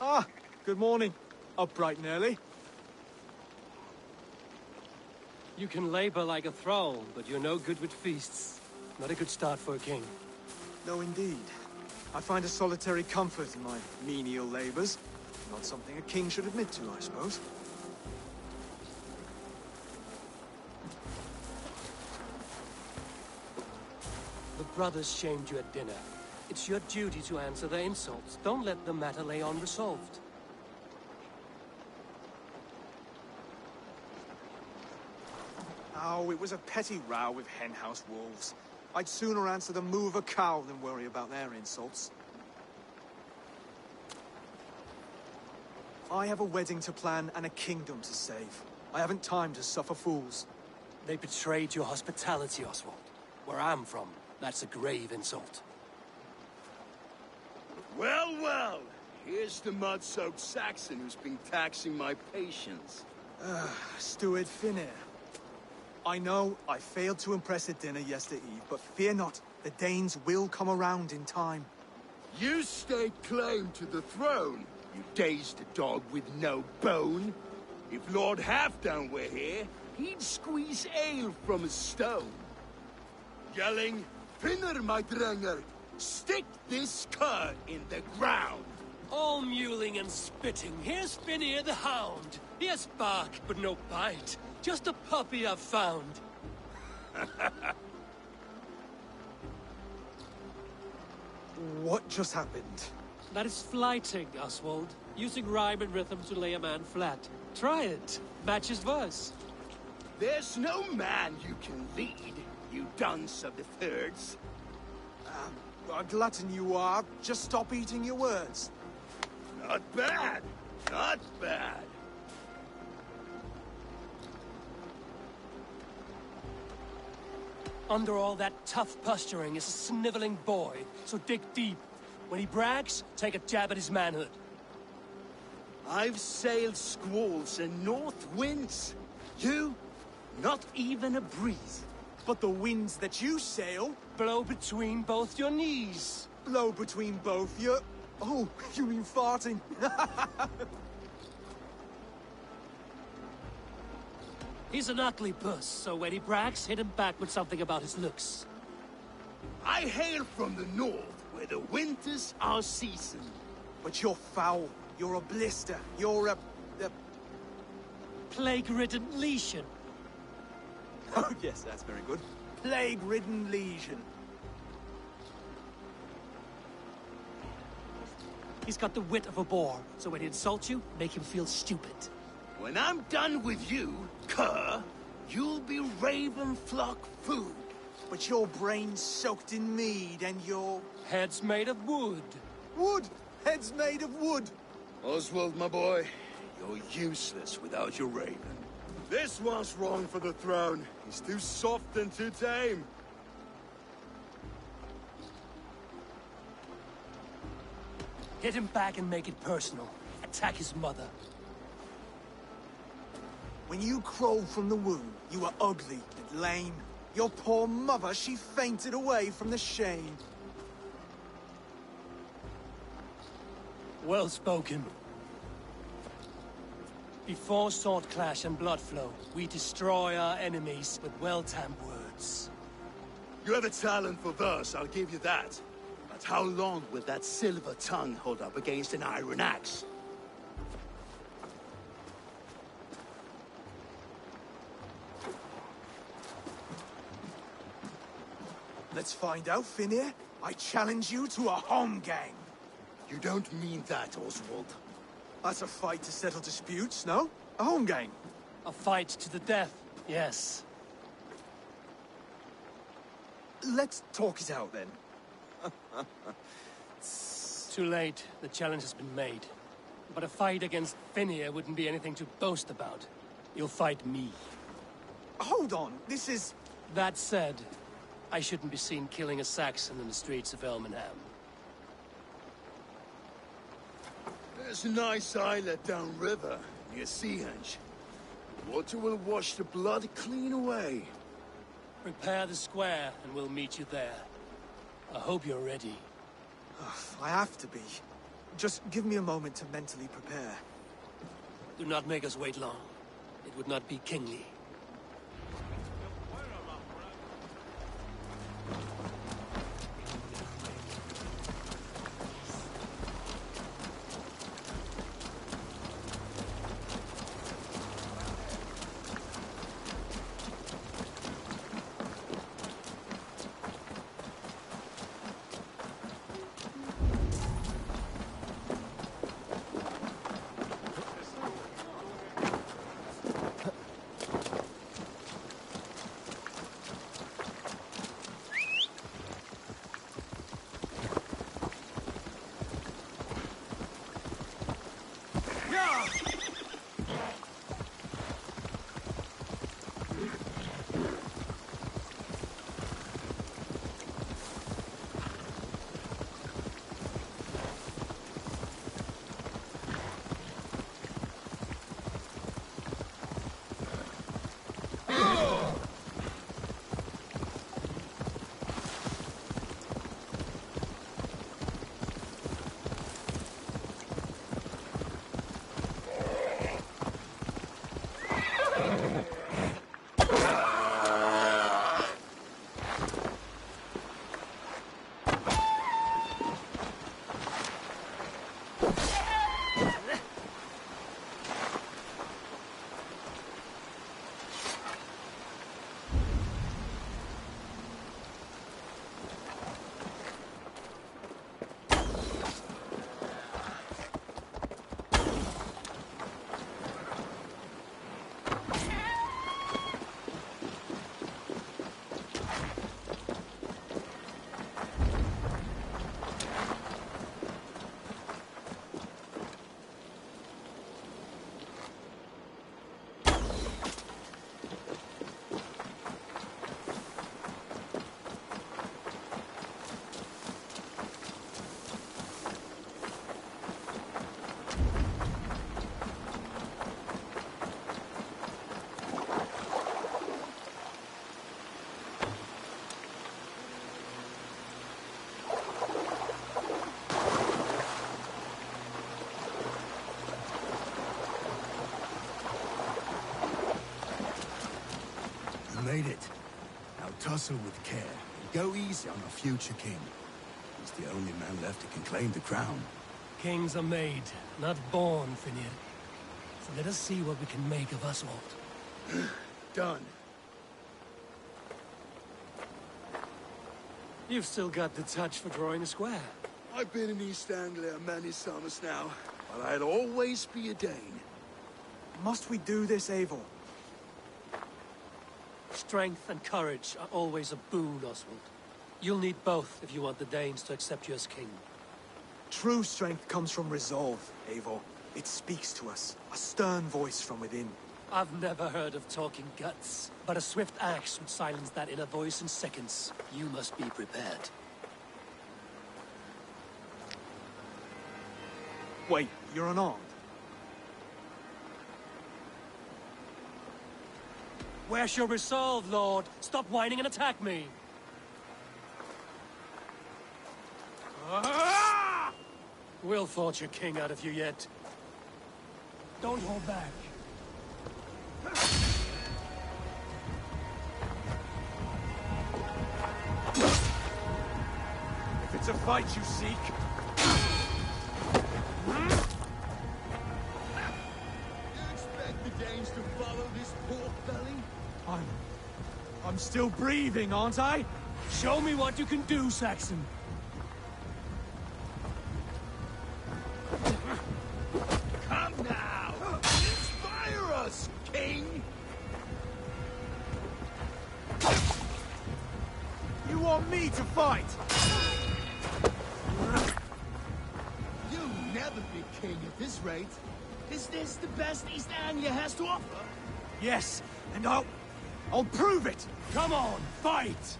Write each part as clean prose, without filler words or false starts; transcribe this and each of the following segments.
Ah, good morning. Up bright and early. You can labor like a thrall, but you're no good with feasts. Not a good start for a king. No, indeed. I find a solitary comfort in my menial labors. Not something a king should admit to, I suppose. The brothers shamed you at dinner. It's your duty to answer their insults. Don't let the matter lay unresolved. Oh, it was a petty row with henhouse wolves. I'd sooner answer the moo of a cow than worry about their insults. I have a wedding to plan and a kingdom to save. I haven't time to suffer fools. They betrayed your hospitality, Oswald. Where I'm from, that's a grave insult. Well, well. Here's the mud-soaked Saxon who's been taxing my patience. Steward Finnair. I know I failed to impress at dinner yesterday eve, but fear not, the Danes will come around in time. You stake claim to the throne, you dazed dog with no bone. If Lord Halfdan were here, he'd squeeze ale from a stone. Yelling, Finner, my drenger, stick this cur in the ground. All mewling and spitting. Here's Finnear the hound. He has bark, but no bite. Just a puppy I've found. What just happened? That is flighting, Oswald. Using rhyme and rhythm to lay a man flat. Try it. Match his verse. There's no man you can lead, you dunce of the thirds. A glutton you are. Just stop eating your words. Not bad. Not bad. Under all that tough posturing is a sniveling boy, so dig deep. When he brags, take a jab at his manhood. I've sailed squalls and north winds. You, not even a breeze. But the winds that you sail Blow between both your knees. blow between both your... Oh, you mean farting? He's an ugly puss, so when he brags, hit him back with something about his looks. I hail from the north, where the winters are season. But you're foul. You're a blister. You're a... Plague-ridden lesion. Oh, yes, that's very good. Plague-ridden lesion. He's got the wit of a boar, so when he insults you, make him feel stupid. When I'm done with you, cur, you'll be raven flock food. But your brain's soaked in mead and your... Head's made of wood. Wood! Head's made of wood! Oswald, my boy, you're useless without your raven. This one's wrong for the throne. He's too soft and too tame. Hit him back and make it personal. Attack his mother. When you crawled from the womb, you were ugly and lame. Your poor mother, she fainted away from the shame. Well spoken. Before sword clash and blood flow, we destroy our enemies with well-timed words. You have a talent for verse, I'll give you that. But how long will that silver tongue hold up against an iron axe? Let's find out, Finnear. I challenge you to a home gang. You don't mean that, Oswald. That's a fight to settle disputes, no? A home gang. A fight to the death, yes. Let's talk it out, then. Too late. The challenge has been made. But a fight against Finnear wouldn't be anything to boast about. You'll fight me. Hold on, this is... That said, I shouldn't be seen killing a Saxon in the streets of Elmenham. There's a nice islet downriver, near Seahenge. Water will wash the blood clean away. Prepare the square, and we'll meet you there. I hope you're ready. I have to be. Just give me a moment to mentally prepare. Do not make us wait long. It would not be kingly. Made it. Now tussle with care and go easy on our future king. He's the only man left who can claim the crown. Kings are made, not born, Finian. So let us see what we can make of Oswald. Done. You've still got the touch for drawing a square. I've been in East Anglia many summers now, but I'd always be a Dane. Must we do this, Eivor? Strength and courage are always a boon, Oswald. You'll need both if you want the Danes to accept you as king. True strength comes from resolve, Eivor. It speaks to us, a stern voice from within. I've never heard of talking guts, but a swift axe would silence that inner voice in seconds. You must be prepared. Wait, you're unarmed? Where's your resolve, Lord? Stop whining and attack me! We'll forge your king out of you yet. Don't hold back. If it's a fight you seek... You expect the Danes to follow this pork belly? I'm still breathing, aren't I? Show me what you can do, Saxon. Come now! Inspire us, king! You want me to fight? You'll never be king at this rate. Is this the best East Anglia has to offer? Yes, and I'll prove it! Come on, fight!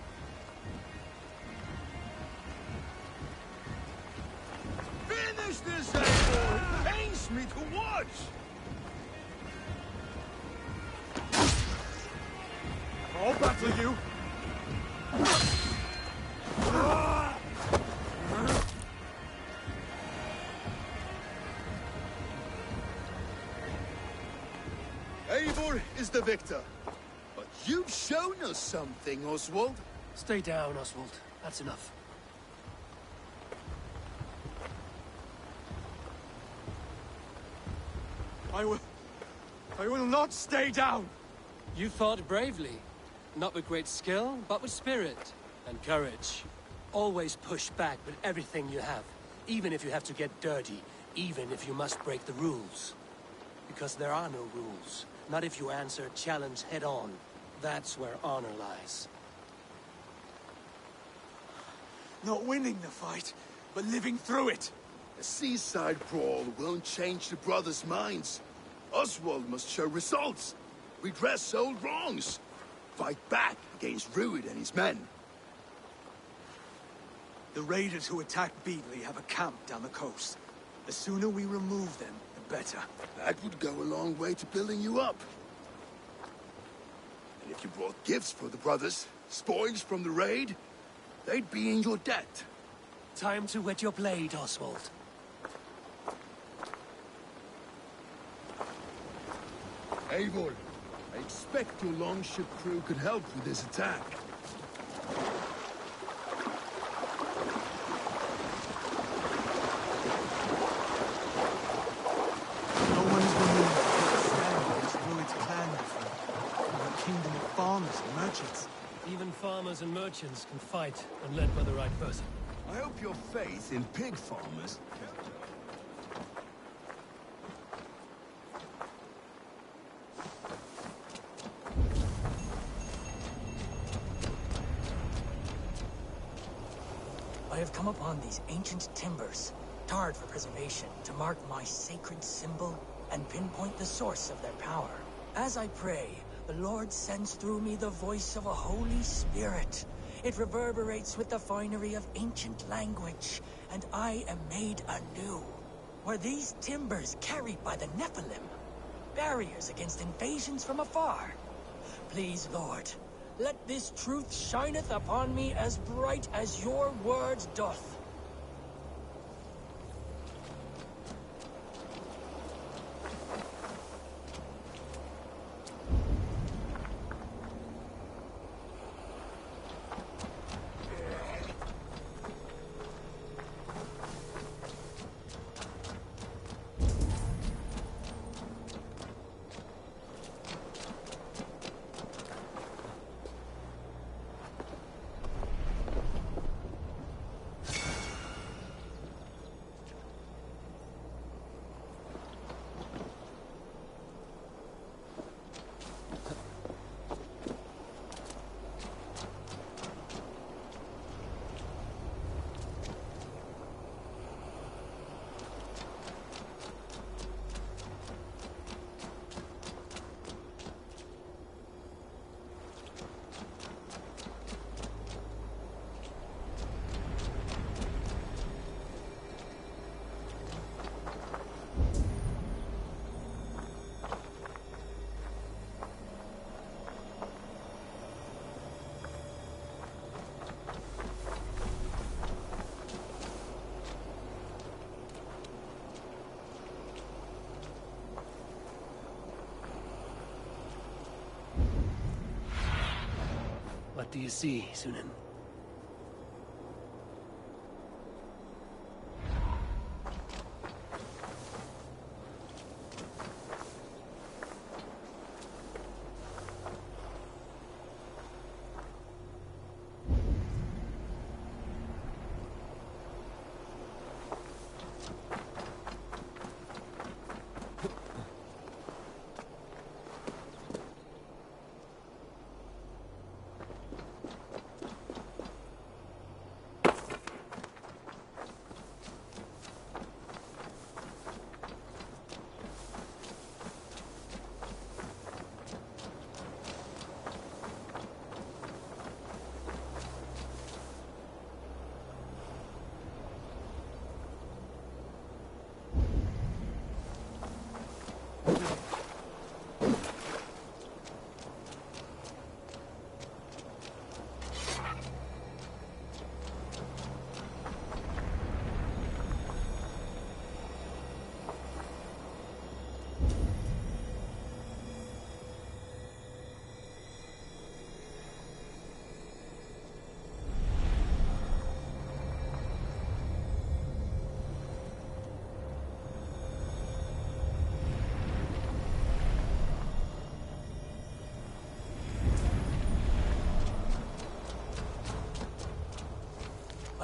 Finish! Finish this, Eivor! It pains me to watch! I'll battle you! Eivor is the victor. But you've shown us something, Oswald. Stay down, Oswald. That's enough. I will not stay down! You fought bravely. Not with great skill, but with spirit and courage. Always push back with everything you have. Even if you have to get dirty. Even if you must break the rules. Because there are no rules. Not if you answer a challenge head on. That's where honor lies. Not winning the fight, but living through it. A seaside brawl won't change the brothers' minds. Oswald must show results. Redress old wrongs. Fight back against Rued and his men. The raiders who attacked Beatley have a camp down the coast. The sooner we remove them, the better. That would go a long way to building you up. And if you brought gifts for the brothers, spoils from the raid, they'd be in your debt. Time to wet your blade, Oswald. Eivor, I expect your longship crew could help with this attack. No one has been willing to stand against Rued's clan before. We're a kingdom of farmers and merchants. Even farmers and merchants can fight when led by the right person. I hope your faith in pig farmers... I have come upon these ancient timbers, tarred for preservation, to mark my sacred symbol and pinpoint the source of their power. As I pray, the Lord sends through me the voice of a Holy Spirit. It reverberates with the finery of ancient language, and I am made anew. Were these timbers carried by the Nephilim? Barriers against invasions from afar? Please, Lord, let this truth shineth upon me as bright as your word doth. What do you see, Sunan?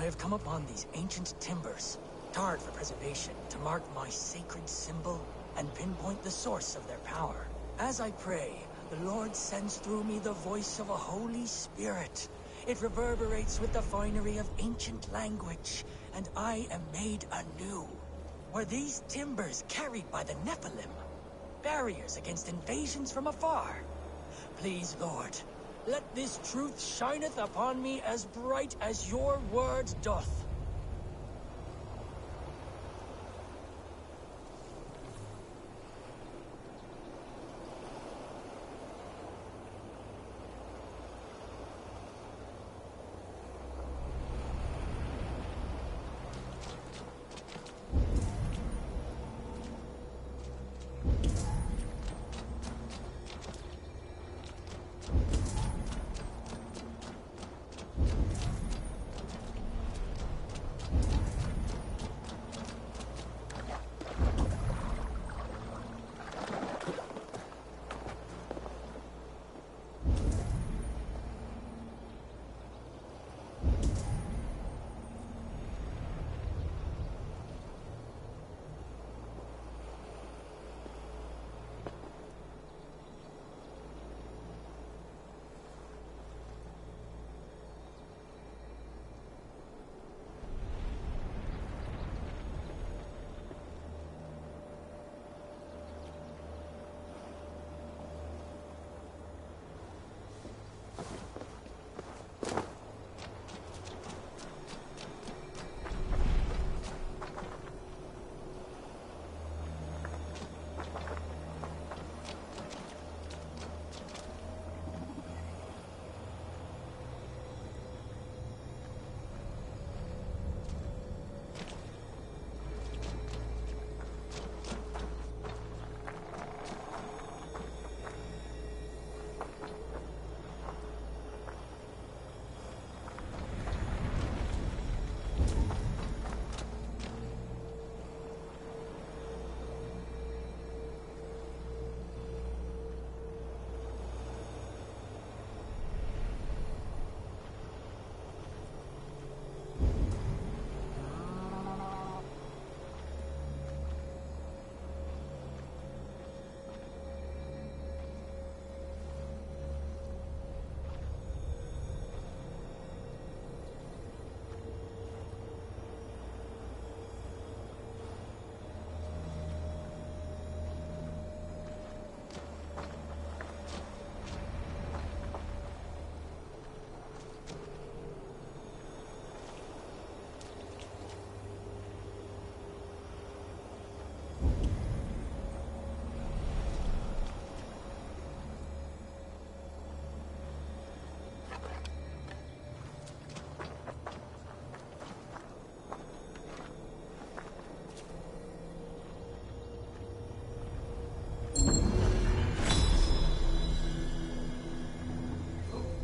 I have come upon these ancient timbers, tarred for preservation to mark my sacred symbol and pinpoint the source of their power. As I pray, the Lord sends through me the voice of a Holy Spirit. It reverberates with the finery of ancient language, and I am made anew. Were these timbers carried by the Nephilim? Barriers against invasions from afar? Please, Lord, let this truth shineth upon me as bright as your word doth.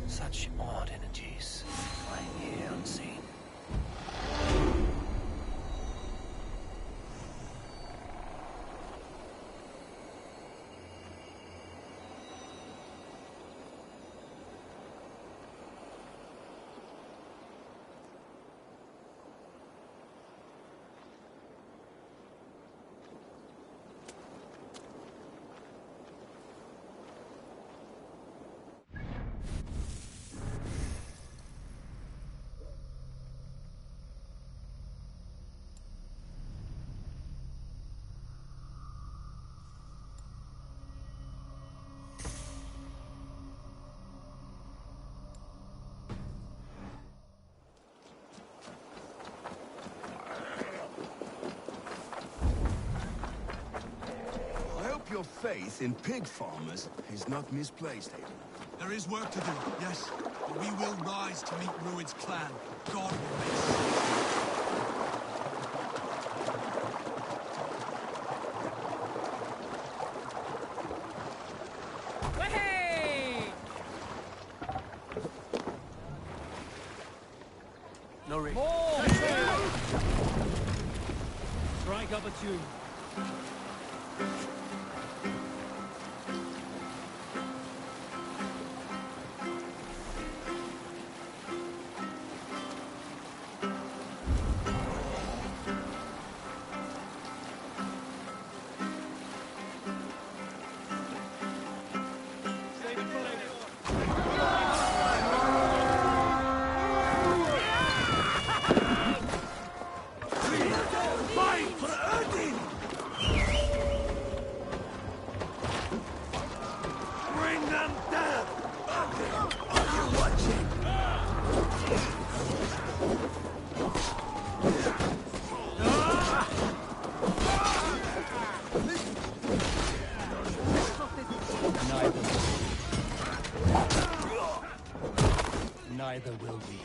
Such odd energies flying here unseen. Your faith in pig farmers is not misplaced, Aiden. There is work to do, yes. But we will rise to meet Rued's clan. God will make sense. No ring. Strike up a tune. them down! Are you watching? Neither will we.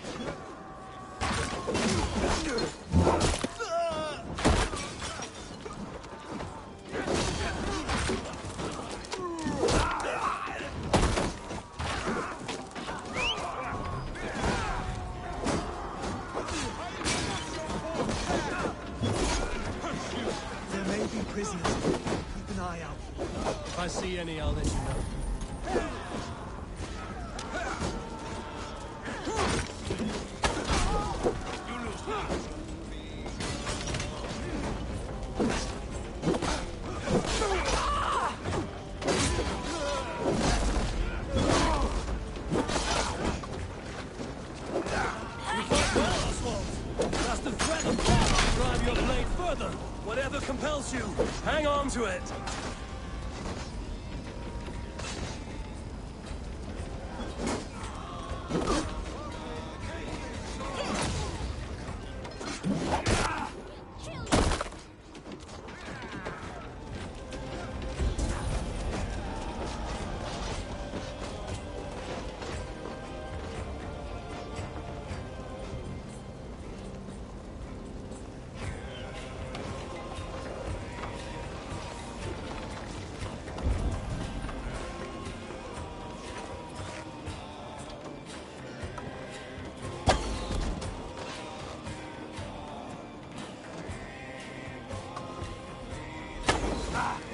There may be prisoners. Keep an eye out. If I see any, I'll let you know. Drive your blade further. Whatever compels you, hang on to it.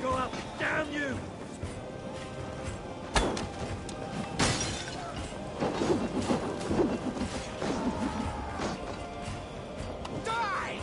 Go up! Damn you! Die!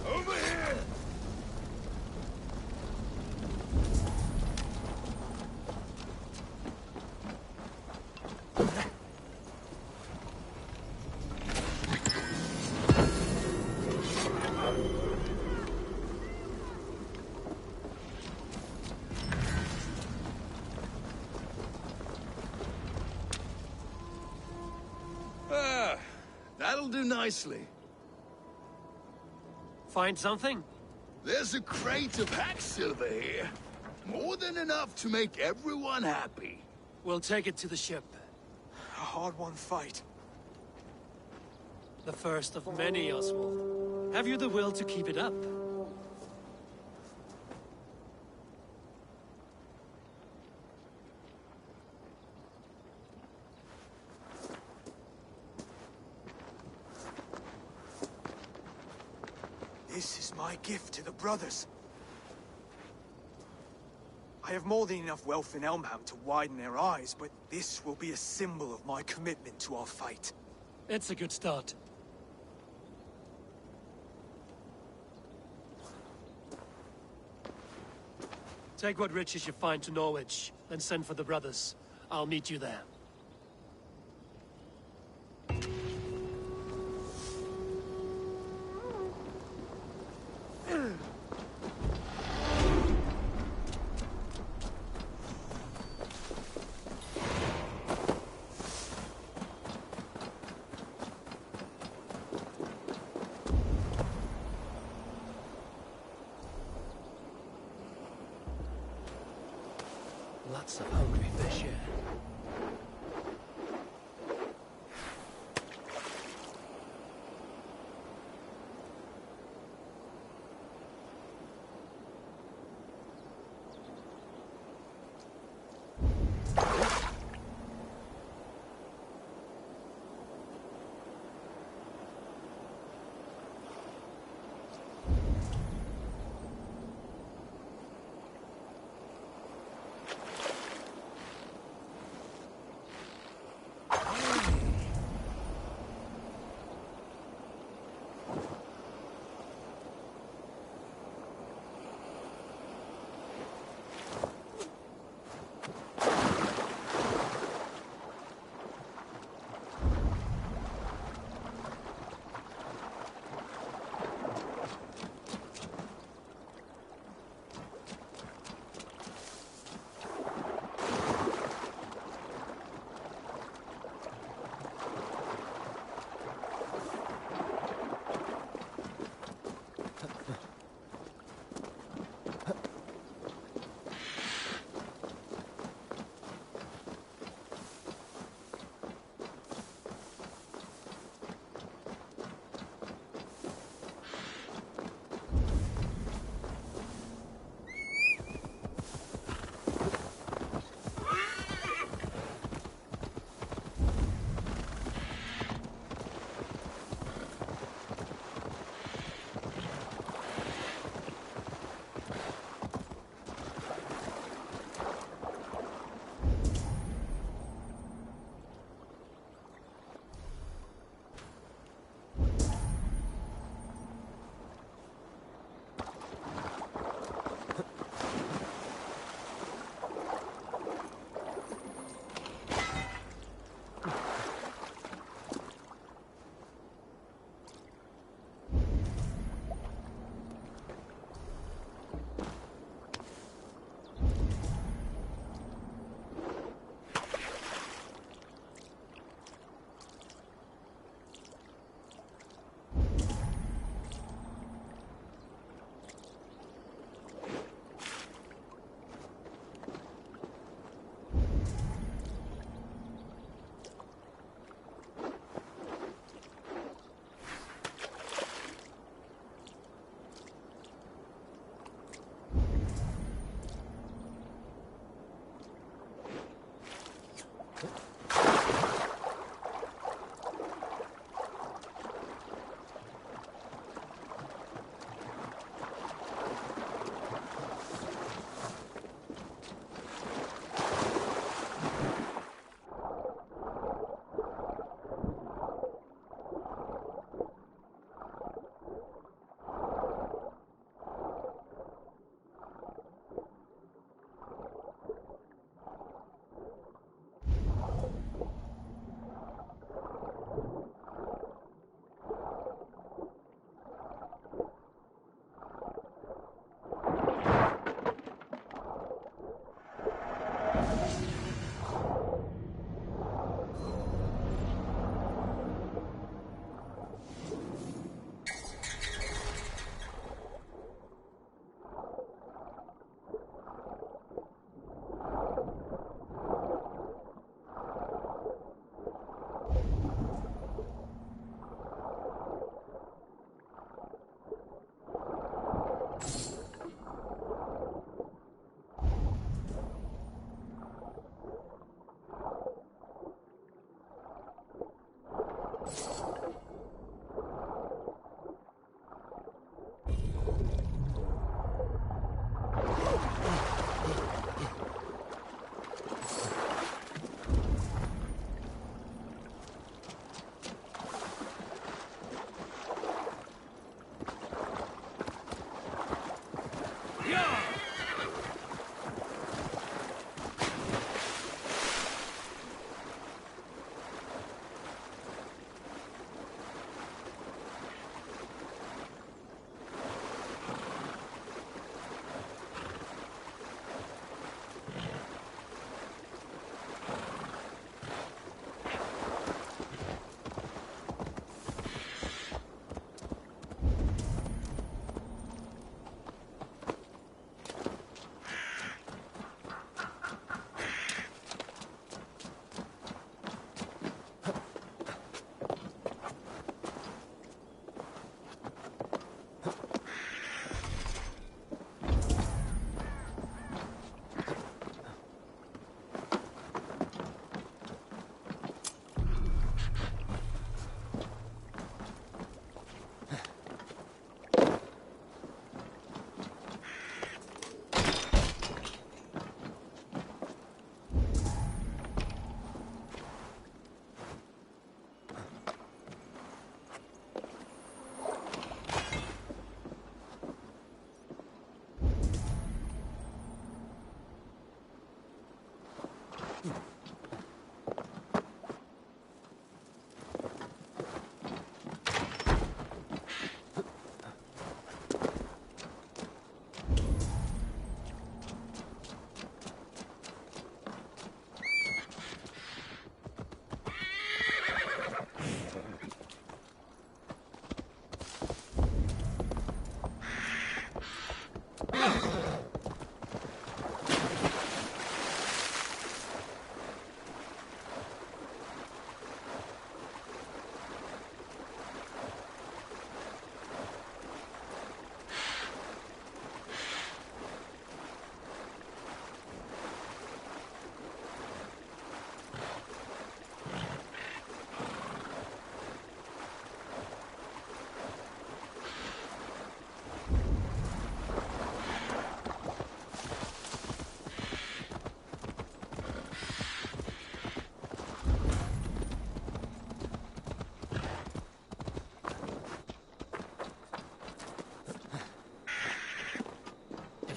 Over here! That'll do nicely. Find something? There's a crate of hack silver here. More than enough to make everyone happy. We'll take it to the ship. A hard-won fight. The first of many, Oswald. Have you the will to keep it up? This is my gift to the brothers. I have more than enough wealth in Elmham to widen their eyes, but this will be a symbol of my commitment to our fight. It's a good start. Take what riches you find to Norwich, then send for the brothers. I'll meet you there. Lots of hungry fish here.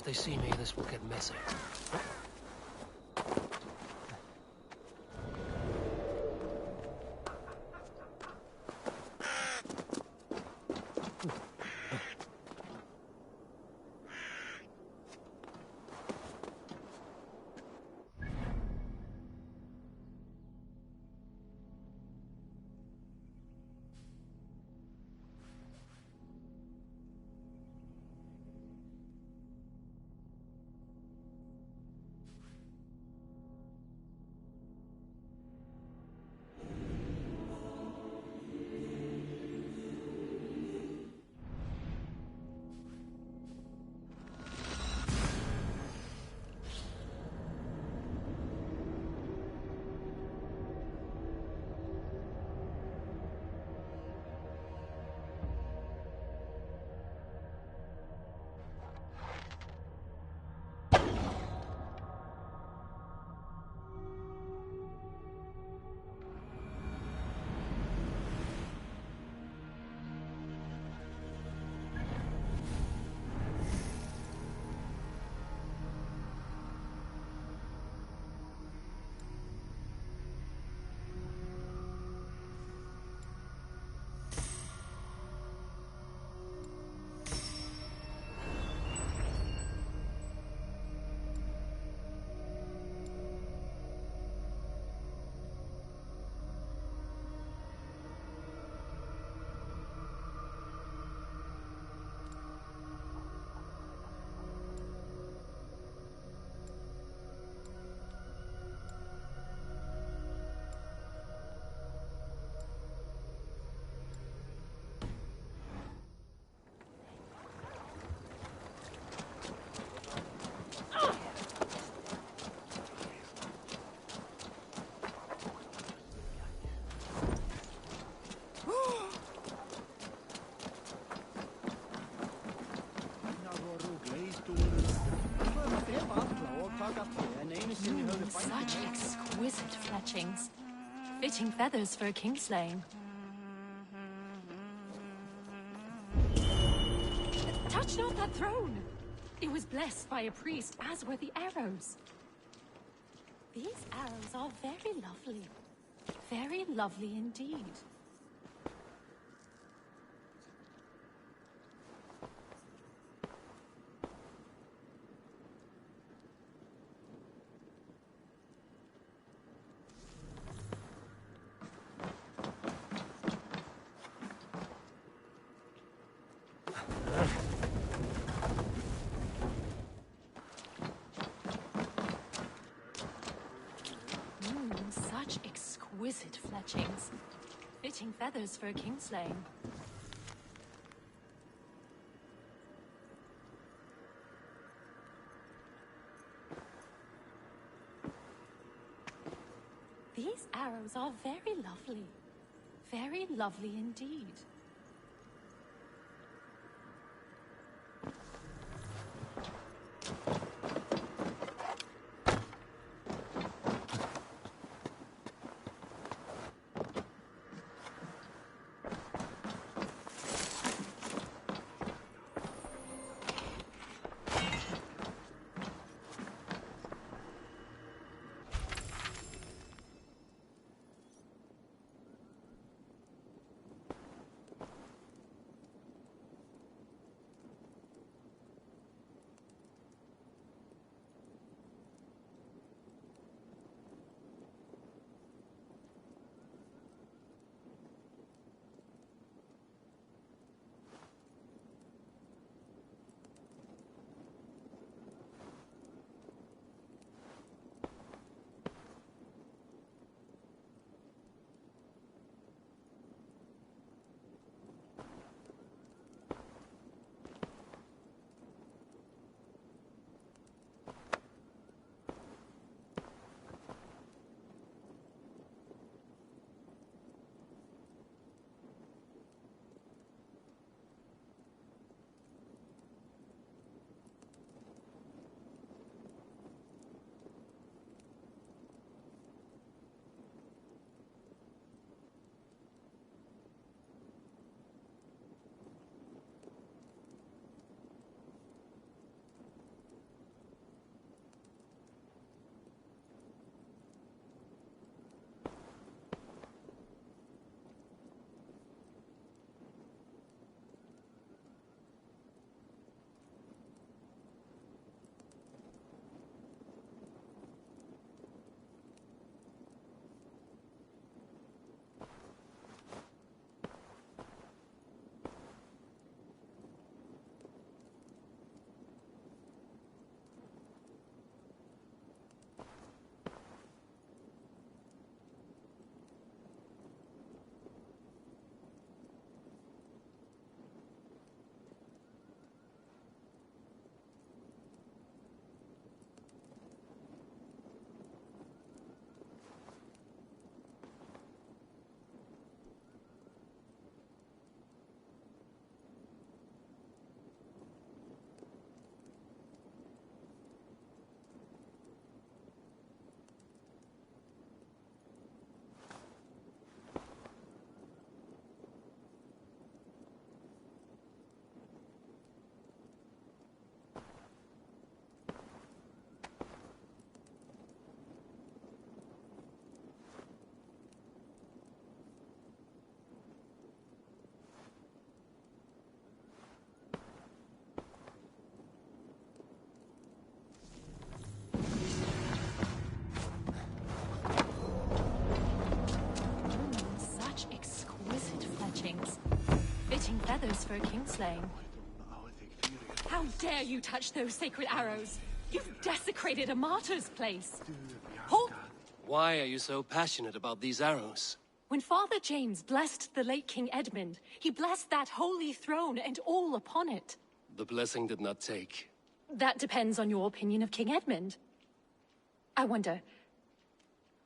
they see me, this will get messy. Such exquisite fletchings. Fitting feathers for a kingslaying. Touch not that throne! It was blessed by a priest, as were the arrows. These arrows are very lovely. Very lovely indeed. Such exquisite fletchings. Fitting feathers for a kingslaying. These arrows are very lovely. Very lovely indeed. famous for kingslaying. How dare you touch those sacred arrows? You've desecrated a martyr's place. Hold! Why are you so passionate about these arrows? When Father James blessed the late King Edmund, he blessed that holy throne and all upon it. The blessing did not take. That depends on your opinion of King Edmund. I wonder...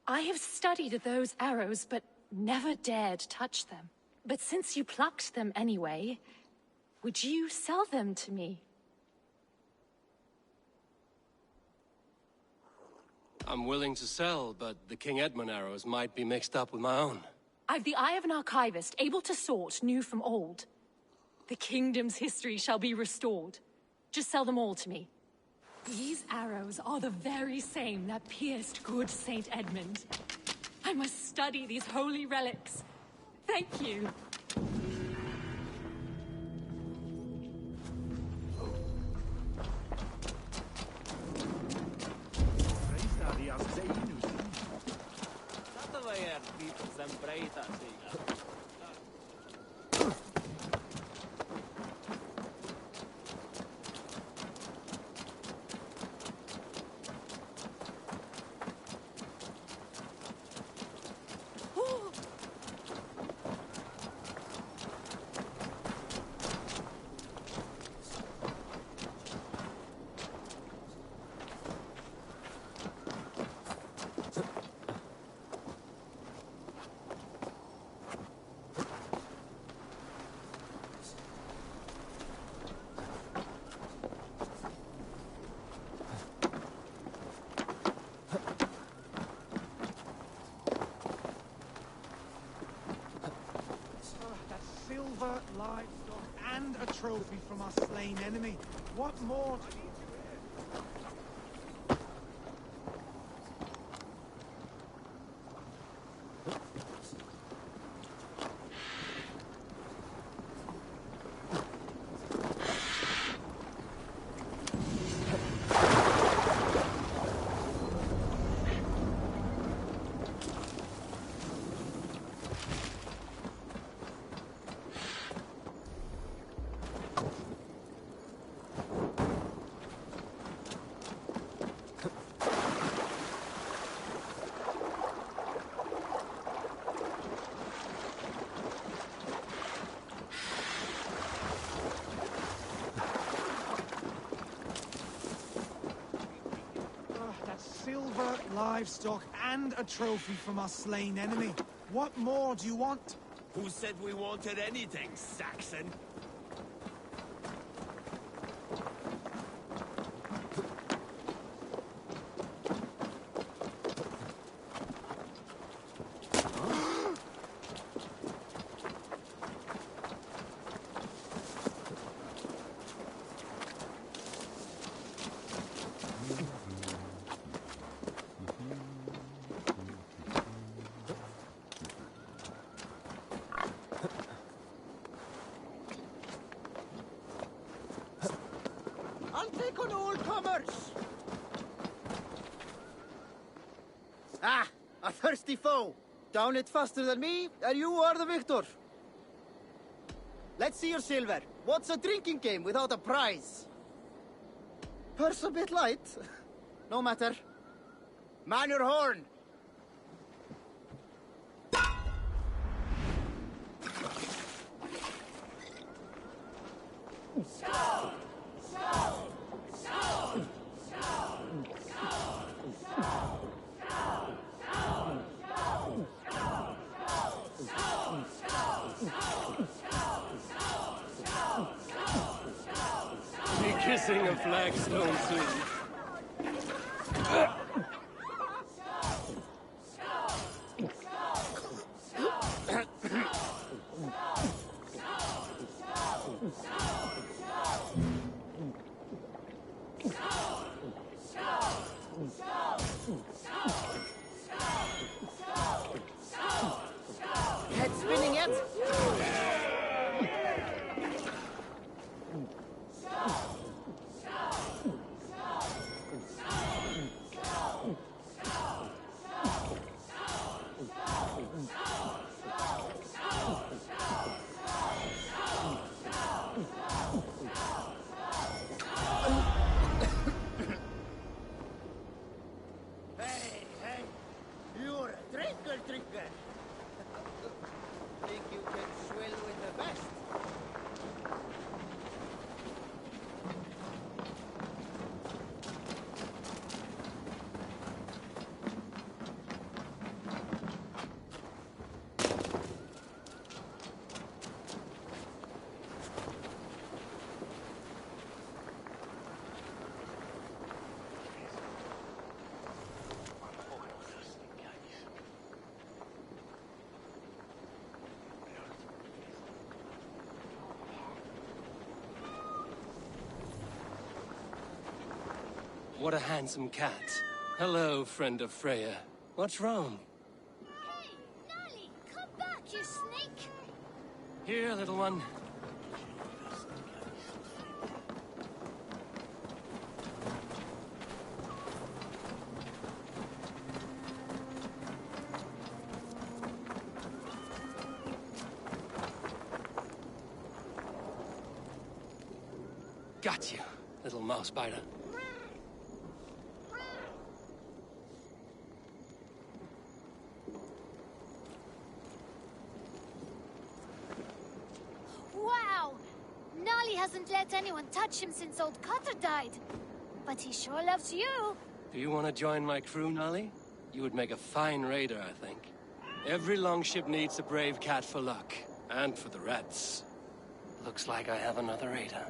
I have studied those arrows, but never dared touch them. But since you plucked them anyway, would you sell them to me? I'm willing to sell, but the King Edmund arrows might be mixed up with my own. I've the eye of an archivist, able to sort new from old. The kingdom's history shall be restored. Just sell them all to me. These arrows are the very same that pierced good Saint Edmund. I must study these holy relics. Thank you. Silver, livestock, and a trophy from our slain enemy. What more do you silver, livestock, and a trophy from our slain enemy. What more do you want? Who said we wanted anything, Saxon? I'll take on all comers! Ah, a thirsty foe! Down it faster than me, and you are the victor! Let's see your silver. What's a drinking game without a prize? Purse a bit light. No matter. Man your horn! Be kissing a flagstone soon. Head spinning yet? What a handsome cat. Hello, friend of Freya. What's wrong? Hey, Nally, come back, you snake! Here, little one. Got you, little mouse biter. Wow! Nally hasn't let anyone touch him since old Cutter died. But he sure loves you. Do you want to join my crew, Nolly? You would make a fine raider, I think. Every longship needs a brave cat for luck. And for the rats. Looks like I have another raider.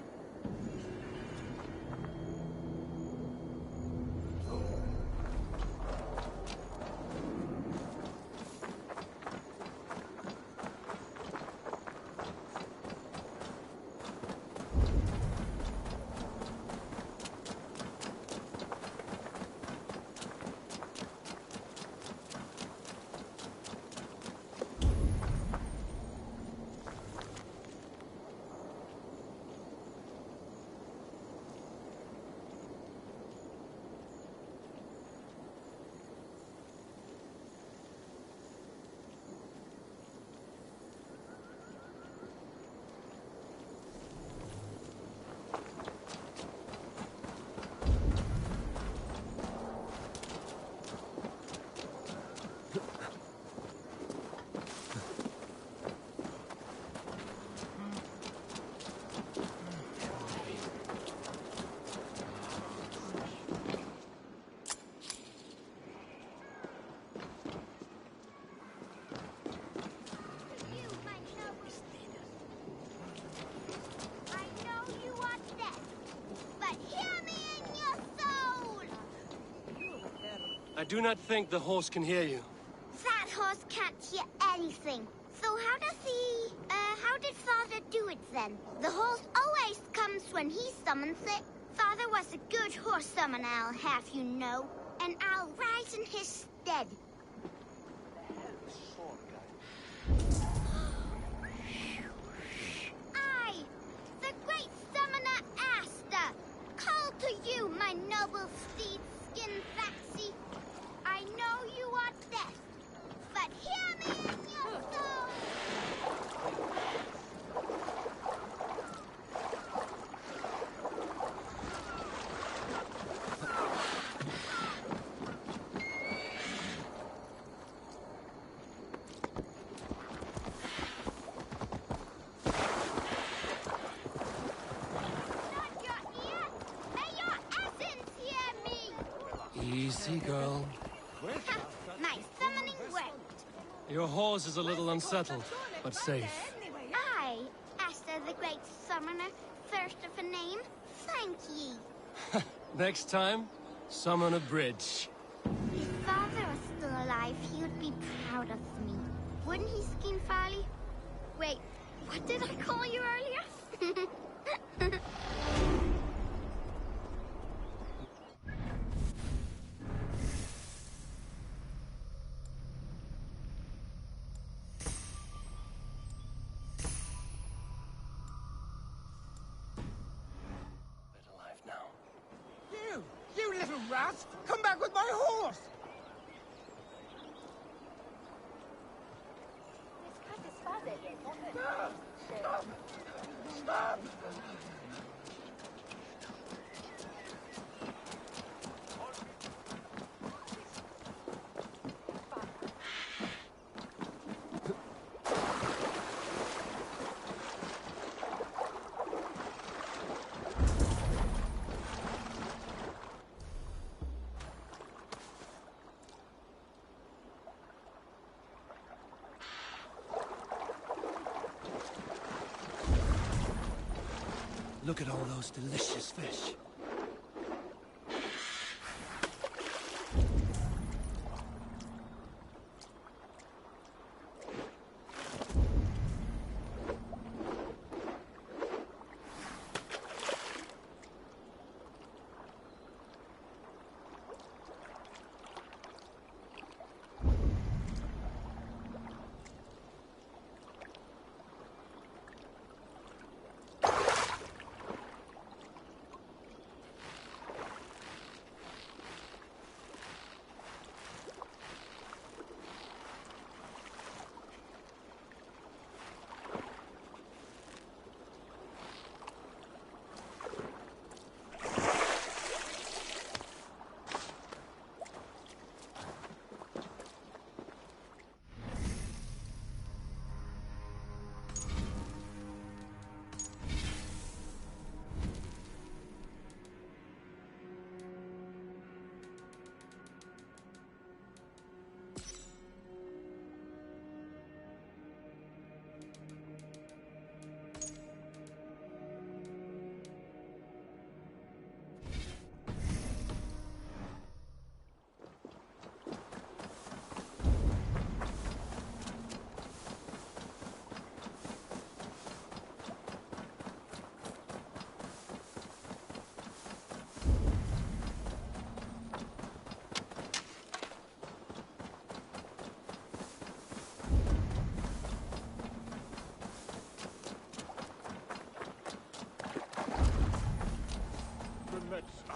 I do not think the horse can hear you. That horse can't hear anything. So how did Father do it then? The horse always comes when he summons it. Father was a good horse summoner, I'll have you know. And I'll rise in his stead. I, the great summoner Asta, call to you, my noble steed, Skin Faxi. I know you are deaf, but hear me in your soul! Not your ear! May your essence hear me! Easy, girl. My summoning worked. Your horse is a little unsettled, but safe. I, Asta the great summoner, thirst of a name, thank ye. Next time, summon a bridge. If Father was still alive, he would be proud of me. Wouldn't he, Skin Farley? Wait, what did I call you earlier? Alive now. You little rat! Come back with my horse! Stop! Look at all those delicious fish.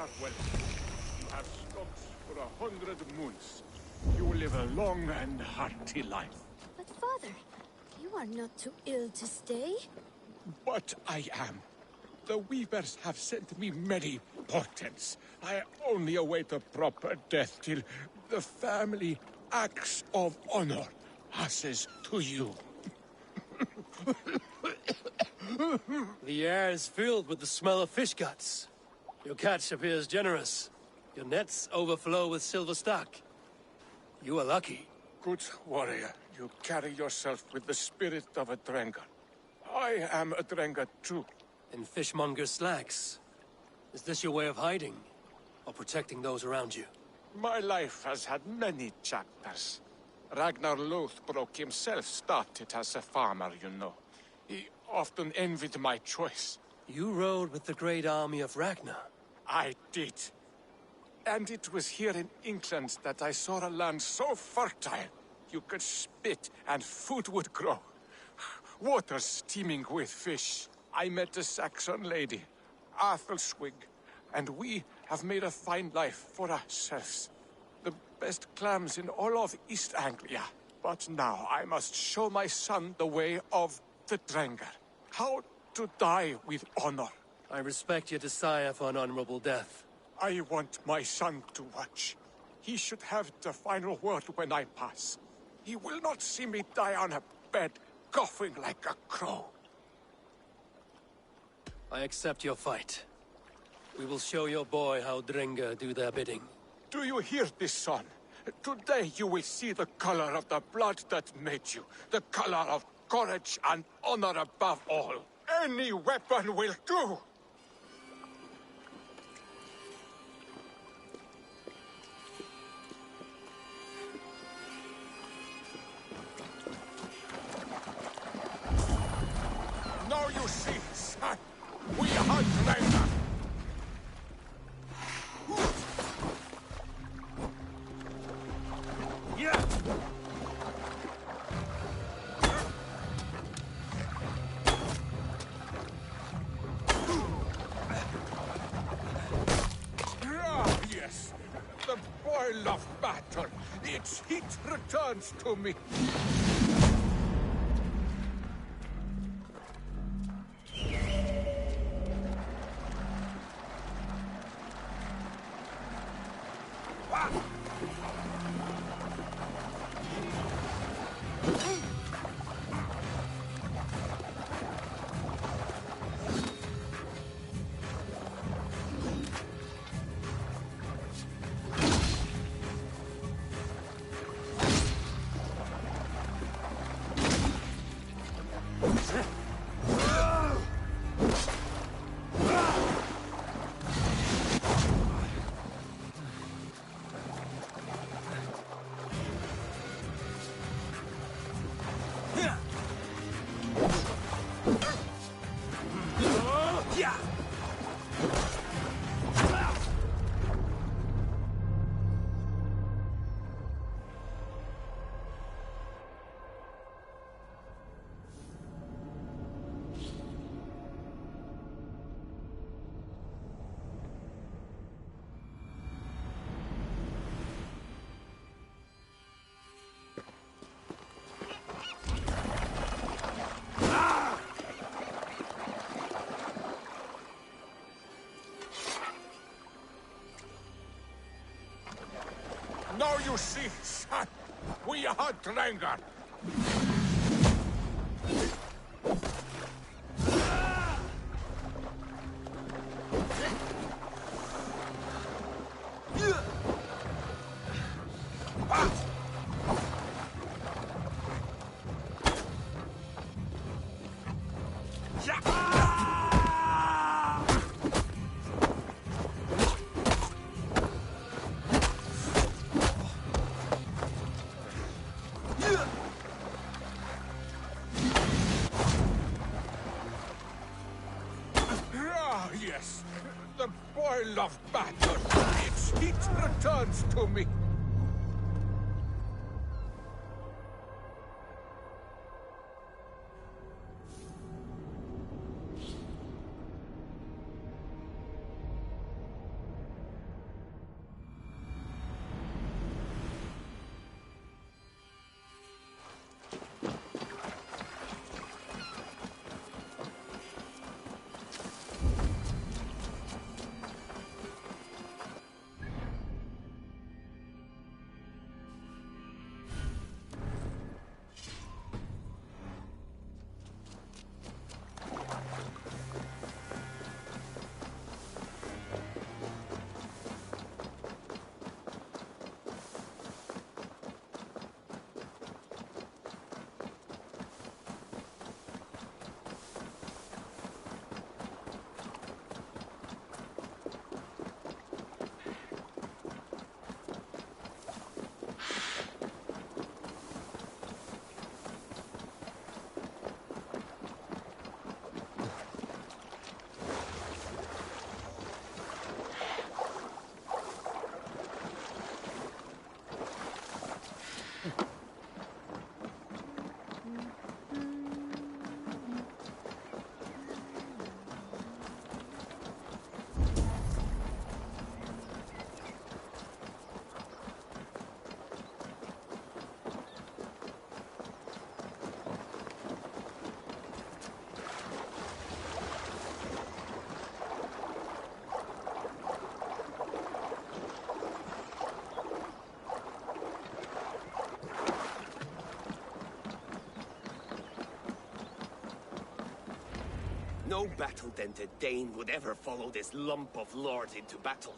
start well. You have stocks for 100 moons. You will live a long and hearty life. But father, you are not too ill to stay. But I am. The weavers have sent me many portents. I only await a proper death till the family axe of honor passes to you. The air is filled with the smell of fish guts. Your catch appears generous. Your nets overflow with silver stock. You are lucky. Good warrior, you carry yourself with the spirit of a Drengar. I am a Drengar too. In fishmonger slacks. Is this your way of hiding? Or protecting those around you? My life has had many chapters. Ragnar Lothbrok himself started as a farmer, you know. He often envied my choice. You rode with the great army of Ragnar. I did. And it was here in England that I saw a land so fertile, you could spit and food would grow. Water steaming with fish. I met a Saxon lady, Athelwig, and we have made a fine life for ourselves. The best clams in all of East Anglia. But now I must show my son the way of the Drengar. How to die with honor. I respect your desire for an honorable death. I want my son to watch. He should have the final word when I pass. He will not see me die on a bed, coughing like a crow. I accept your fight. We will show your boy how Drengar do their bidding. Do you hear this, son? Today you will see the color of the blood that made you. The color of courage and honor above all. Any weapon will do! Now you see, son, we are Drengar. Yeah! Yes, the boil of battle. Its heat returns to me. Now you see, son, we are Drengar. Yes, the boil of battle. Its heat returns to me. No battle-dented Dane would ever follow this lump of lord into battle.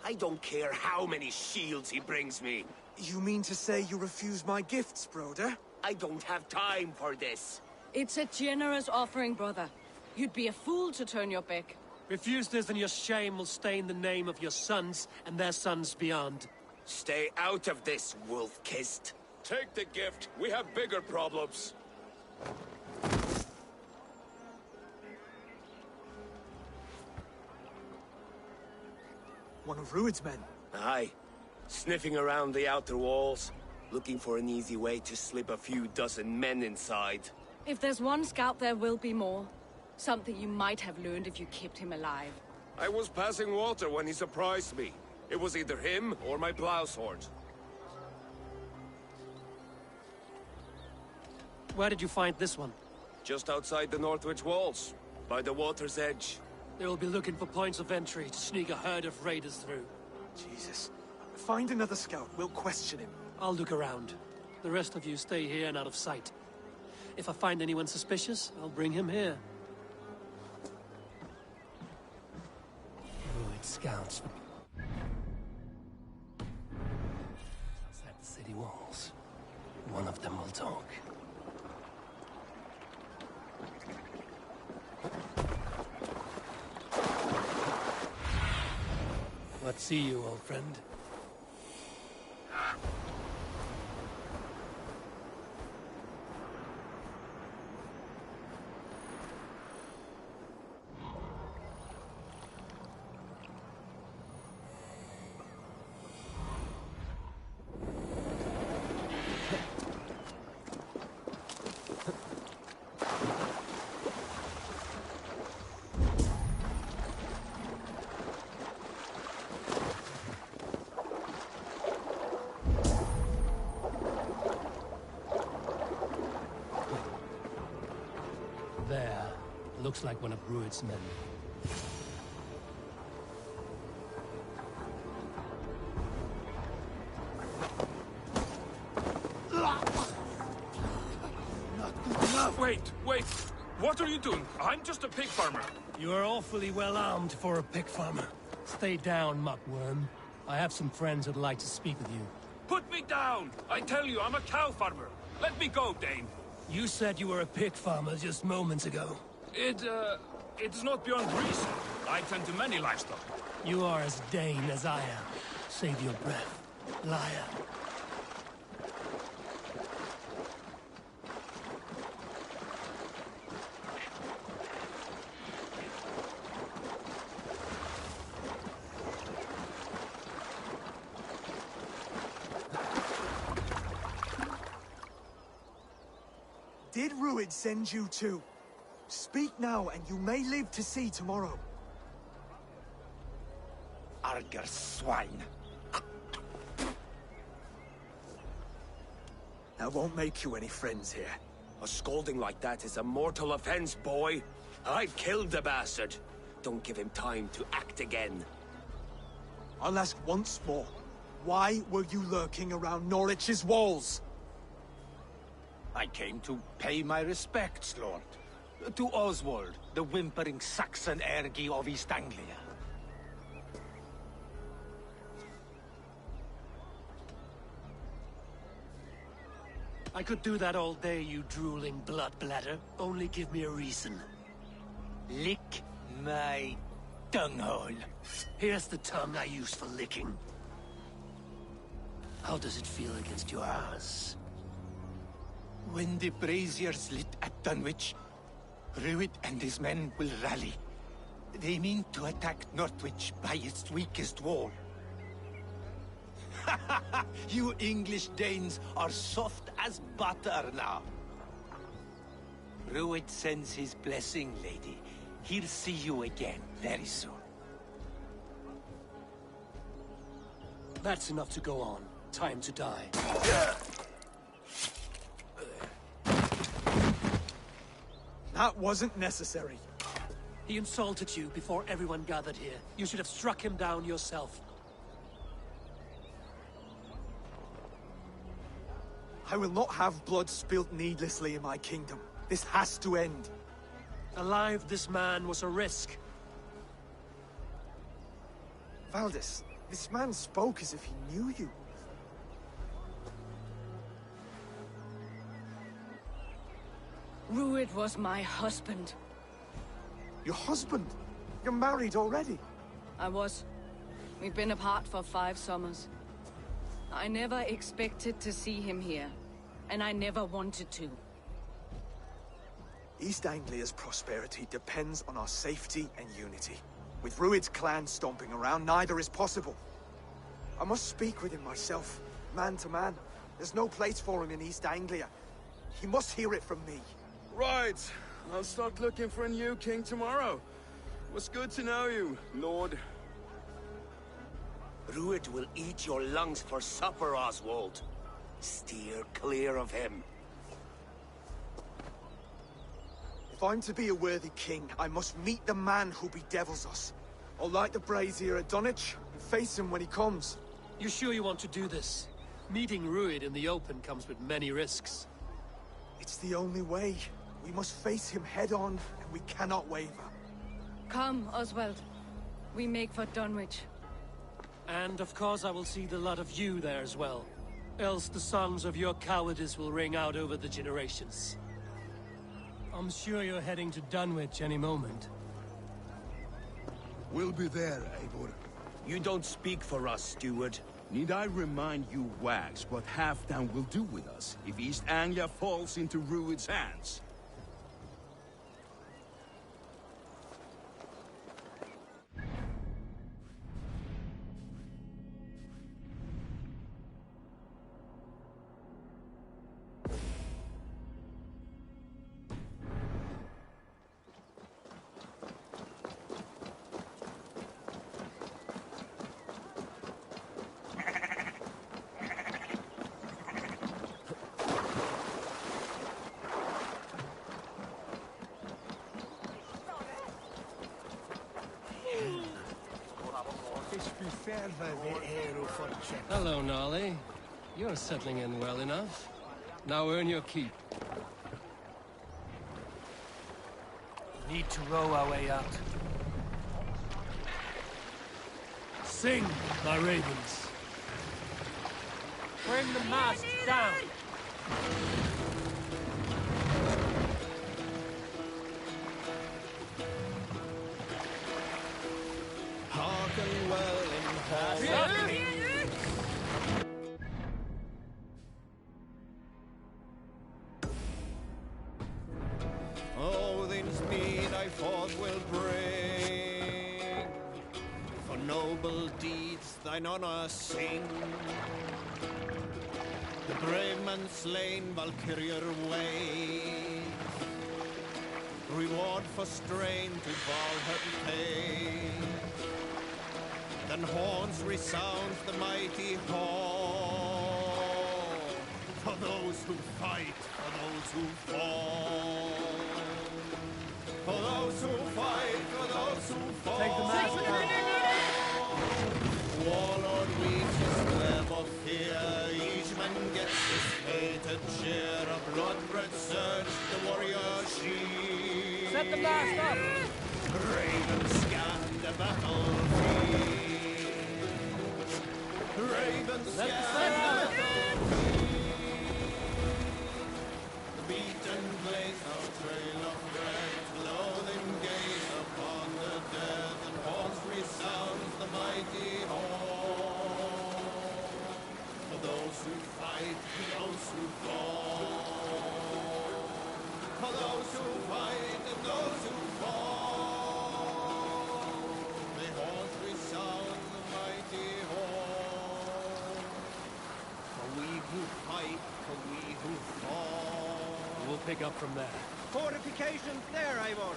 I don't care how many shields he brings me. You mean to say you refuse my gifts, Broder? I don't have time for this. It's a generous offering, brother. You'd be a fool to turn your back. Refuse this and your shame will stain the name of your sons and their sons beyond. Stay out of this, wolf-kissed. Take the gift. We have bigger problems. One of Rued's men. Aye. Sniffing around the outer walls, looking for an easy way to slip a few dozen men inside. If there's one scout, there will be more. Something you might have learned if you kept him alive. I was passing water when he surprised me. It was either him or my plow sword. Where did you find this one? Just outside the Northwich walls, by the water's edge. They will be looking for points of entry to sneak a herd of raiders through. Jesus. Find another scout. We'll question him. I'll look around. The rest of you stay here and out of sight. If I find anyone suspicious, I'll bring him here. Ruined scouts. Outside the city walls. One of them will talk. What see you, old friend? There. Looks like one of Rued's men. Wait! What are you doing? I'm just a pig farmer. You are awfully well armed for a pig farmer. Stay down, muckworm. I have some friends who'd like to speak with you. Put me down! I tell you, I'm a cow farmer. Let me go, Dane. You said you were a pig farmer just moments ago. It's not beyond reason. I tend to many livestock. You are as Dane as I am. Save your breath, liar. Did Rued send you too? Speak now, and you may live to see tomorrow. Arger swine. That won't make you any friends here. A scolding like that is a mortal offense, boy. I've killed the bastard. Don't give him time to act again. I'll ask once more. Why were you lurking around Norwich's walls? I came to pay my respects, Lord. To Oswald, the whimpering Saxon ergi of East Anglia. I could do that all day, you drooling blood bladder. Only give me a reason. Lick my tonguehole. Here's the tongue I use for licking. How does it feel against your ass? When the braziers lit at Dunwich, Rued and his men will rally. They mean to attack Northwich by its weakest wall. You English Danes are soft as butter now. Rued sends his blessing, lady. He'll see you again very soon. That's enough to go on. Time to die. That wasn't necessary. He insulted you before everyone gathered here. You should have struck him down yourself. I will not have blood spilt needlessly in my kingdom. This has to end. Alive, this man was a risk. Valdis, this man spoke as if he knew you. Rued was my husband. Your husband? You're married already? I was. We've been apart for 5 summers. I never expected to see him here, and I never wanted to. East Anglia's prosperity depends on our safety and unity. With Rued's clan stomping around, neither is possible. I must speak with him myself, man to man. There's no place for him in East Anglia. He must hear it from me. Right. I'll start looking for a new king tomorrow. It was good to know you, Lord. Rued will eat your lungs for supper, Oswald. Steer clear of him. If I'm to be a worthy king, I must meet the man who bedevils us. I'll light the brazier at Dunwich and face him when he comes. You sure you want to do this? Meeting Rued in the open comes with many risks. It's the only way. We must face him head-on, and we cannot waver. Come, Oswald. We make for Dunwich. And of course I will see the lot of you there as well. Else the songs of your cowardice will ring out over the generations. I'm sure you're heading to Dunwich any moment. We'll be there, Eivor. You don't speak for us, steward. Need I remind you, Wags, what Halfdan will do with us if East Anglia falls into Rued's hands? Hello, Nolly. You're settling in well enough. Now earn your keep. Need to row our way out. Sing, my ravens. Bring the mast down. Hearken well in hall. Odin's mead I forth will bring, for noble deeds thine honor sing. The brave man slain Valkyrier way, reward for strain to Valhalla pay. Then horns resound the mighty hall, for those who fight, for those who fall. For those who fight, for those who fall. Take the mask down. Warlord reaches web of fear. Each man gets his fated share. A blood-red surge, the warrior she. Set the mast up. Ravens scan the battlefield. Ravens scan the battlefield. The beaten blaze of trail of red. Loathing gaze upon the dead, and horns resounds the mighty hall. For those who fight, for those who fall. For those who fight and those who fall. May horns resound the mighty hall. For we who fight, for we who fall. We'll pick up from there. Fortifications there, Eivor.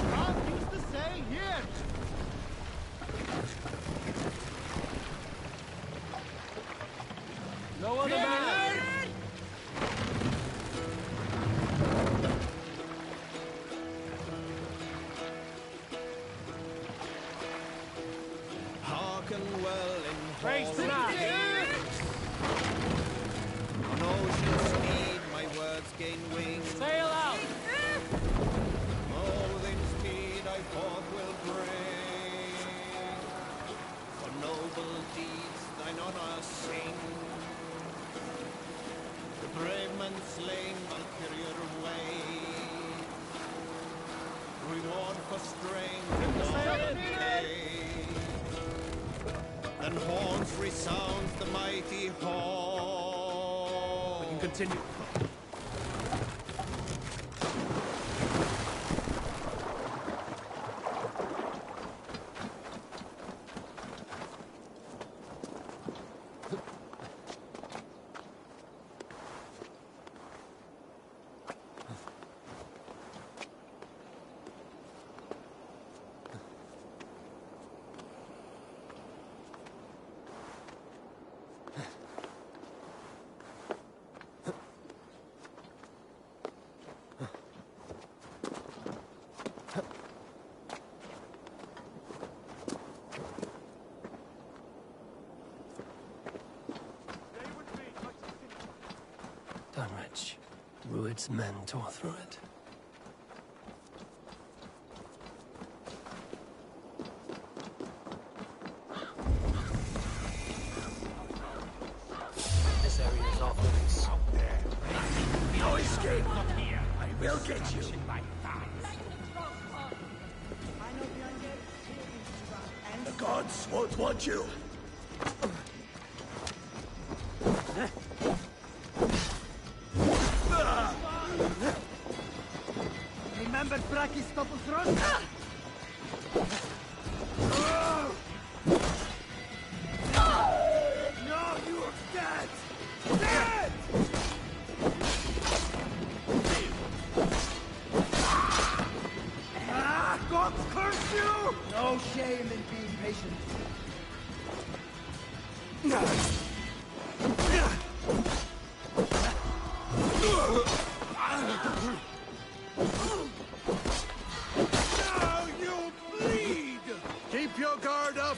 Nothing to say here. No other man! Hearken well in Raise the hall. mast. ocean speed, my words gain wings. Sail out! More speed I forth will bring. For noble deeds thine honor sing. The brave man slain, Valkyrie away. Reward for strength, reward for decay. Then horns resounds the mighty horn. We can continue. Dunwich. Rued's men tore through it. This area is off limits. No escape! I will get you! The gods won't want you! Remember Braki's Stoppelthron? No, you are dead! Dead! God curse you! No shame in being patient. Now you bleed! Keep your guard up!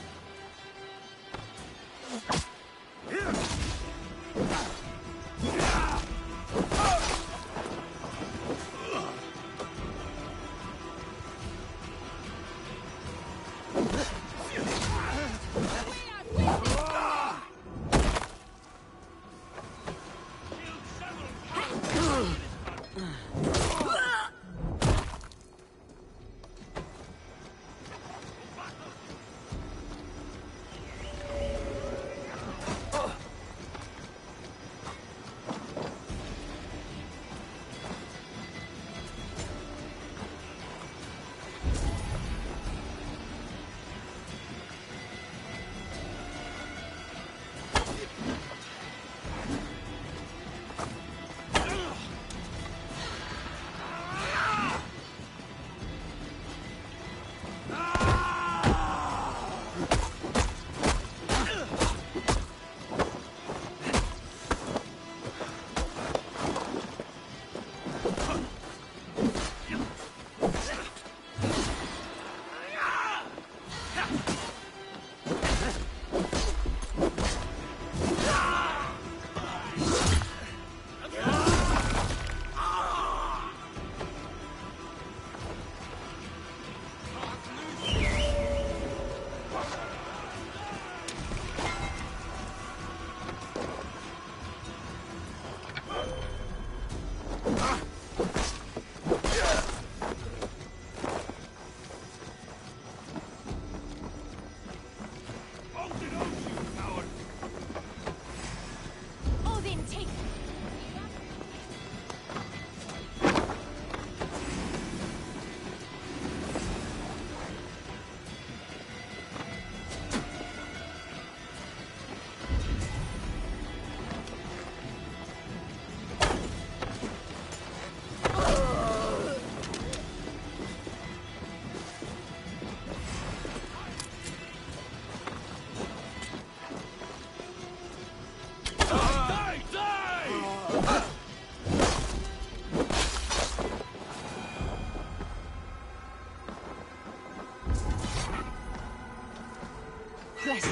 Bless you.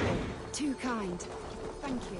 Too kind. Thank you.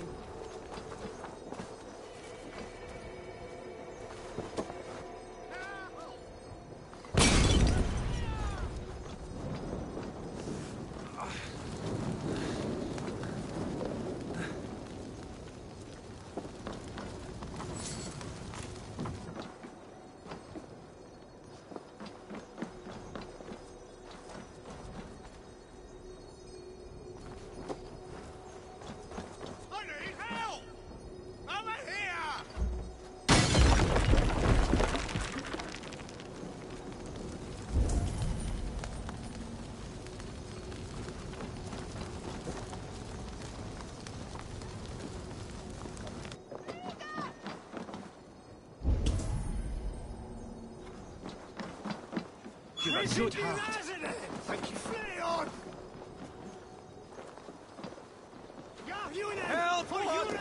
a good heart. Thank you. Leon! Help for you!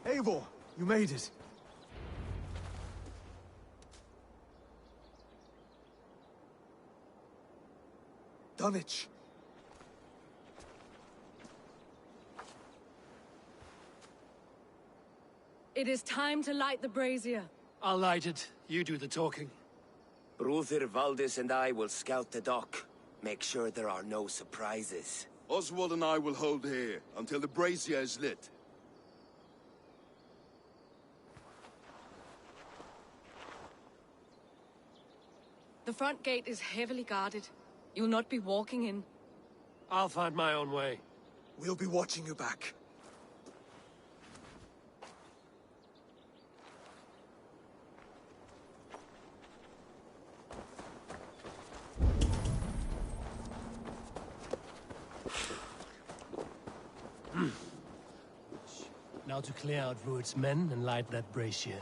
Eivor, you made it. Dunwich. It is time to light the brazier. I'll light it. You do the talking. Brother Valdis and I will scout the dock. Make sure there are no surprises. Oswald and I will hold here until the brazier is lit. The front gate is heavily guarded. You'll not be walking in. I'll find my own way. We'll be watching you back. Now to clear out Rued's men and light that brazier.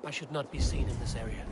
I should not be seen in this area.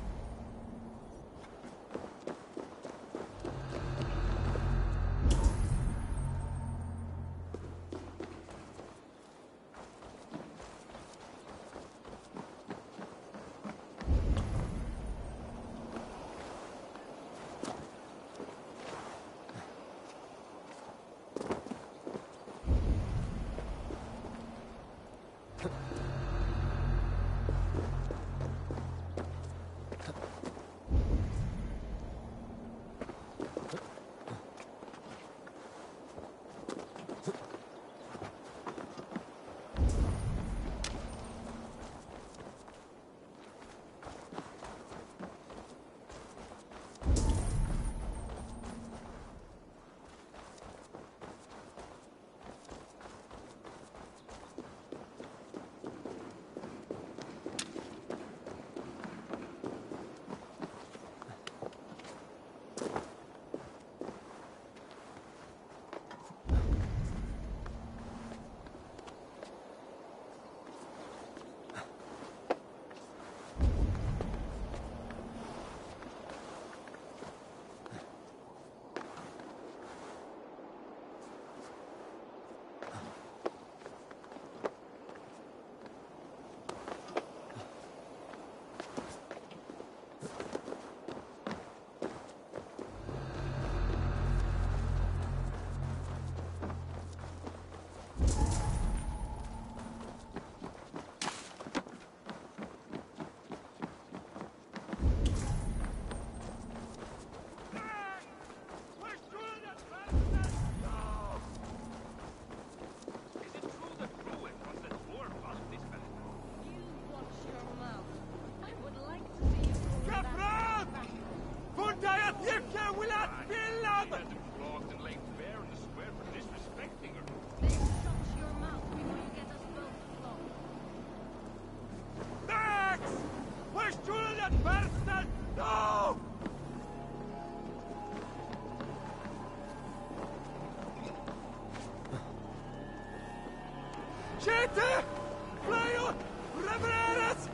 Siete! Fleo! Revereres!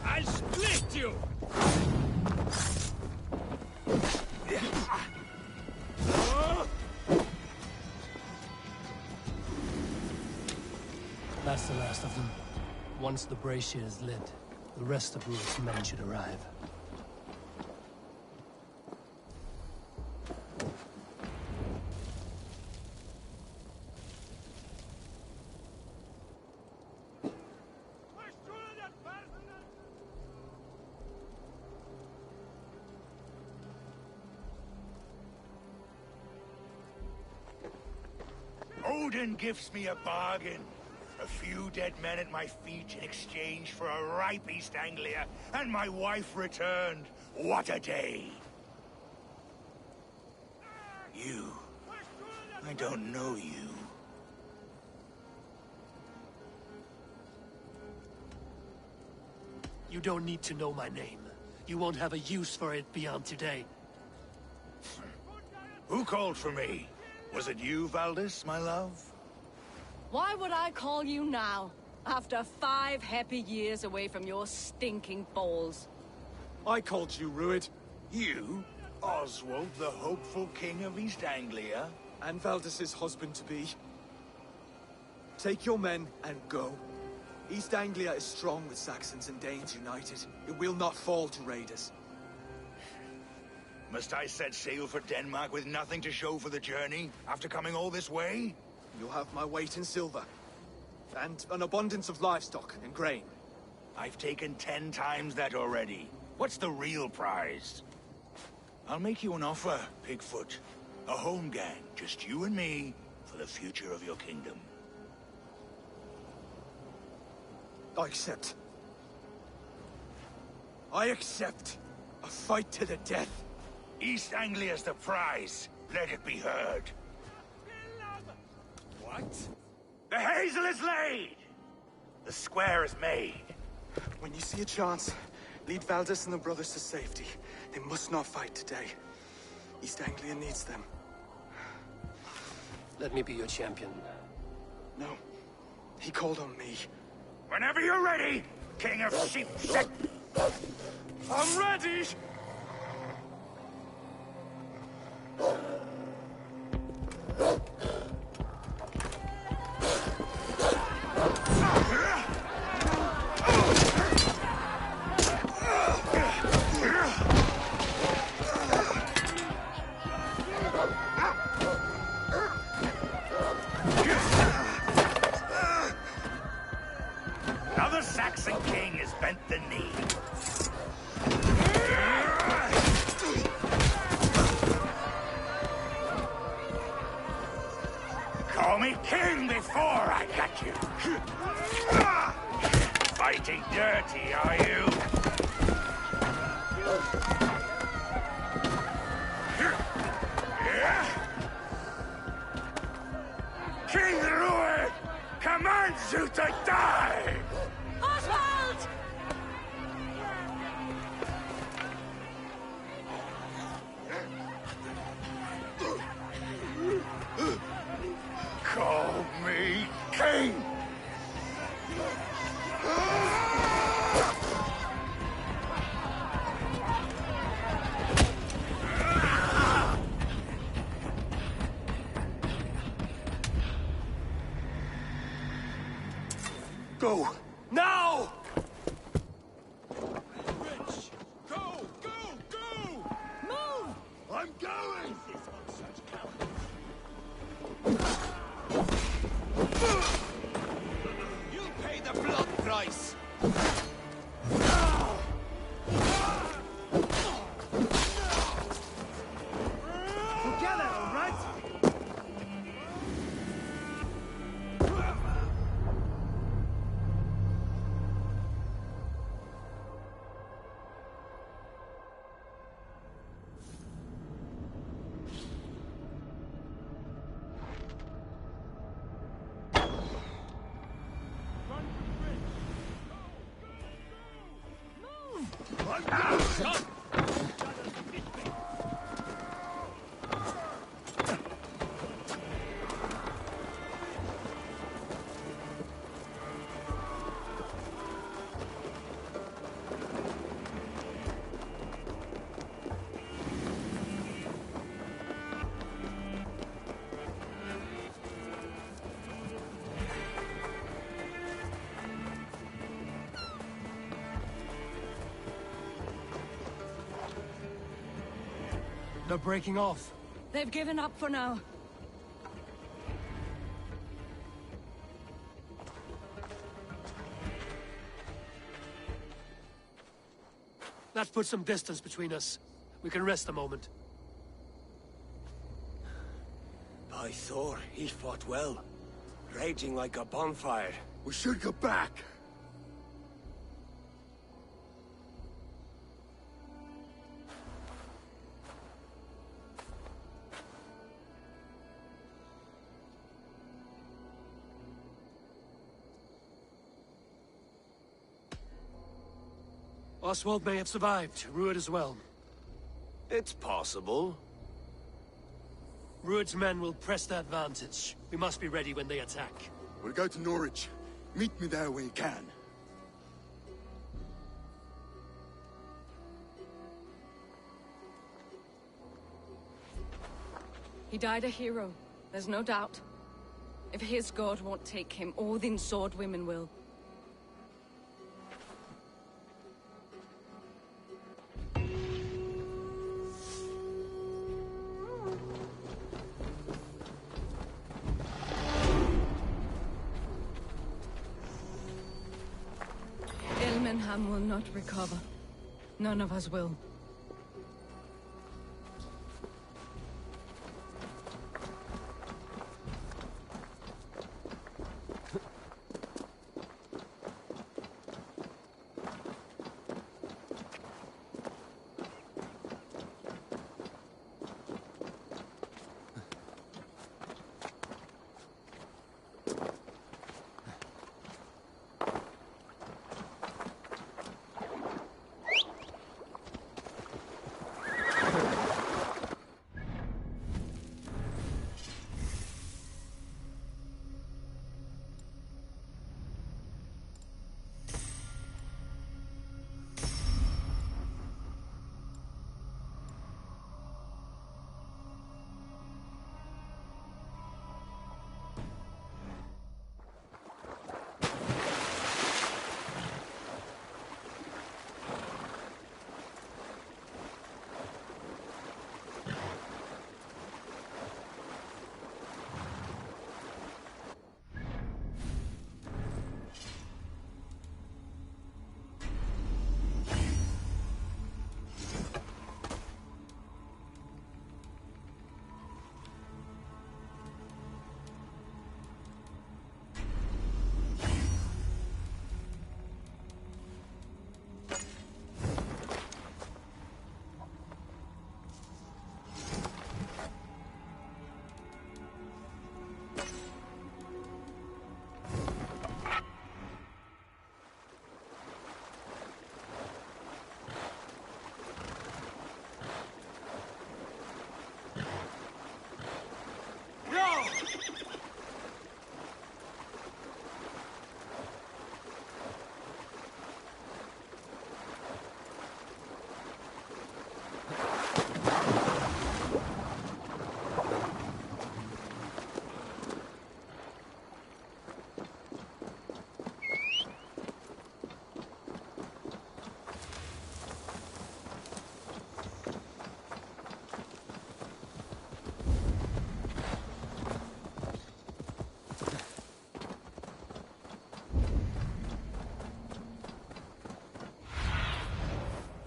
I'll split you! That's the last of them. Once the brazier is lit, the rest of Rued's men should arrive. Odin gives me a bargain. A few dead men at my feet in exchange for a ripe East Anglia, and my wife returned. What a day! You. I don't know you. You don't need to know my name. You won't have a use for it beyond today. Who called for me? Was it you, Valdis, my love? Why would I call you now, after 5 happy years away from your stinking balls? I called you, Rued. You? Oswald, the hopeful king of East Anglia? And Valdis's husband-to-be. Take your men and go. East Anglia is strong with Saxons and Danes united. It will not fall to raiders. Must I set sail for Denmark with nothing to show for the journey, after coming all this way? You'll have my weight in silver. And an abundance of livestock and grain. I've taken 10 times that already. What's the real prize? I'll make you an offer, Pigfoot. A home gang, just you and me, for the future of your kingdom. I accept. I accept. A fight to the death. East Anglia's the prize. Let it be heard. What? The hazel is laid! The square is made. When you see a chance, lead Valdis and the brothers to safety. They must not fight today. East Anglia needs them. Let me be your champion. No. He called on me. Whenever you're ready, King of Sheep Set. I'm ready! Another Saxon king has bent the knee. Call me king before I got you. Fighting dirty, are you? King Rued commands you to die! Oswald! Call me king! Go! Now! Rich! Go! Go! Go! Move! I'm going! You'll pay the blood price! Together, all right? They're breaking off. They've given up for now. That puts some distance between us. We can rest a moment. By Thor, he fought well. Raging like a bonfire. We should go back. Oswald may have survived, Rued as well. It's possible. Rued's men will press the advantage. We must be ready when they attack. We'll go to Norwich. Meet me there when you can. He died a hero, there's no doubt. If his god won't take him, Odin's sword women will. Ilmenham will not recover. None of us will.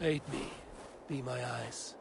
Aid me. Be my eyes.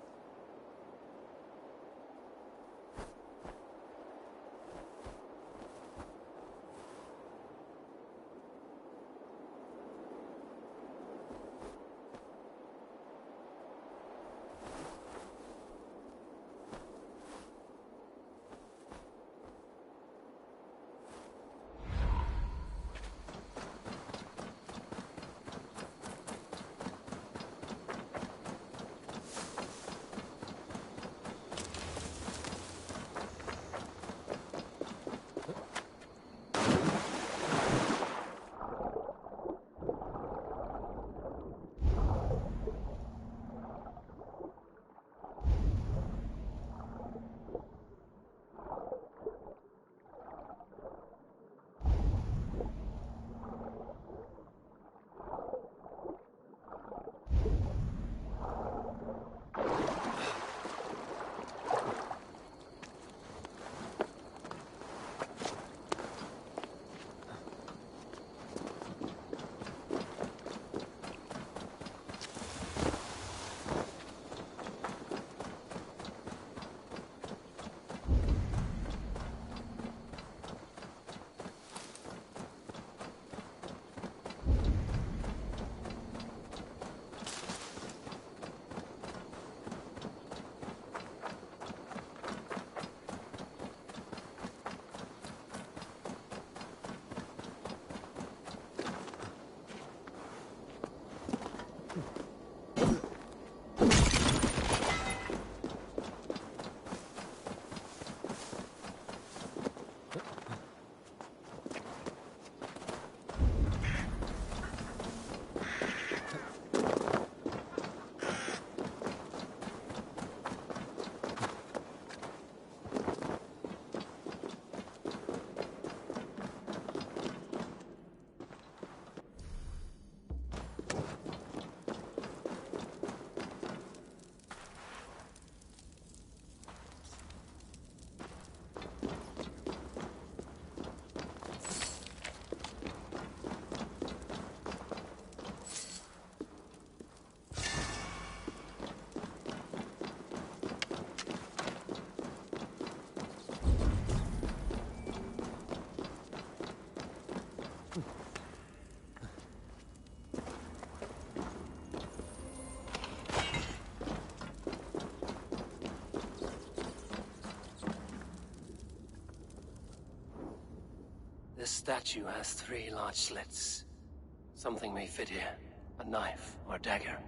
This statue has 3 large slits. Something may fit here. A knife or a dagger.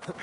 Selve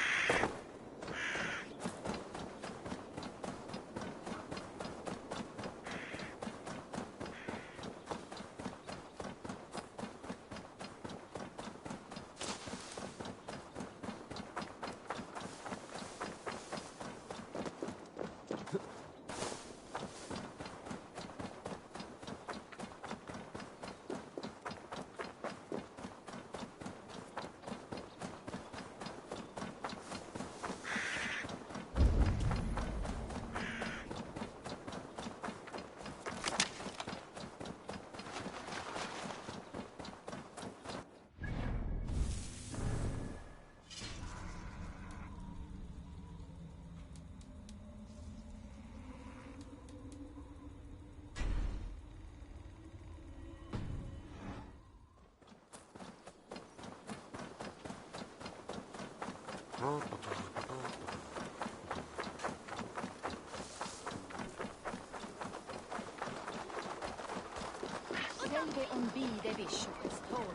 on bide bishopes told.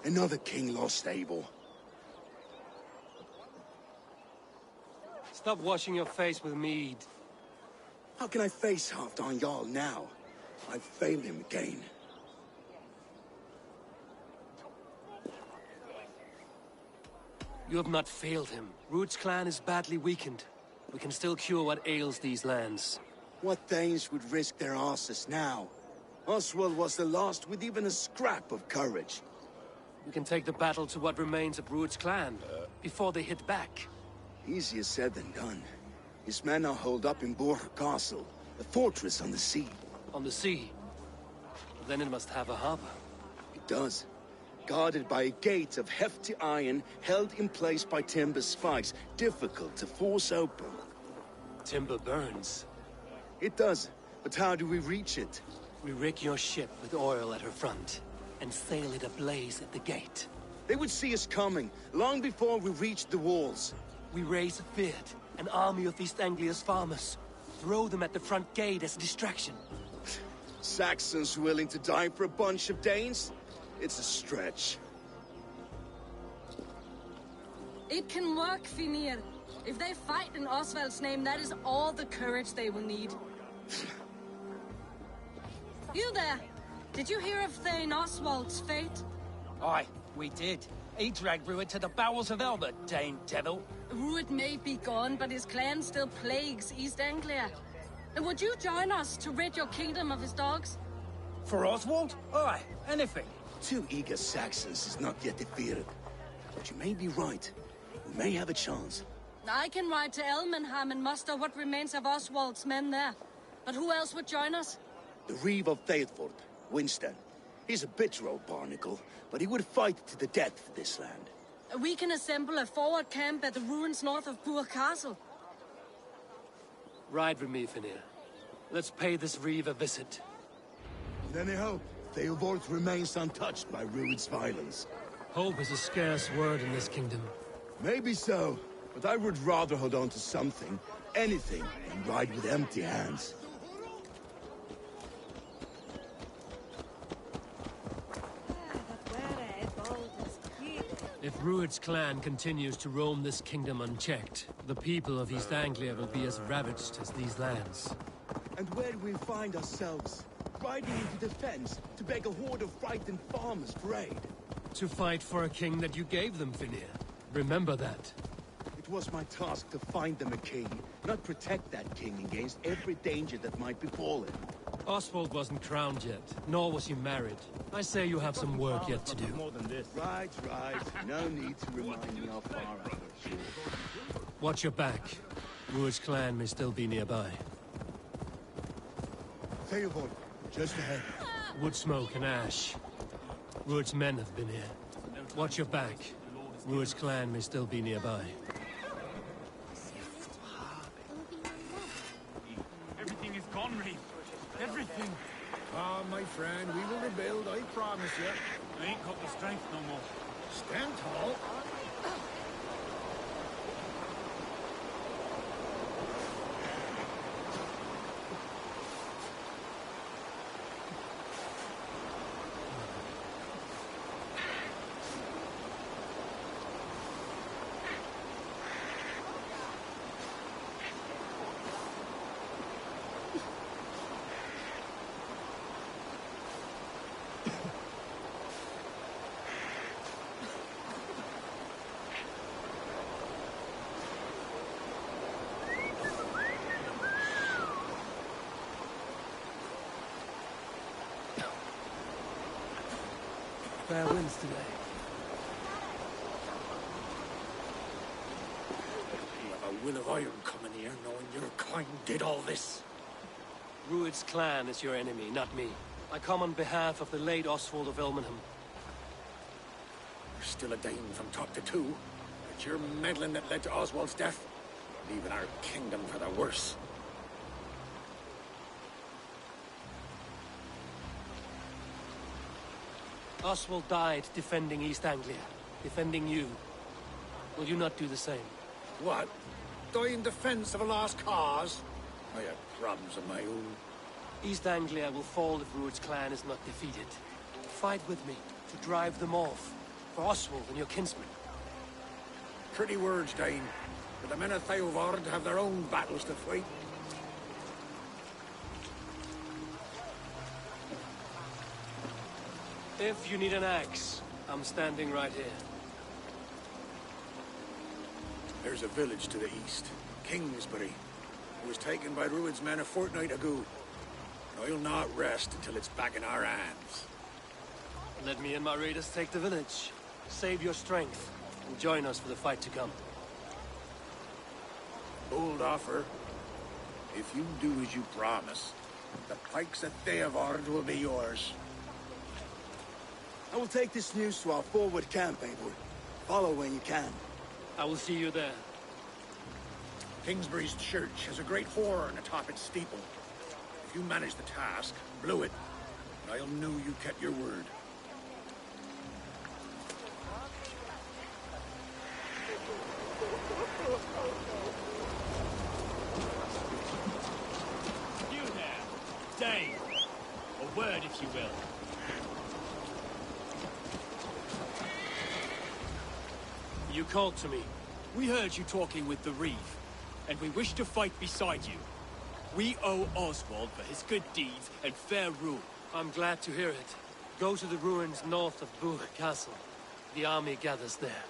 Another king lost, Abel. Stop washing your face with mead. How can I face Halfdan Jarl now? I've failed him again. You have not failed him. Ruud's clan is badly weakened. We can still cure what ails these lands. What Danes would risk their asses now? Oswald was the last with even a scrap of courage. We can take the battle to what remains of Ruud's clan, before they hit back. Easier said than done. His men are holed up in Borg Castle, a fortress on the sea. On the sea? Then it must have a harbor. It does. Guarded by a gate of hefty iron, held in place by timber spikes, difficult to force open. Timber burns. It does, but how do we reach it? We rig your ship with oil at her front, and sail it ablaze at the gate. They would see us coming, long before we reached the walls. We raise a beard, an army of East Anglia's farmers. Throw them at the front gate as a distraction. Saxons willing to die for a bunch of Danes? It's a stretch. It can work, Finir. If they fight in Oswald's name, that is all the courage they will need. You there! Did you hear of Thane Oswald's fate? Aye, we did. He dragged Ruud to the bowels of Elba, Dane devil. Ruud may be gone, but his clan still plagues East Anglia. And would you join us to rid your kingdom of his dogs? For Oswald? Aye, anything. 2 eager Saxons is not yet defeated. But you may be right. We may have a chance. I can ride to Elmenham and muster what remains of Oswald's men there. But who else would join us? The Reeve of Thetford, Winston. He's a bitter old barnacle, but he would fight to the death for this land. We can assemble a forward camp at the ruins north of Burg Castle. Ride with me, Finir. Let's pay this Reeve a visit. With any hope, Theoborth remains untouched by Ruud's violence. Hope is a scarce word in this kingdom. Maybe so, but I would rather hold on to something, anything, than ride with empty hands. If Ruud's clan continues to roam this kingdom unchecked, the people of East Anglia will be as ravaged as these lands. And where do we find ourselves? Riding into defense to beg a horde of frightened farmers for aid. To fight for a king that you gave them, Finir. Remember that. It was my task to find them a king, not protect that king against every danger that might befall him. Oswald wasn't crowned yet, nor was he married. I say you have some work yet to do. Right. No need to remind me how far I am. Watch your back. Ruud's clan may still be nearby. Theobald, just ahead. Wood smoke and ash. Ruud's men have been here. Watch your back. Rued's clan may still be nearby. Everything is gone, Reeve. Everything. Ah, my friend, we will rebuild, I promise you. I ain't got the strength no more. Stand tall. Fair winds today. You have a will of iron coming here, knowing your kind did all this. Rued's clan is your enemy, not me. I come on behalf of the late Oswald of Ilmenham. You're still a Dane from top to two. It's your meddling that led to Oswald's death, leaving our kingdom for the worse. Oswald died defending East Anglia, defending you. Will you not do the same? What? Die in defense of a lost cause? I have problems of my own. East Anglia will fall if Rued's clan is not defeated. Fight with me to drive them off, for Oswald and your kinsmen. Pretty words, Dane. But the men of Theovard have their own battles to fight. If you need an axe, I'm standing right here. There's a village to the east, Kingsbury. It was taken by Rued's men a fortnight ago. And I'll not rest until it's back in our hands. Let me and my raiders take the village. Save your strength, and join us for the fight to come. Bold offer. If you do as you promise, the pikes at Theovard will be yours. I will take this news to our forward camp, Abel. Follow when you can. I will see you there. Kingsbury's church has a great horn atop its steeple. If you manage the task, blow it, and I'll know you kept your word. You there, Dane. A word, if you will. You called to me. We heard you talking with the Reeve, and we wish to fight beside you. We owe Oswald for his good deeds and fair rule. I'm glad to hear it. Go to the ruins north of Buch Castle. The army gathers there.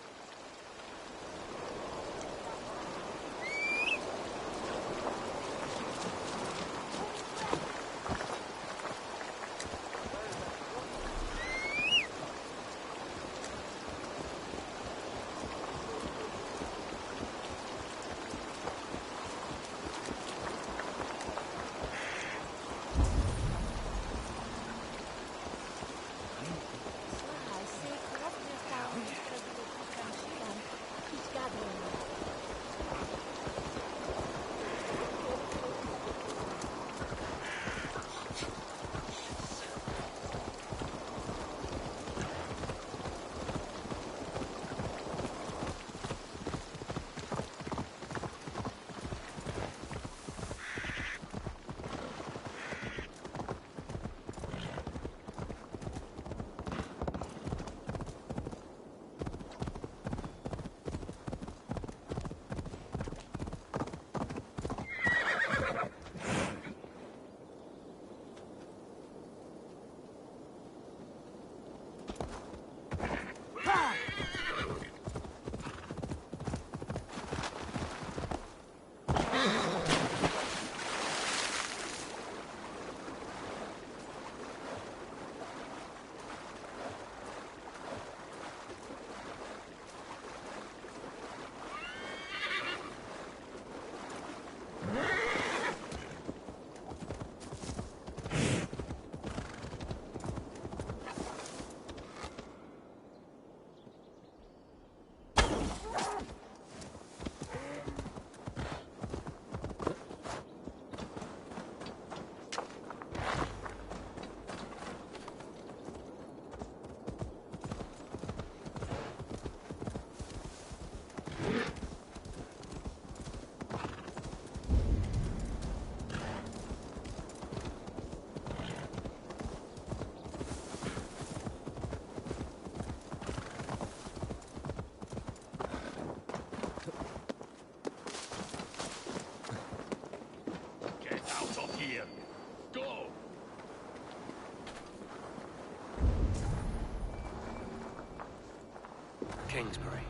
Kingsbury,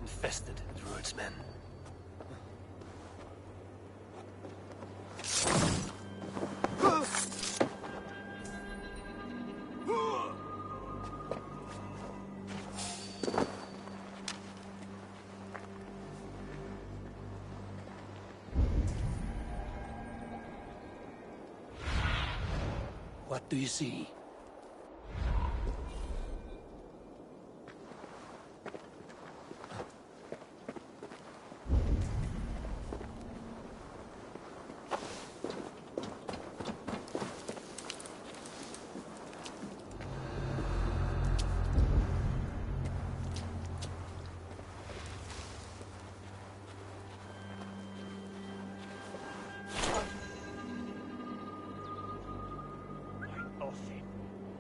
infested with Druid's men. What do you see?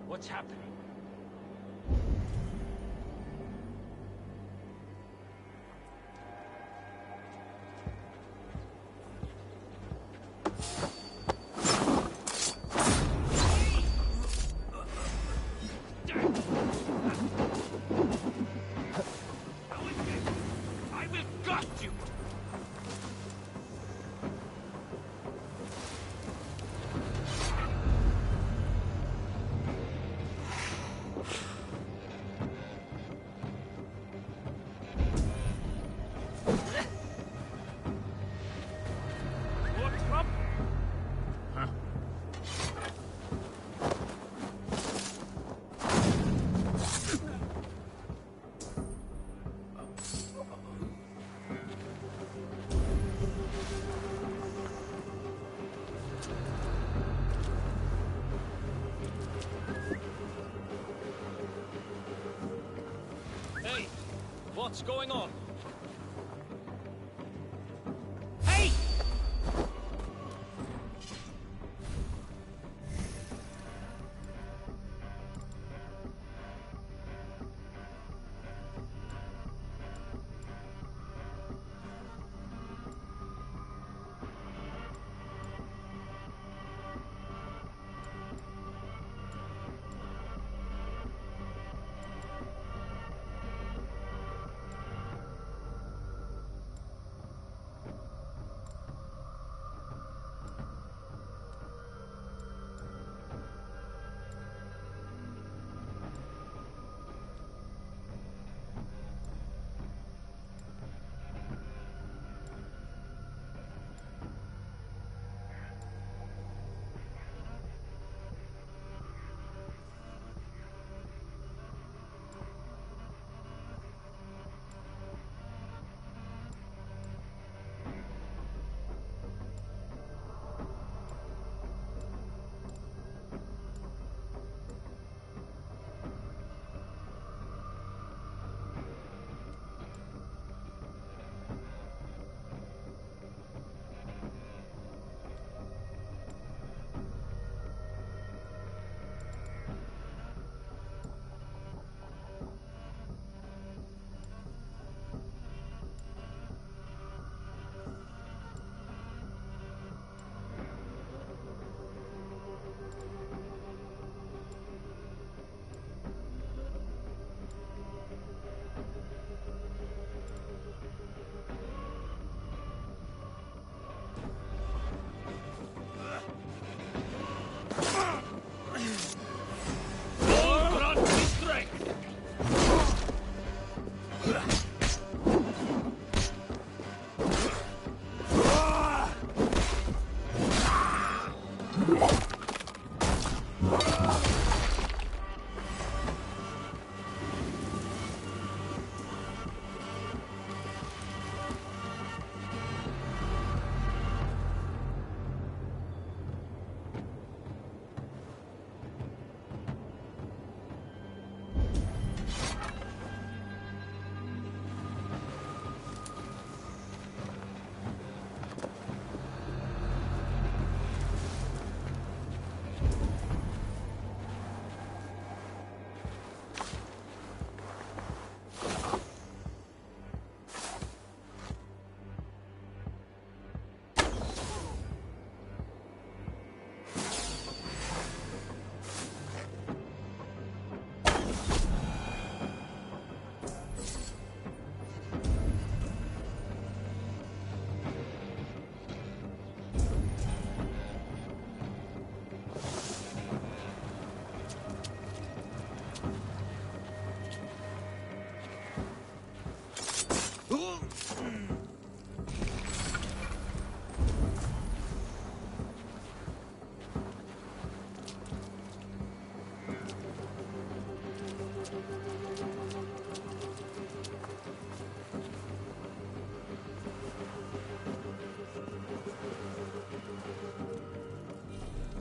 What's happening? I will gut you! Hey, what's going on? Hey!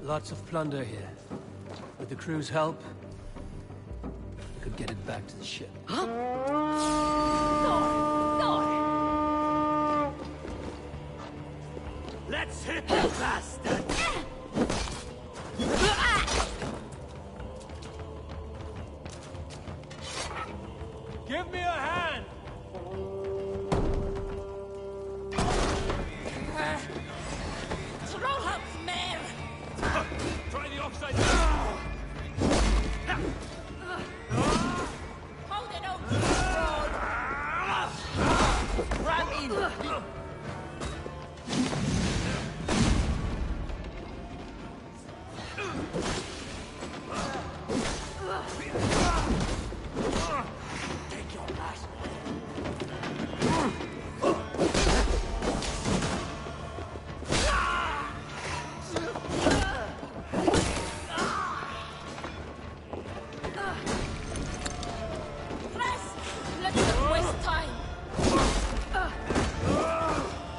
Lots of plunder here. With the crew's help, we could get it back to the ship. Let's hit the bastard! Give me a hand! Throw up, man! Try the offside. Hold it out! Ram in! Take your last. Press! Let's not waste time!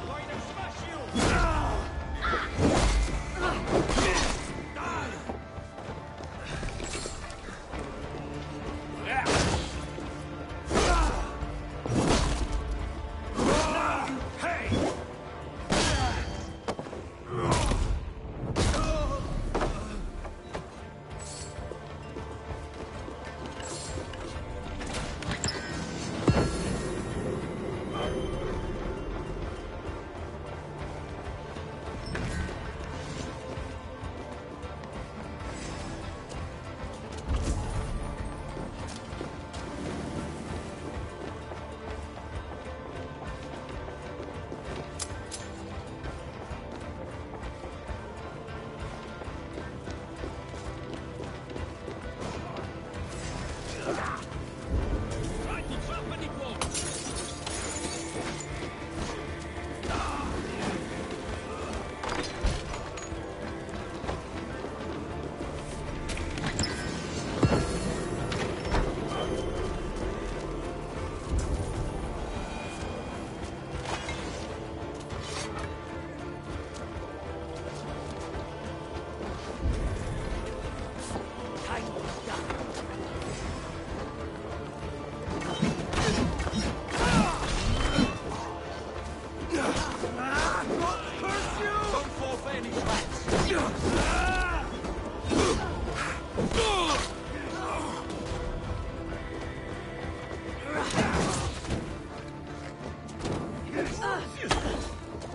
Going to smash you!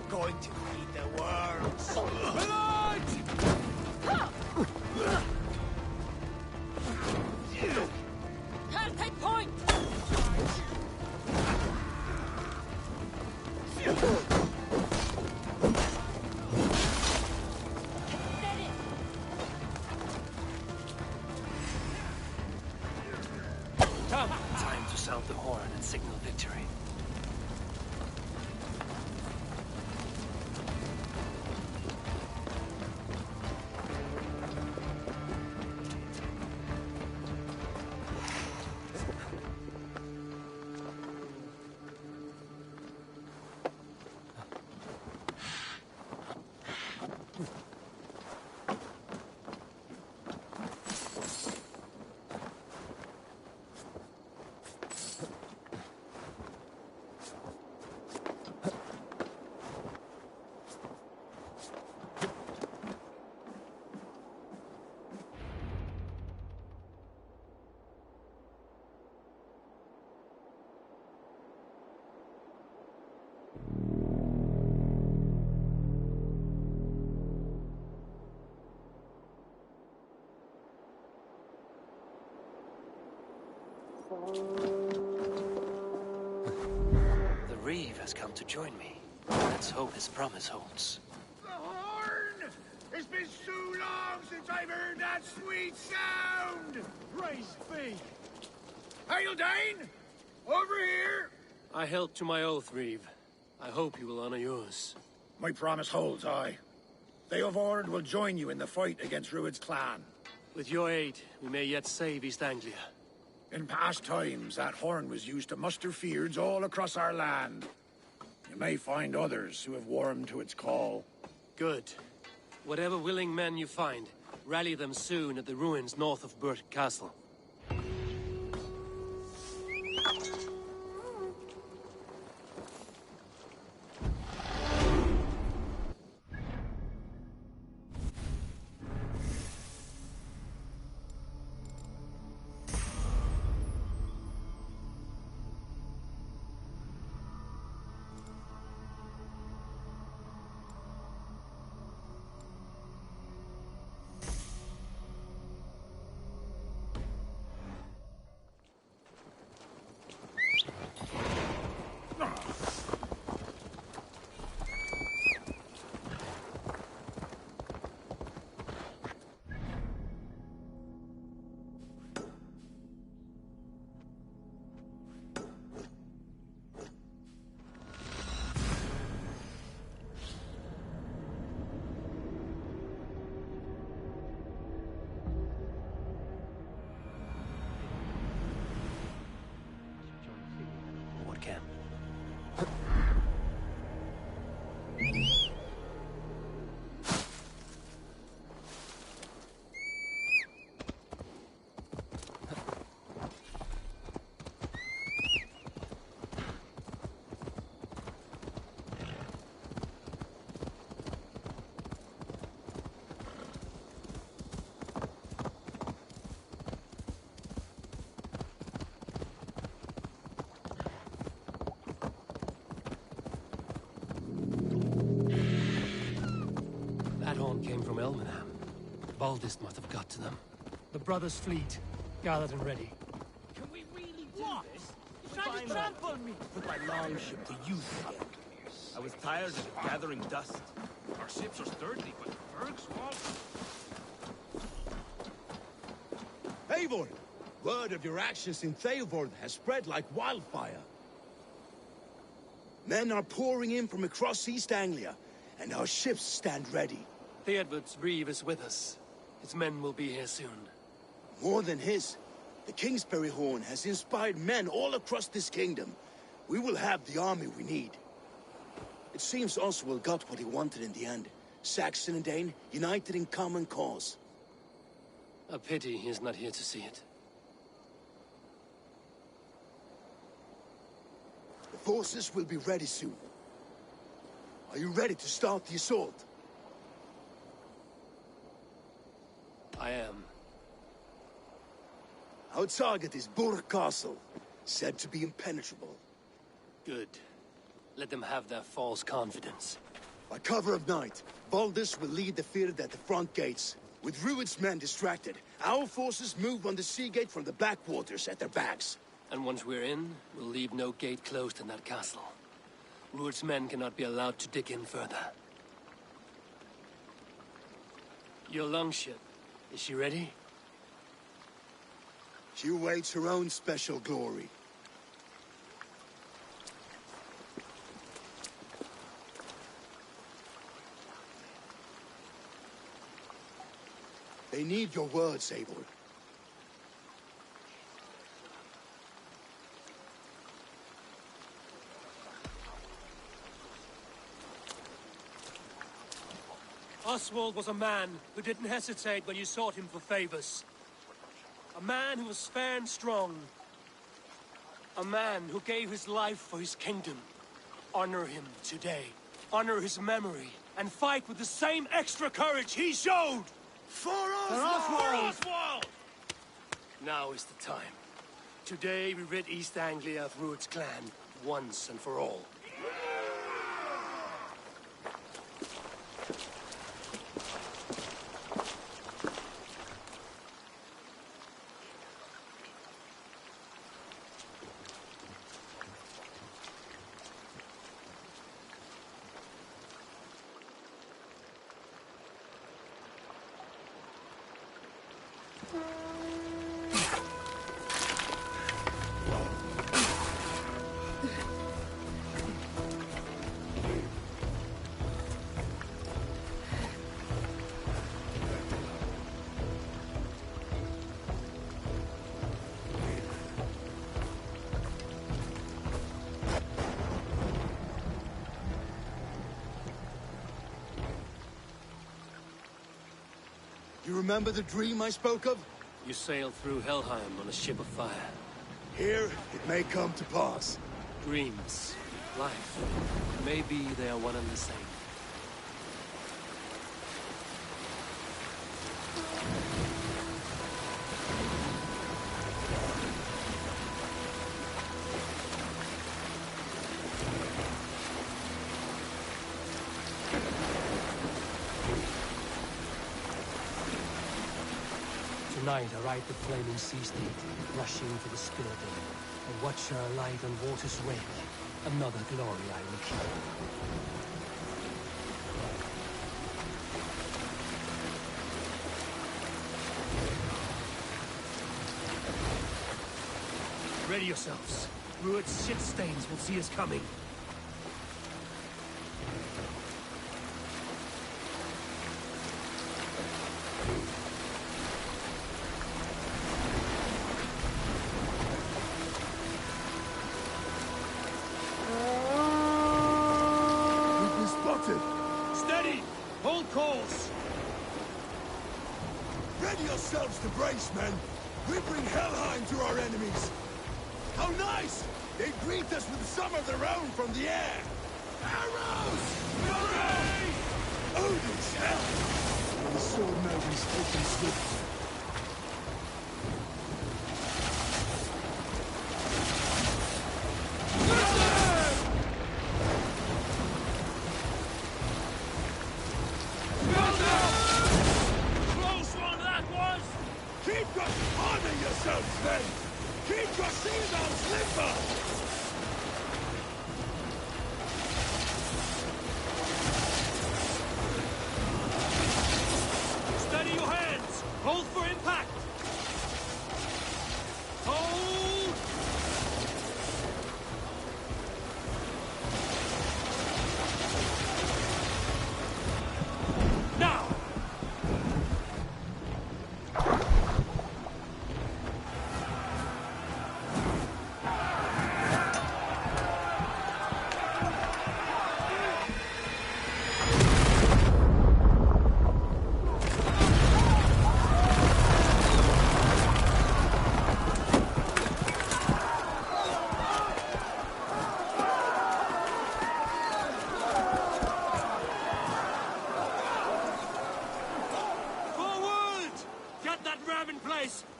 Going to feed the worms. Her, take point! Come! Time to sound the horn and signal victory. The Reeve has come to join me. Let's hope his promise holds. The horn! It's been so long since I've heard that sweet sound! Praise be! Hail, Dane! Over here! I held to my oath, Reeve. I hope you will honor yours. My promise holds, aye. Theodord will join you in the fight against Rued's clan. With your aid, we may yet save East Anglia. In past times, that horn was used to muster fyrds all across our land. You may find others who have warmed to its call. Good. Whatever willing men you find, rally them soon at the ruins north of Burt Castle. Came from Elmenham. Baldist must have got to them. The brothers' fleet, gathered and ready. Can we really do this? You're trying to trample me! Put my longship to use again. I was tired of it gathering dust. Our ships are sturdy, but Berg's wall... Eivor! Word of your actions in Theodord has spread like wildfire. Men are pouring in from across East Anglia, and our ships stand ready. Theodord's reeve is with us. His men will be here soon. More than his. The Kingsbury Horn has inspired men all across this kingdom. We will have the army we need. It seems Oswald got what he wanted in the end. Saxon and Dane united in common cause. A pity he's not here to see it. The forces will be ready soon. Are you ready to start the assault? I am. Our target is Burt Castle, said to be impenetrable. Good. Let them have their false confidence. By cover of night, Baldus will lead the field at the front gates. With Rued's men distracted, our forces move on the sea gate from the backwaters at their backs. And once we're in, we'll leave no gate closed in that castle. Rued's men cannot be allowed to dig in further. Your longship, is she ready? She awaits her own special glory. They need your words, Eivor. Oswald was a man who didn't hesitate when you sought him for favors. A man who was fair and strong. A man who gave his life for his kingdom. Honor him today. Honor his memory. And fight with the same extra courage he showed! For Oswald! For Oswald! Now is the time. Today we rid East Anglia of Rued's clan, once and for all. You remember the dream I spoke of? You sailed through Helheim on a ship of fire. Here, it may come to pass. Dreams, life, maybe they are one and the same. Tonight I ride the flaming sea state, rushing for the Spirit, and watch her light on water's wake. Another glory I will keep. Ready yourselves. Rued's shit stains will see us coming. Steady! Hold course! Ready yourselves to brace, men! We bring Helheim to our enemies! How nice! They greet us with some of their own from the air! Arrows! Arrows! Odin's hell! And the sword nobody's taken swift. Yourselves, men! Keep your seagulls limber! Steady your hands! Hold for impact! Hold! Now!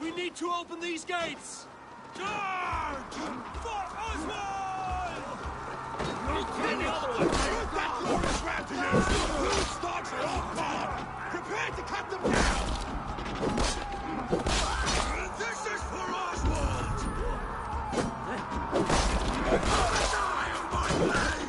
We need to open these gates! Charge! For Oswald! Put that glorious ram to use! We'll start her off bomb! Prepare to cut them down! This is for Oswald! Die of my blaze!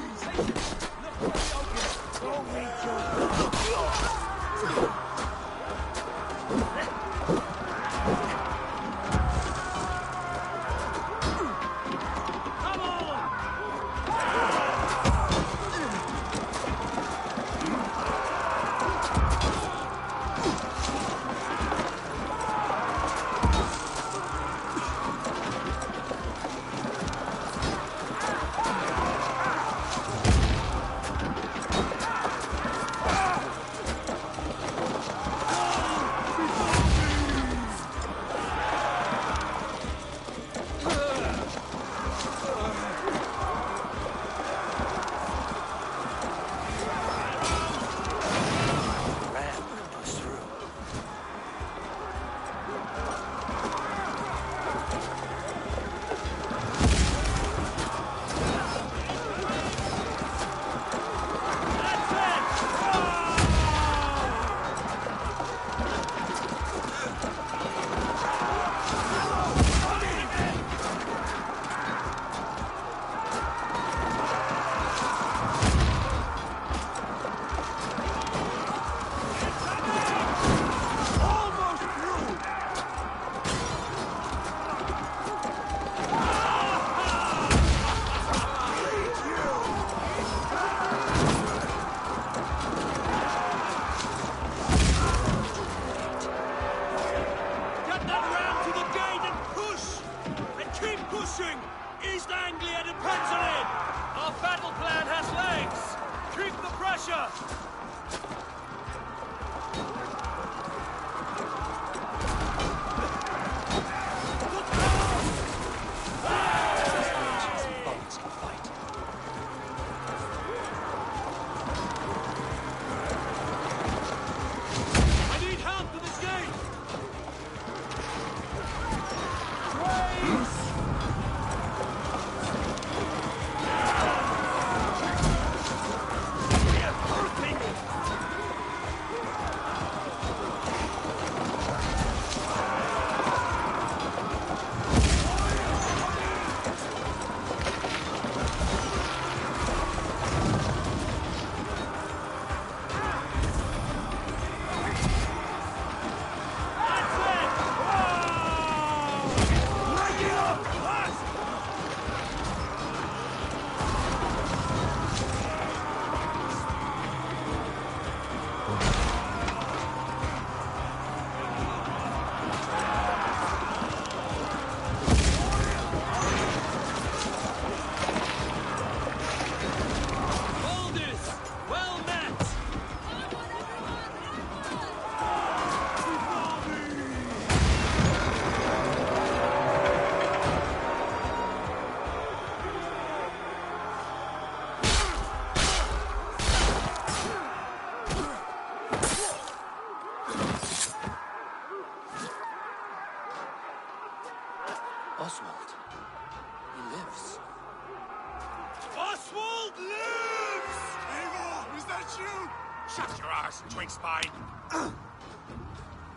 Shut your arse, twig spine!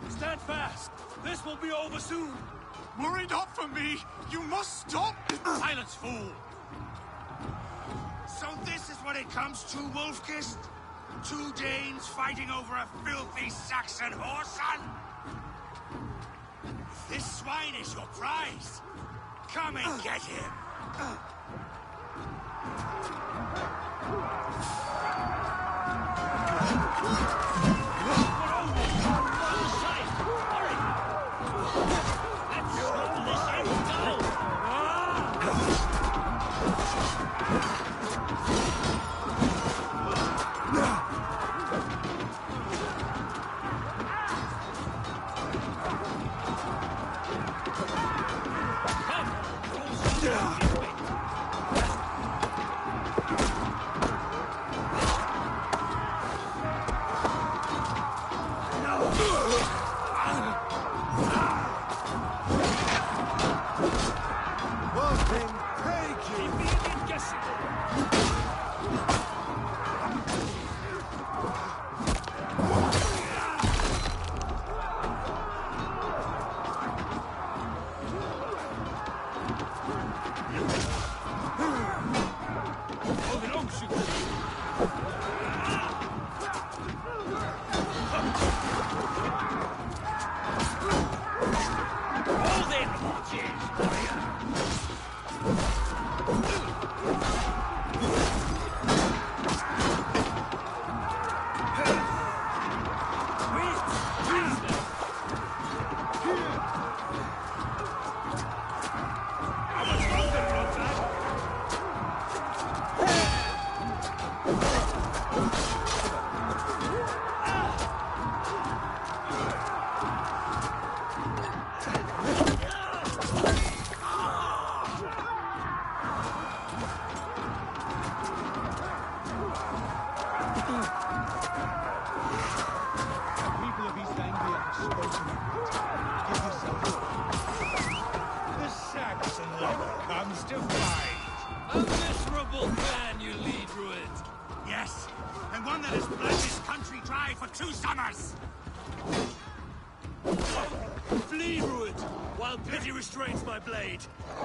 Stand fast! This will be over soon! Worried up for me! You must stop! Silence, fool! So this is what it comes to, Wolfkist? 2 Danes fighting over a filthy Saxon whoreson? This swine is your prize! Come and get him!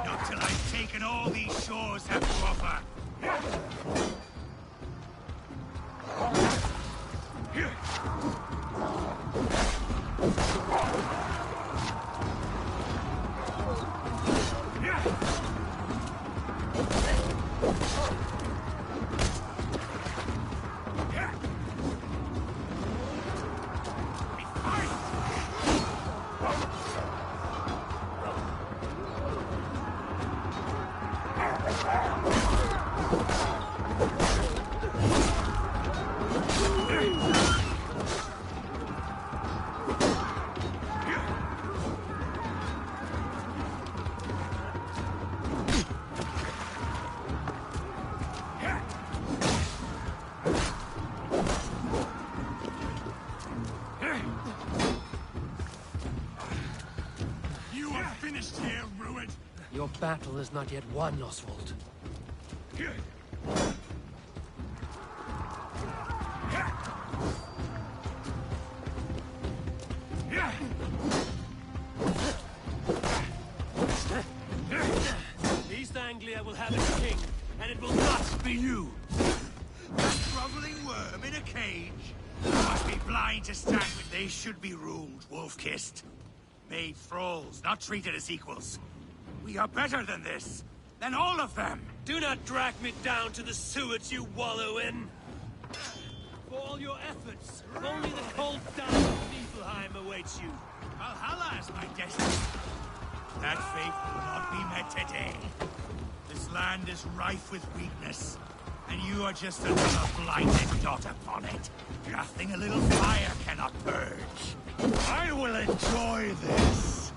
Not till I've taken all these shores have to offer. Your battle is not yet won, Oswald. East Anglia will have its king, and it will not be you. That groveling worm in a cage? You must be blind to stand with. They should be ruled, wolf-kissed. Made thralls, not treated as equals. We are better than this. Than all of them. Do not drag me down to the sewers you wallow in. For all your efforts, only the cold down of Niflheim awaits you. Valhalla is my destiny. That fate will not be met today. This land is rife with weakness, and you are just another blighted dot upon it. Nothing a little fire cannot purge. I will enjoy this.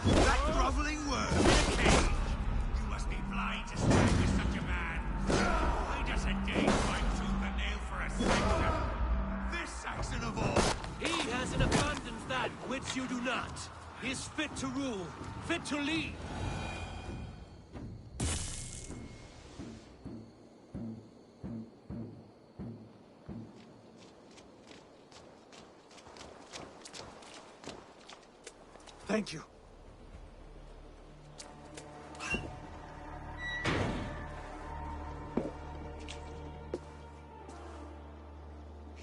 That groveling worm in a cage. You must be blind to stand with such a man. Why doesn't Dane fight tooth and nail for a Saxon? This Saxon of all. He has in abundance that which you do not. He is fit to rule, fit to lead. Thank you.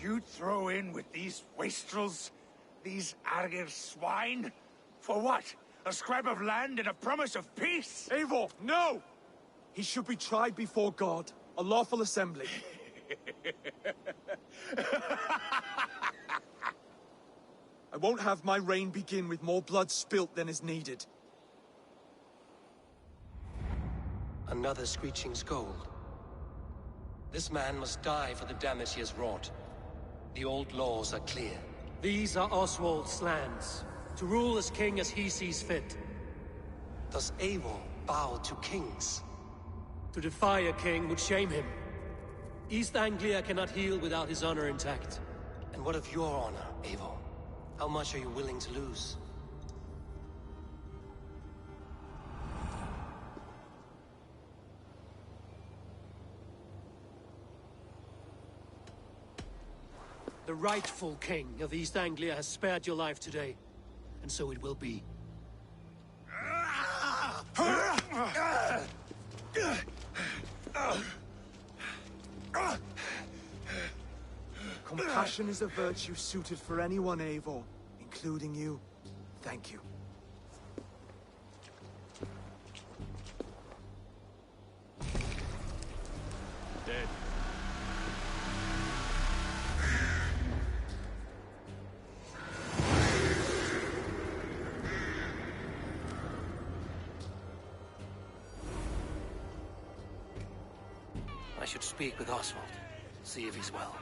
You throw in with these wastrels? These Argir swine? For what? A scrap of land and a promise of peace? Eivor, no! He should be tried before God, a lawful assembly. I won't have my reign begin with more blood spilt than is needed. Another screeching scold. This man must die for the damage he has wrought. The old laws are clear. These are Oswald's lands, to rule as king as he sees fit. Does Eivor bow to kings? To defy a king would shame him. East Anglia cannot heal without his honor intact. And what of your honor, Eivor? How much are you willing to lose? The rightful king of East Anglia has spared your life today, and so it will be. Compassion is a virtue suited for anyone, Eivor, including you. Thank you. Dead. I should speak with Oswald. See if he's well.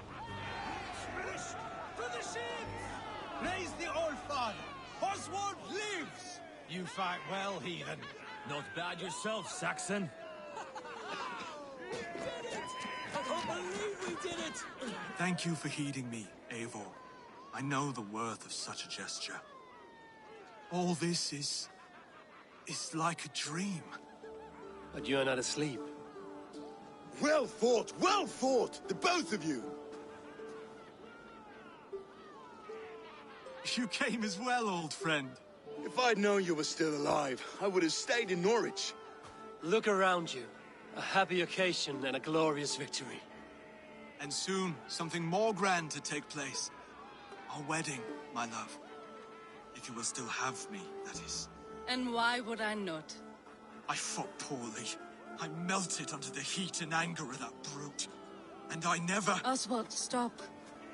To the ships! Praise the Old Father! Oswald lives! You fight well, heathen. Not bad yourself, Saxon. We did it! I can't believe we did it! Thank you for heeding me, Eivor. I know the worth of such a gesture. All this is like a dream. But you're not asleep. Well fought, the both of you! You came as well, old friend. If I'd known you were still alive, I would have stayed in Norwich. Look around you. A happy occasion and a glorious victory. And soon, something more grand to take place. Our wedding, my love. If you will still have me, that is. And why would I not? I fought poorly. I melted under the heat and anger of that brute. And I never... Oswald, stop.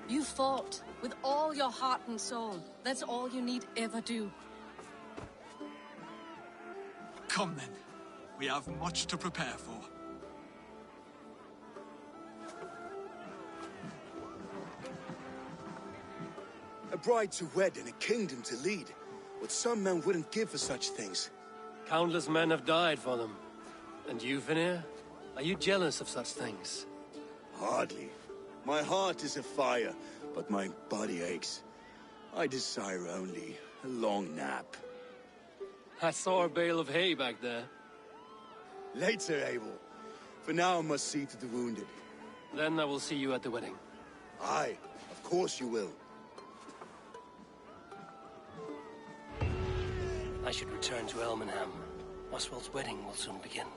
You fought with all your heart and soul. That's all you need ever do. Come then. We have much to prepare for. A bride to wed and a kingdom to lead. What some men wouldn't give for such things. Countless men have died for them. And you, Vanir? Are you jealous of such things? Hardly. My heart is afire, but my body aches. I desire only a long nap. I saw a bale of hay back there. Later, Eivor. For now, I must see to the wounded. Then I will see you at the wedding. Aye, of course you will. I should return to Elmenham. Oswald's wedding will soon begin.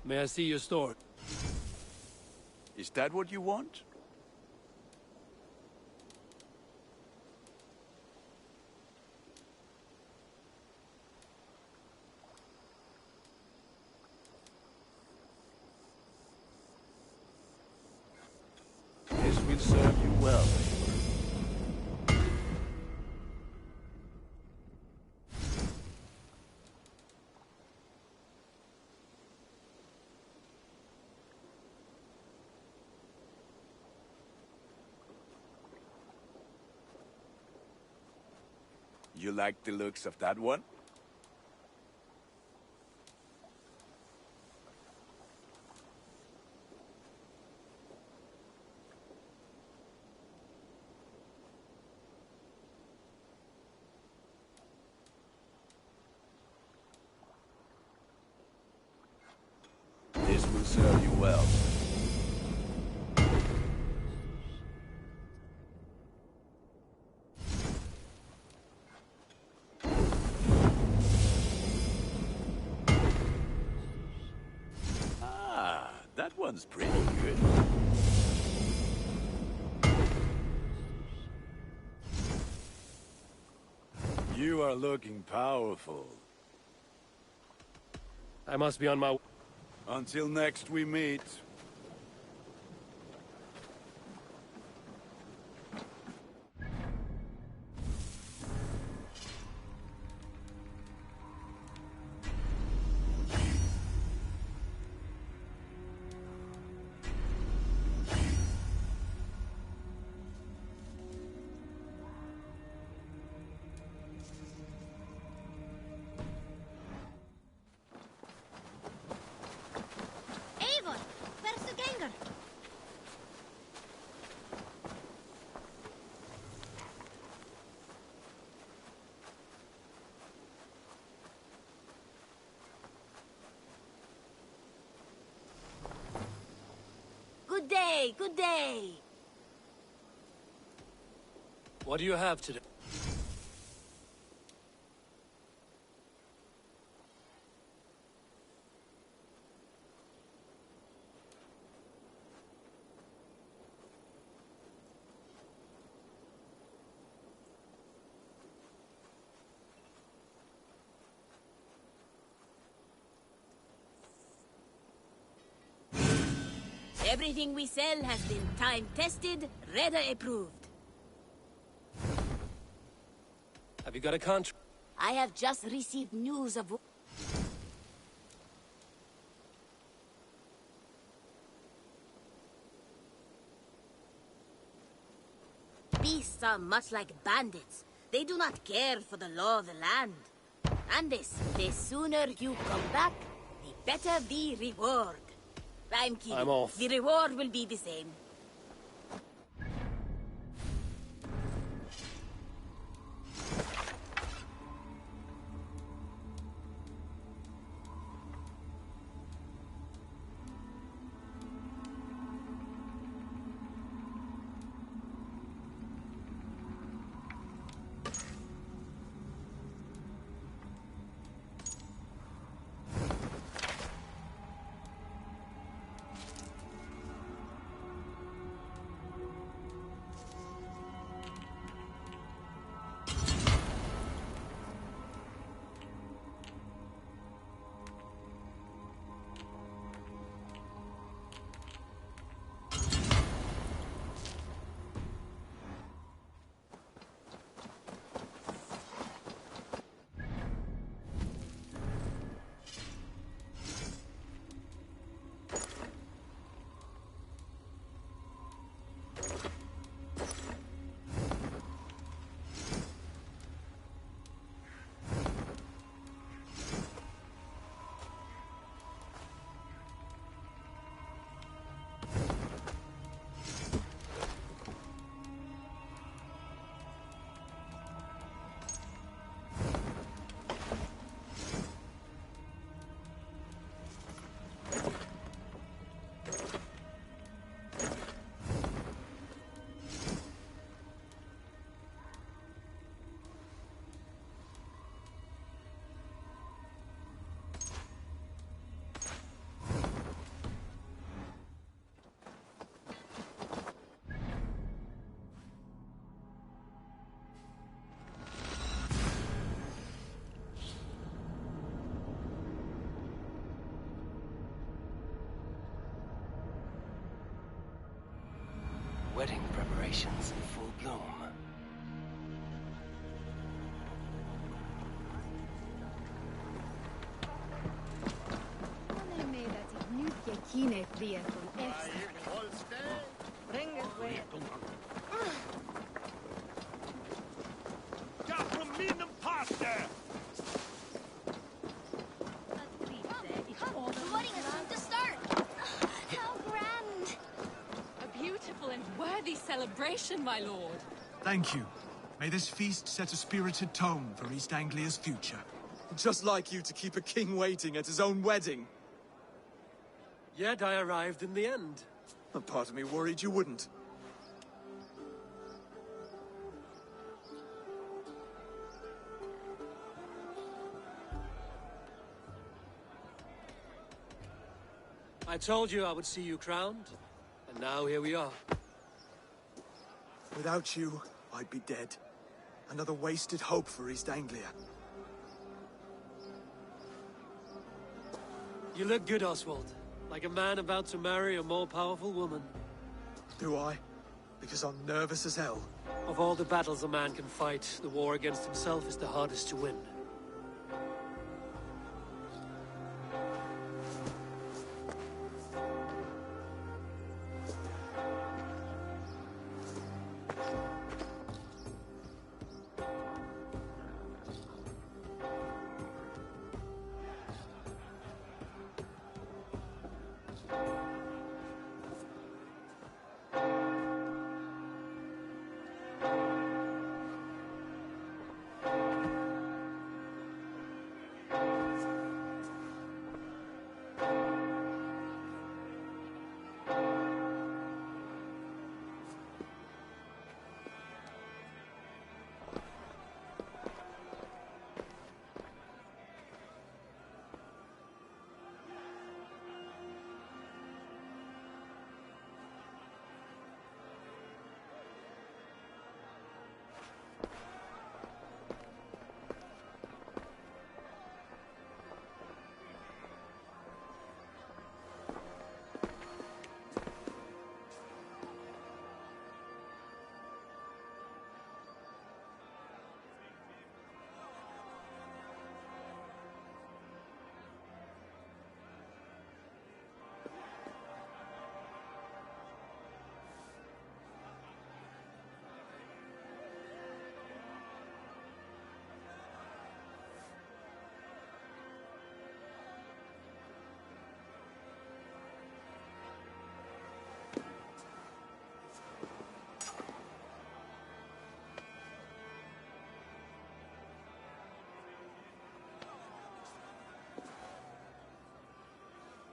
May I see your store? Is that what you want? This will serve you well. You like the looks of that one? This will serve you well. That one's pretty good. You are looking powerful. I must be on my... Until next we meet. Good day, good day. What do you have today? Everything we sell has been time-tested, Redder approved. Have you got a contract? I have just received news of... Beasts are much like bandits. They do not care for the law of the land. And the sooner you come back, the better the reward. I'm kidding. I'm off. The reward will be the same. Wedding preparations in full bloom. The wedding is soon to start! How grand! A beautiful and worthy celebration, my lord. Thank you. May this feast set a spirited tone for East Anglia's future. Just like you to keep a king waiting at his own wedding. Yet I arrived in the end. A part of me worried you wouldn't. I told you I would see you crowned, and now here we are. Without you, I'd be dead. Another wasted hope for East Anglia. You look good, Oswald. Like a man about to marry a more powerful woman. Do I? Because I'm nervous as hell. Of all the battles a man can fight, the war against himself is the hardest to win.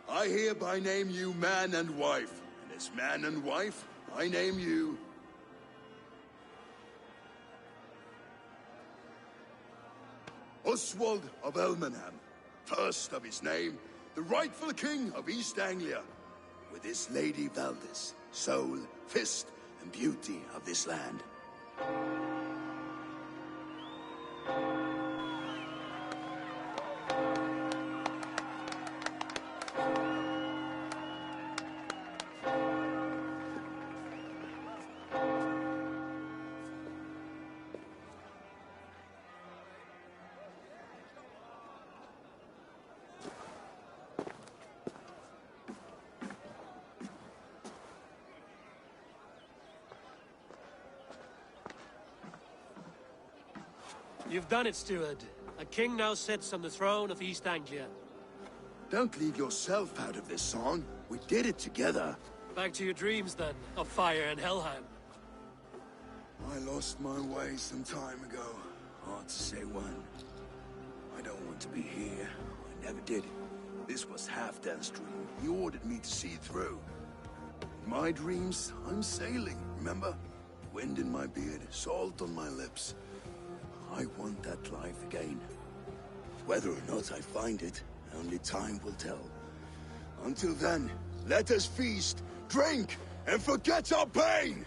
I hereby name you man and wife, and as man and wife, I name you... Oswald of Elmenham, first of his name, the rightful king of East Anglia, with his lady Valdis, soul, fist, and beauty of this land. You've done it, steward. A king now sits on the throne of East Anglia. Don't leave yourself out of this song. We did it together. Back to your dreams, then, of fire and Helheim. I lost my way some time ago. Hard to say when. I don't want to be here. I never did. This was Halfdan's dream. He ordered me to see it through. In my dreams, I'm sailing, remember? Wind in my beard, salt on my lips. I want that life again. Whether or not I find it, only time will tell. Until then, let us feast, drink, and forget our pain!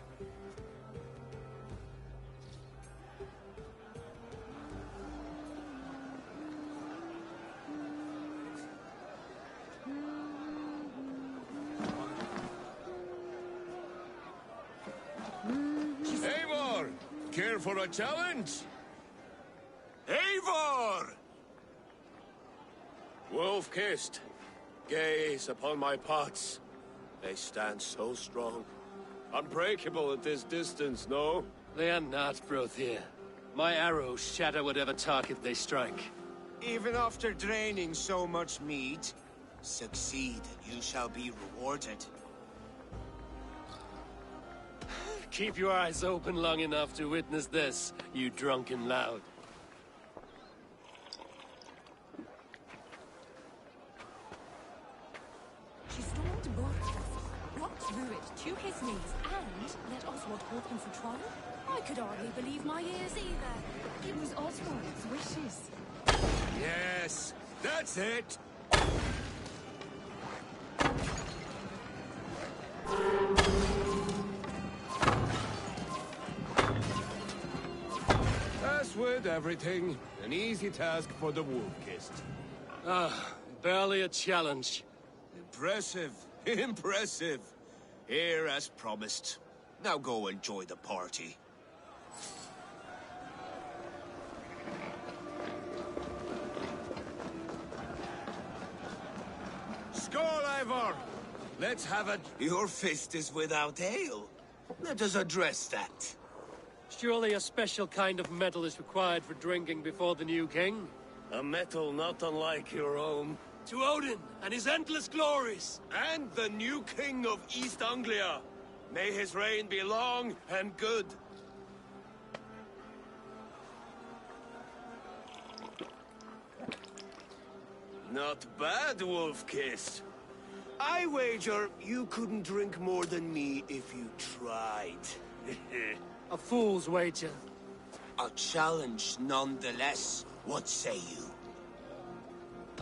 care for a challenge? Eivor! Wolf-kissed, gaze upon my pots. They stand so strong. Unbreakable at this distance, no? They are not, Brothir. My arrows shatter whatever target they strike. Even after draining so much meat, succeed and you shall be rewarded. Keep your eyes open long enough to witness this, you drunken loud. She stormed Borg's castle, rocked Ruid to his knees, and let Oswald hold him for trial? I could hardly believe my ears either. It was Oswald's wishes. Yes, that's it! As with everything, an easy task for the Wolf-kissed. Ah, barely a challenge. Impressive, impressive. Here as promised. Now go enjoy the party. Skål, Eivor! Let's have it. Your fist is without ale. Let us address that. Surely a special kind of metal is required for drinking before the new king? A metal not unlike your own. To Odin and his endless glories! And the new king of East Anglia. May his reign be long and good. Not bad, Wolf-kissed. I wager you couldn't drink more than me if you tried. A fool's wager. A challenge nonetheless. What say you?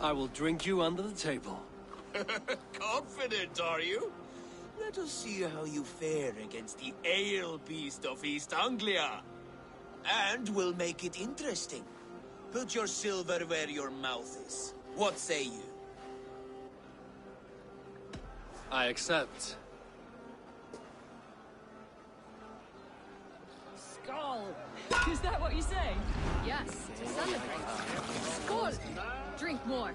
I will drink you under the table. Confident, are you? Let us see how you fare against the ale beast of East Anglia. And we'll make it interesting. Put your silver where your mouth is. What say you? I accept. Skull! Is that what you say? Yes, to celebrate. Skull! Drink more.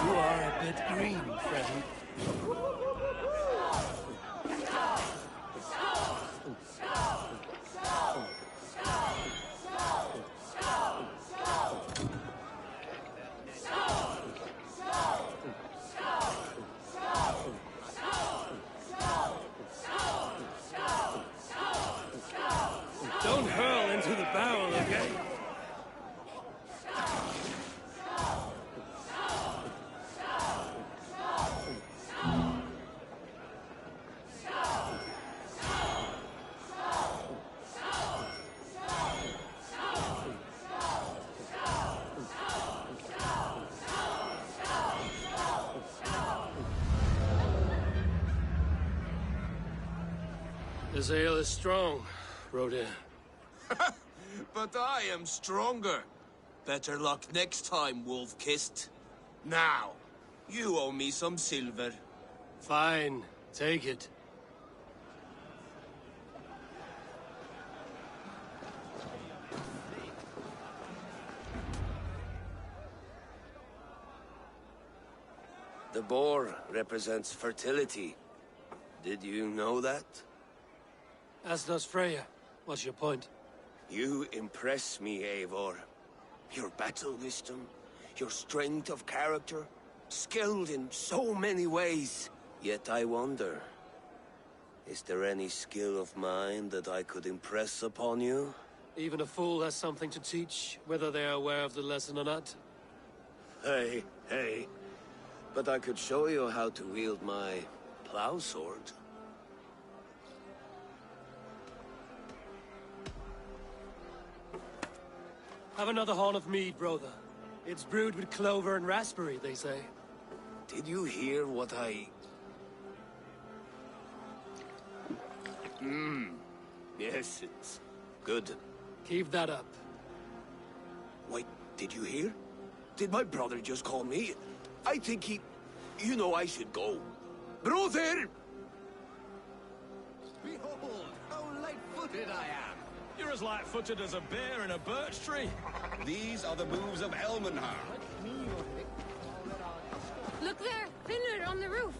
You are a bit green, friend. Don't hurl into the barrel, okay? This ale is strong, Rodin. But I am stronger. Better luck next time, Wolf-kissed. Now, you owe me some silver. Fine, take it. The boar represents fertility. Did you know that? As does Freya. What's your point? You impress me, Eivor. Your battle wisdom, your strength of character, skilled in so many ways. Yet I wonder, is there any skill of mine that I could impress upon you? Even a fool has something to teach, whether they are aware of the lesson or not. Hey, hey. But I could show you how to wield my plow sword. Have another horn of mead, brother. It's brewed with clover and raspberry, they say. Did you hear what I... Yes, it's good. Keep that up. Wait, did you hear? Did my brother just call me? I think he... You know I should go. Brother! Behold, how light-footed I am. You're as light-footed as a bear in a birch tree. These are the moves of Elmenhar. Look there! Finland on the roof!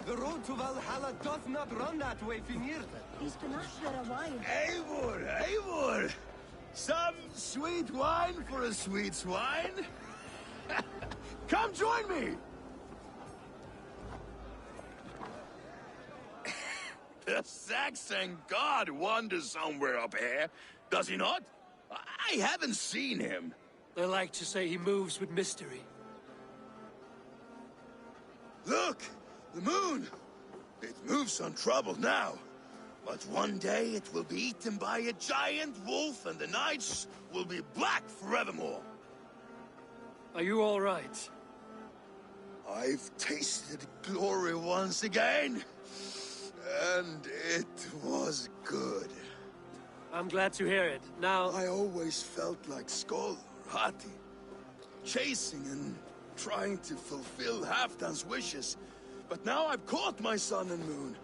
The road to Valhalla doth not run that way, Finir. Eivor, Eivor! Some sweet wine for a sweet swine? Come join me! The Saxon god wanders somewhere up here, does he not? I haven't seen him. They like to say he moves with mystery. Look! The moon! It moves untroubled now. But one day it will be eaten by a giant wolf and the nights will be black forevermore. Are you all right? I've tasted glory once again. And it was good. I'm glad to hear it. Now... I always felt like Skoll, Hati. Chasing and trying to fulfill Halfdan's wishes. But now I've caught my sun and moon.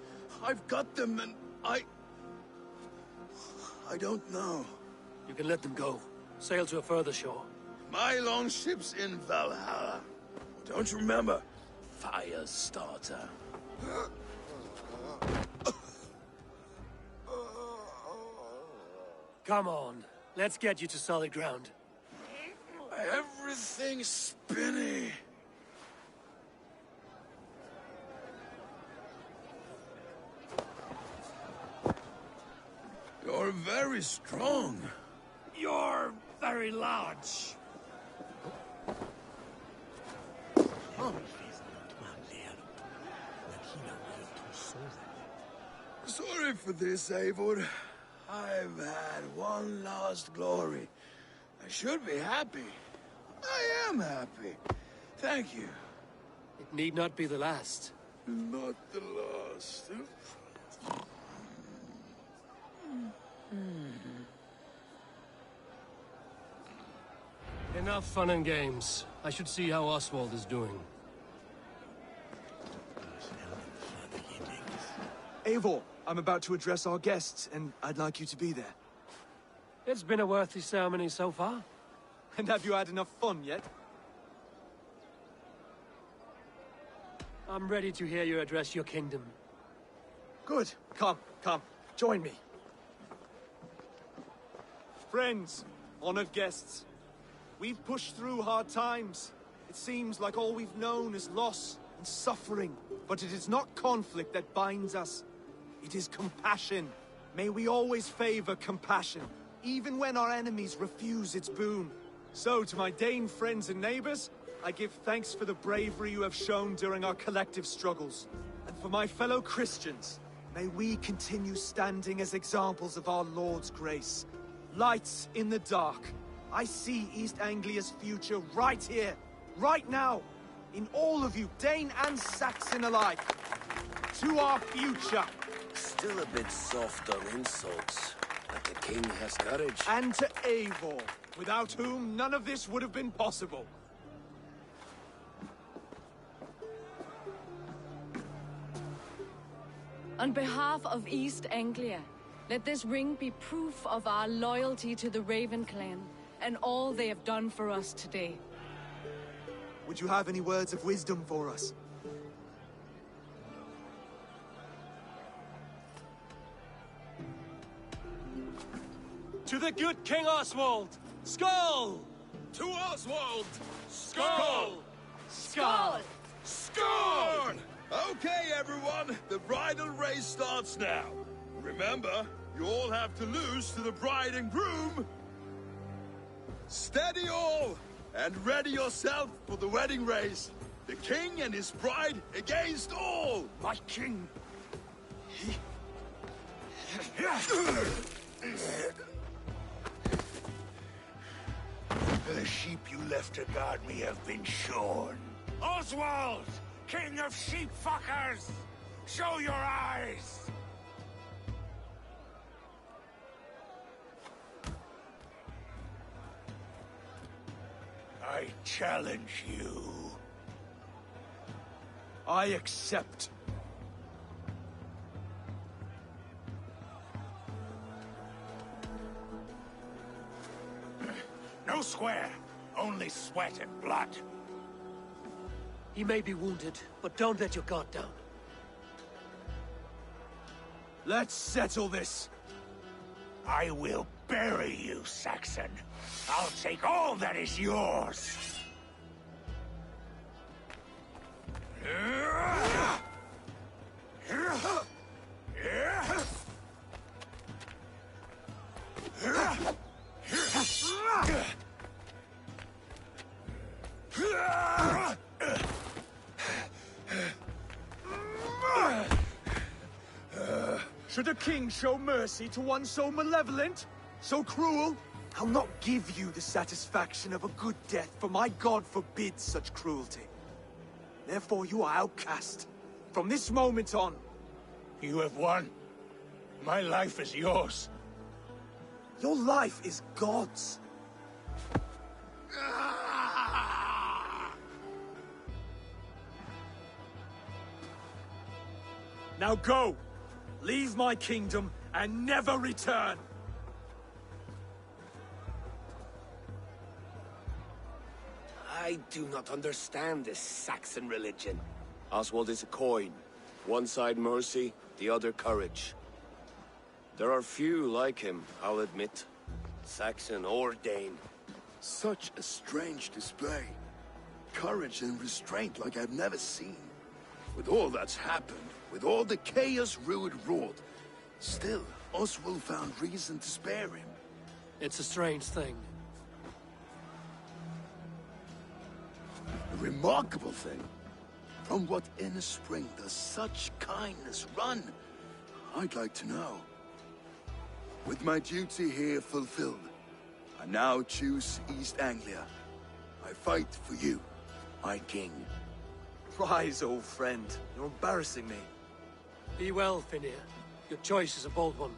I've got them and I don't know. You can let them go. Sail to a further shore. My longship's in Valhalla. Don't you remember? Fire starter. Come on. Let's get you to solid ground. Everything's spinny. You're very strong. You're very large. Sorry for this, Eivor. I've had one last glory. I should be happy. I am happy. Thank you. It need not be the last. Not the last. Enough fun and games. I should see how Oswald is doing. Eivor, I'm about to address our guests, and I'd like you to be there. It's been a worthy ceremony so far. And have you had enough fun yet? I'm ready to hear you address your kingdom. Good. Come, join me. Friends, honored guests, we've pushed through hard times. It seems like all we've known is loss and suffering. But it is not conflict that binds us. It is compassion. May we always favor compassion, even when our enemies refuse its boon. So, to my Dane friends and neighbors, I give thanks for the bravery you have shown during our collective struggles. And for my fellow Christians, may we continue standing as examples of our Lord's grace. Lights in the dark. I see East Anglia's future right here, right now, in all of you, Dane and Saxon alike. To our future. Still a bit soft on insults, but the king has courage. And to Eivor, without whom none of this would have been possible. On behalf of East Anglia, let this ring be proof of our loyalty to the Raven clan and all they have done for us today. Would you have any words of wisdom for us? To the good King Oswald! Skull! To Oswald! Skull! Skull! Skull! Okay, everyone, the bridal race starts now. Remember, you all have to lose to the bride and groom. Steady all, and ready yourself for the wedding race. The king and his bride against all. My king. The sheep you left to guard me have been shorn. Oswald! King of sheep fuckers! Show your eyes! I challenge you. I accept. No square, only sweat and blood. He may be wounded, but don't let your guard down. Let's settle this. I will bury you, Saxon. I'll take all that is yours. Should a king show mercy to one so malevolent? So cruel? I'll not give you the satisfaction of a good death, for my god forbids such cruelty. Therefore you are outcast. From this moment on. You have won. My life is yours. Your life is God's. Now go! Leave my kingdom and never return! I do not understand this Saxon religion. Oswald is a coin. One side mercy, the other courage. There are few like him, I'll admit. Saxon or Dane. Such a strange display. Courage and restraint like I've never seen. With all that's happened, with all the chaos Rued wrought, still, Oswald found reason to spare him. It's a strange thing. A remarkable thing. From what inner spring does such kindness run? I'd like to know. With my duty here fulfilled, I now choose East Anglia. I fight for you, my king. Rise, old friend. You're embarrassing me. Be well, Finir. Your choice is a bold one.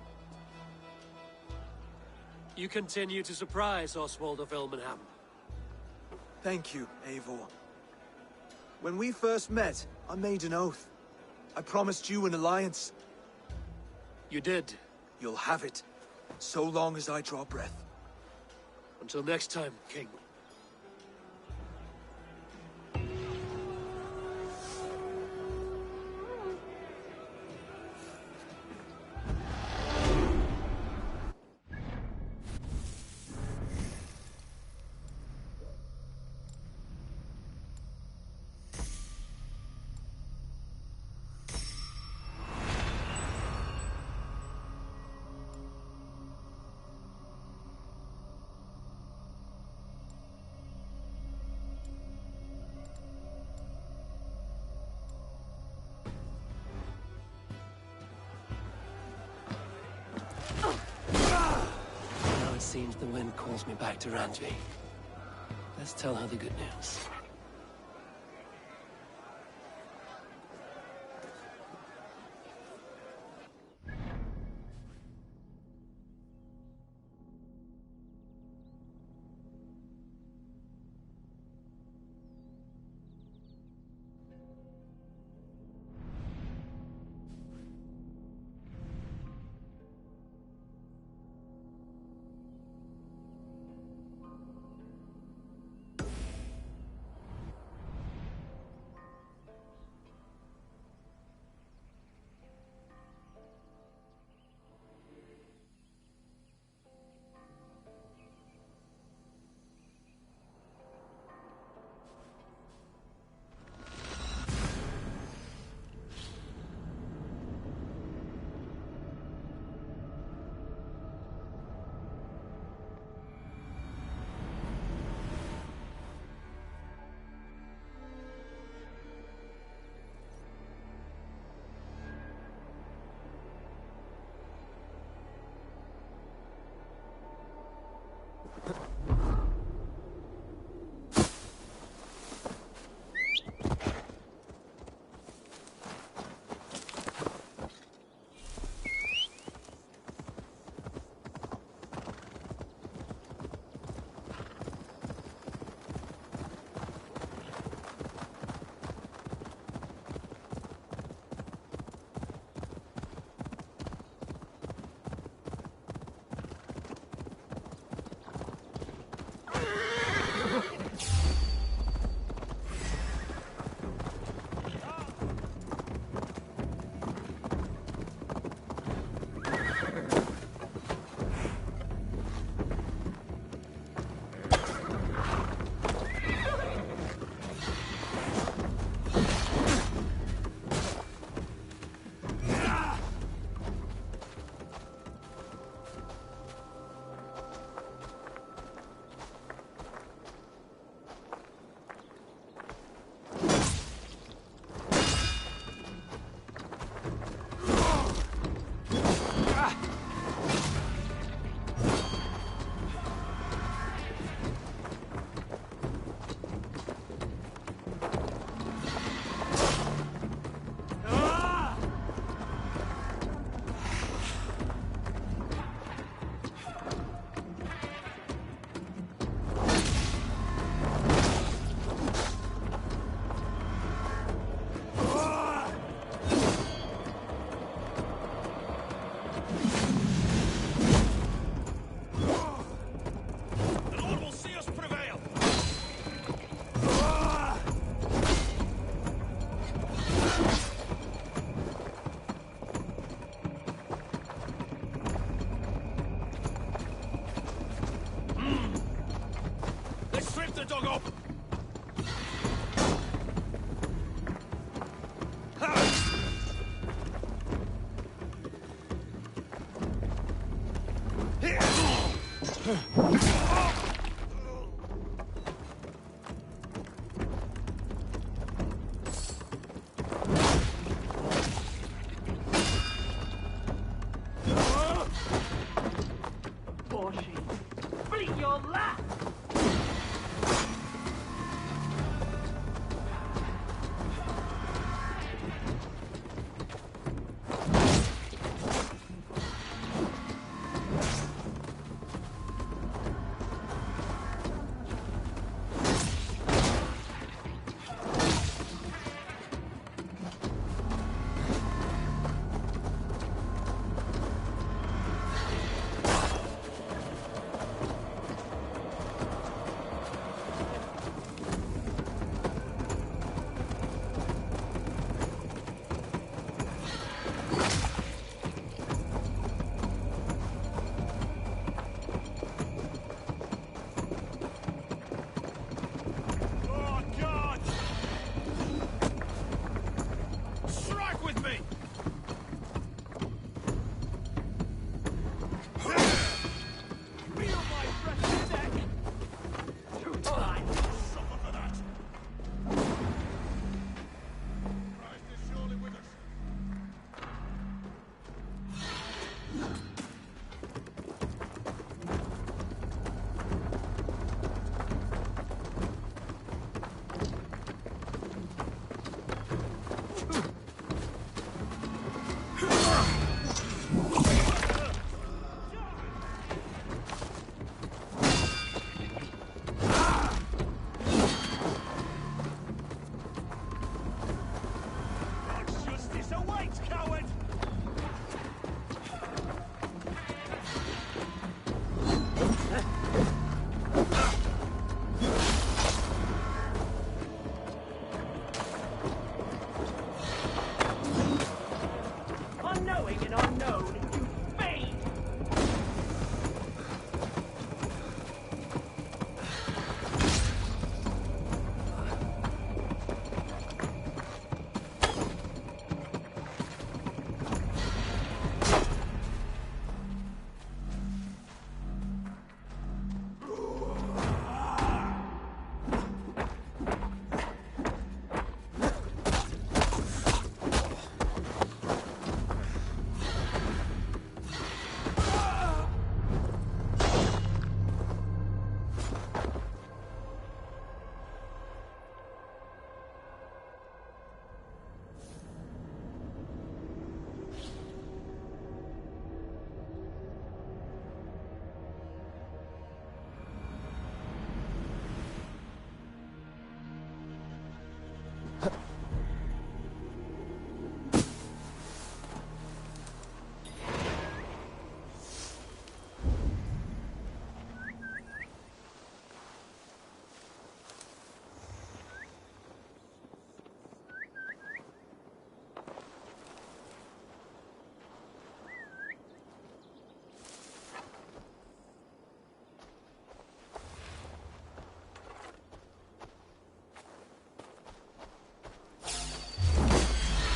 You continue to surprise Oswald of Ilmenham. Thank you, Eivor. When we first met, I made an oath. I promised you an alliance. You did. You'll have it, so long as I draw breath. Until next time, King. Now it seems the wind calls me back to Randvi. Let's tell her the good news. dog up! Beat your lap!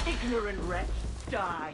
Ignorant wretch, die!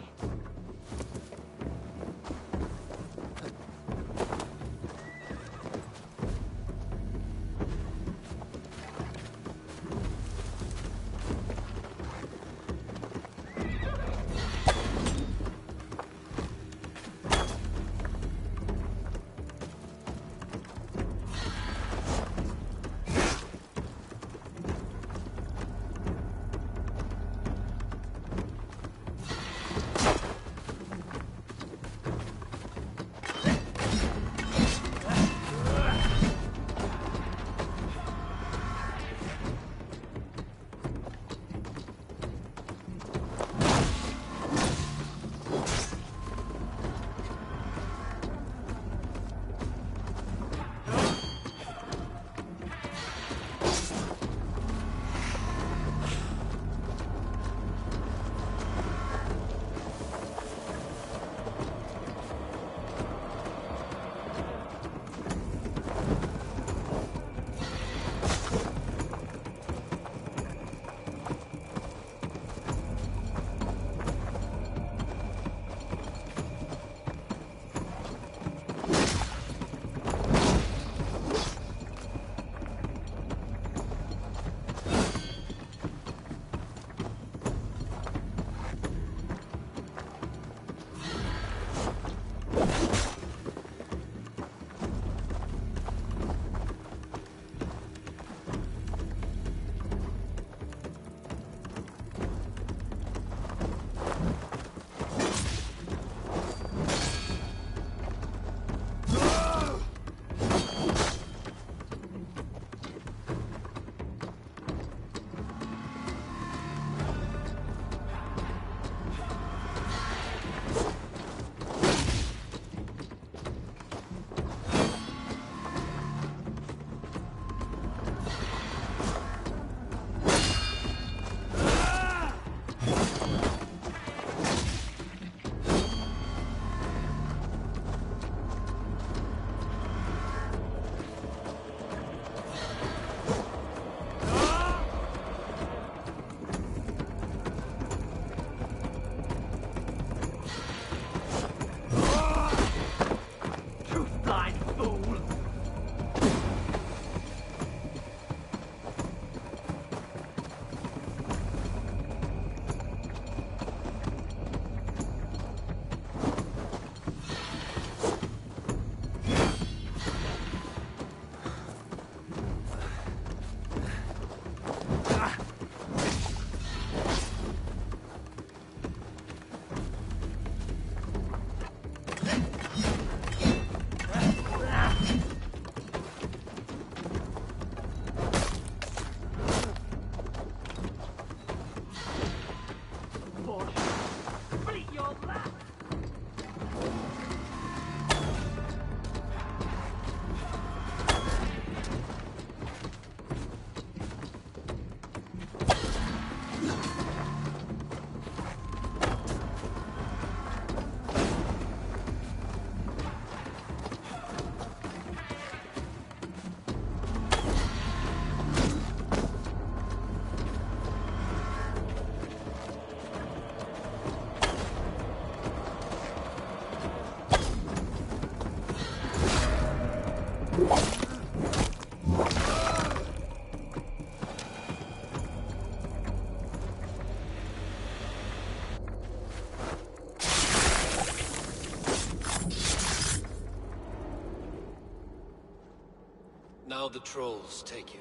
Now the trolls take you.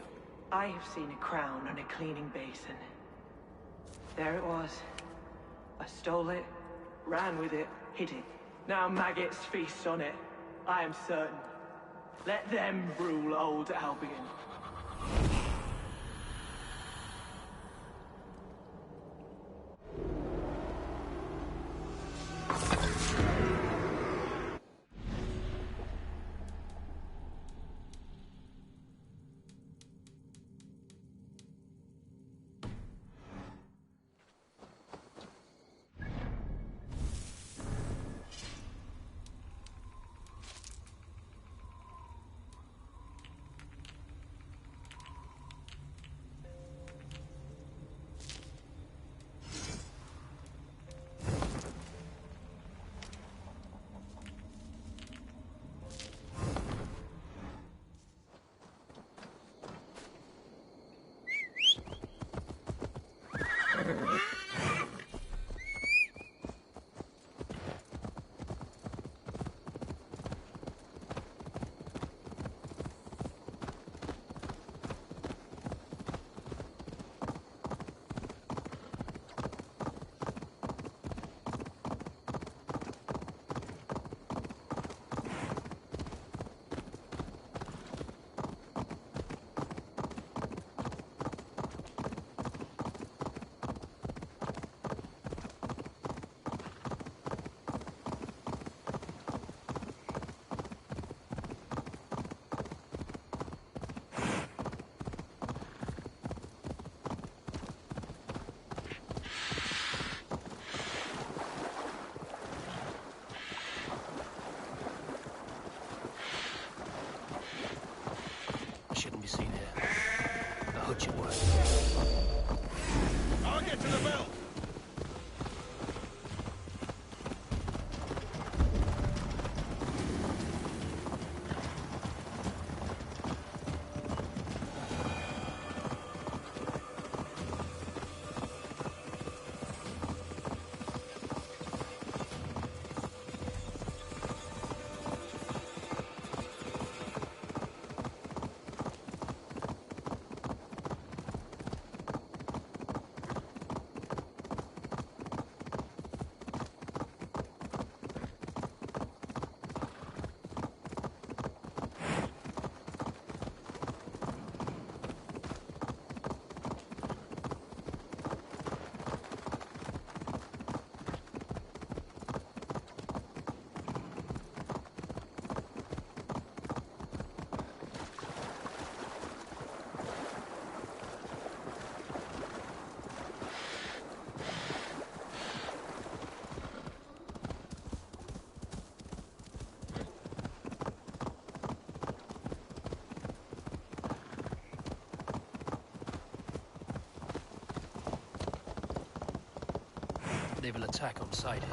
I have seen a crown on a cleaning basin. There it was. I stole it, ran with it, hid it. Now maggots feast on it. I am certain. Let them rule old Albion. Shouldn't be seen here. A hutch at work. I'll get to the bell! They will attack on sight here.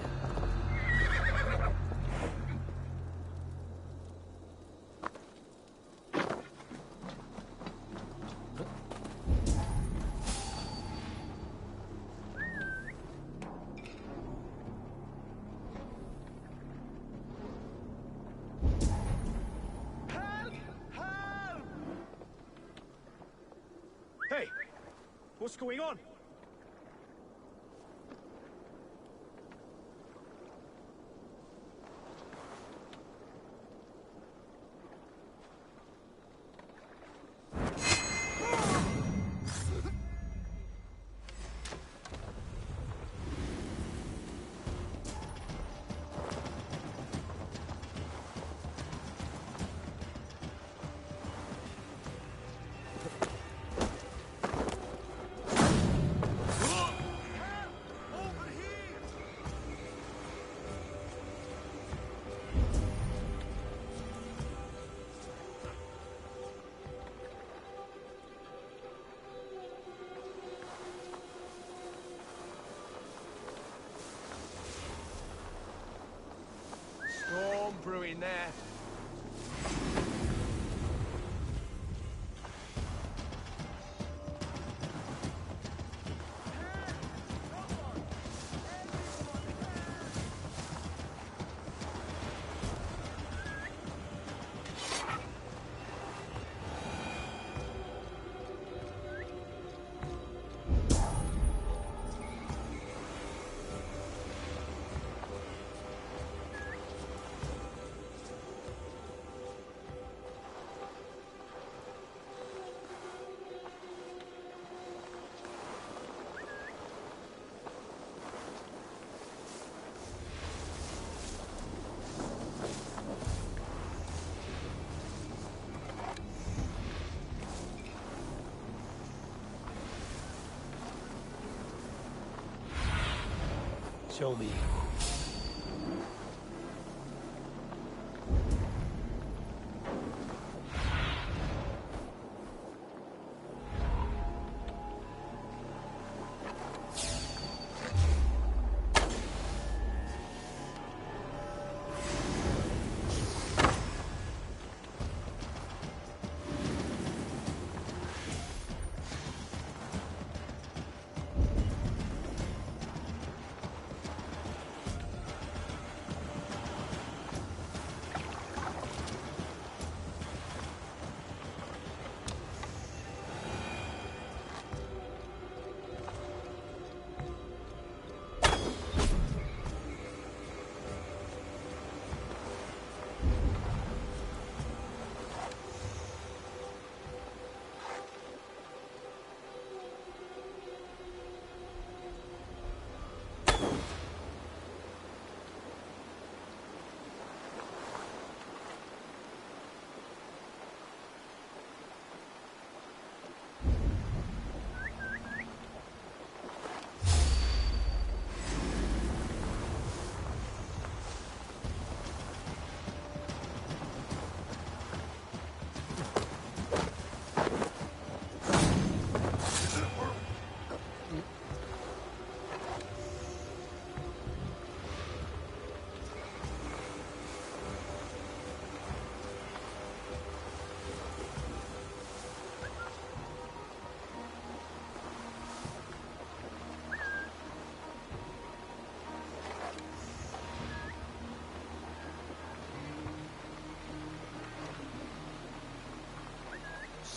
Hey! What's going on? Storm brewing there. Show me.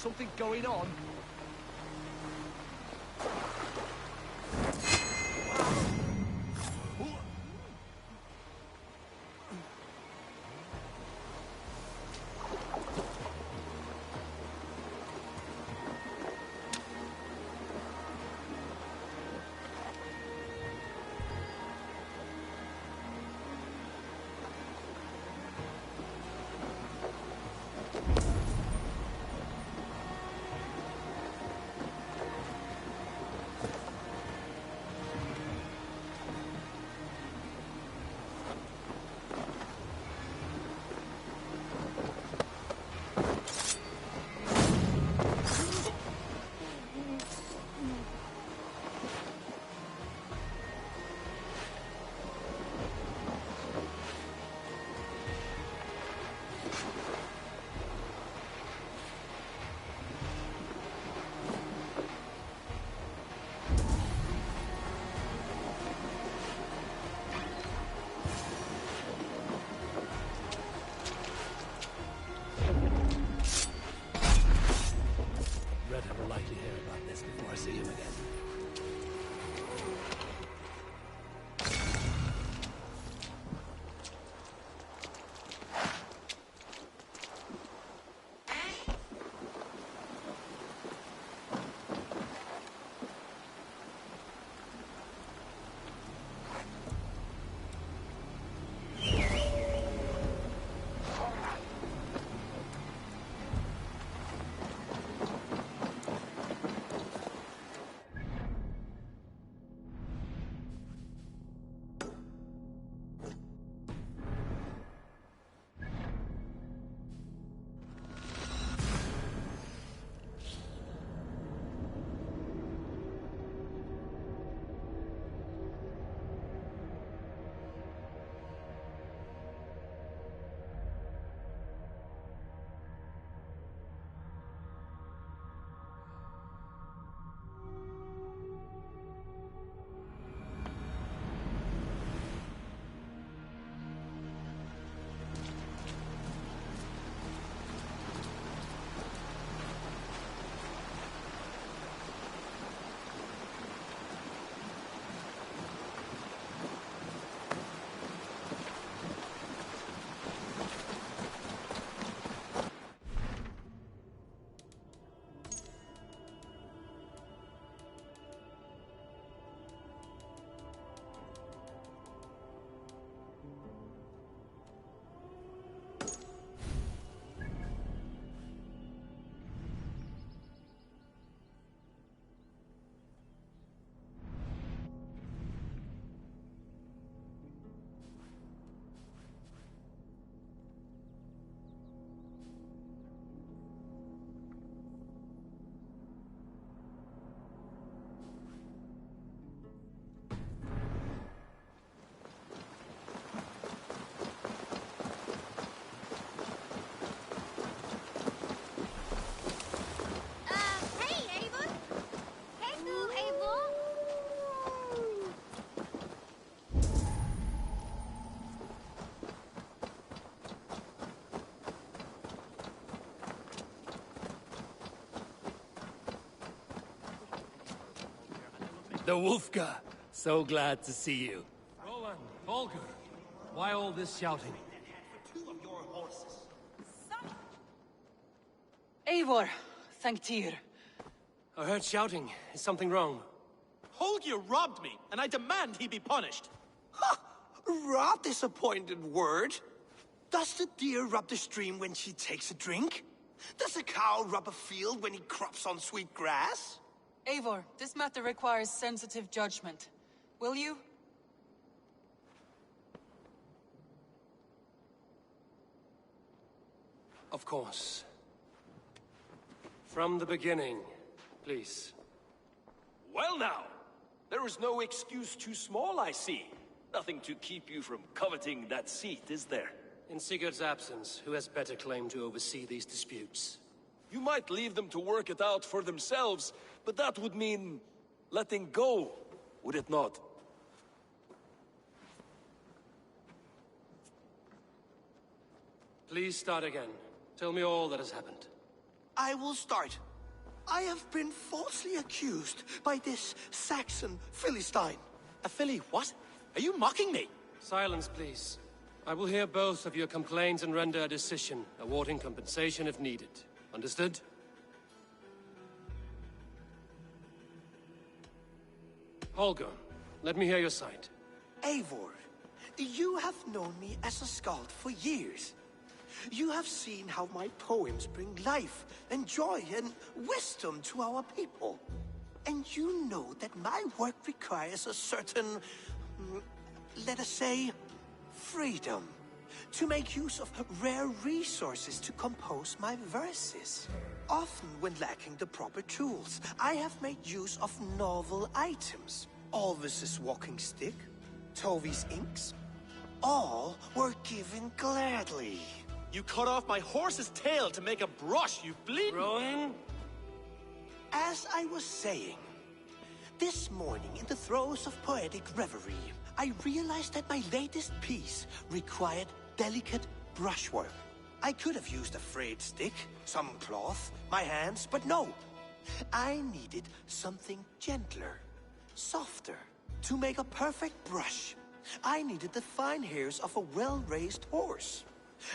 Something going on? The Wolfka. So glad to see you. Rowan, Volker, why all this shouting? Eivor, thank Tyr. I heard shouting. Is something wrong? Holger robbed me, and I demand he be punished. Ha! Raw disappointed word. Does the deer rub the stream when she takes a drink? Does a cow rub a field when he crops on sweet grass? Eivor, this matter requires sensitive judgment. Will you? Of course. From the beginning, please. Well now, there is no excuse too small, I see. Nothing to keep you from coveting that seat, is there? In Sigurd's absence, who has better claim to oversee these disputes? You might leave them to work it out for themselves, but that would mean letting go, would it not? Please start again. Tell me all that has happened. I will start. I have been falsely accused by this Saxon Philistine. A Philly what? Are you mocking me? Silence, please. I will hear both of your complaints and render a decision, awarding compensation if needed. Understood? Holger, let me hear your side. Eivor, you have known me as a skald for years. You have seen how my poems bring life and joy and wisdom to our people. And you know that my work requires a certain, let us say, freedom to make use of rare resources to compose my verses. Often when lacking the proper tools, I have made use of novel items. Alvis's walking stick, Tovi's inks, all were given gladly. You cut off my horse's tail to make a brush, you bleeding... Rowan? As I was saying, this morning in the throes of poetic reverie, I realized that my latest piece required delicate brushwork. I could have used a frayed stick, some cloth, my hands, but no. I needed something gentler, softer. To make a perfect brush, I needed the fine hairs of a well-raised horse.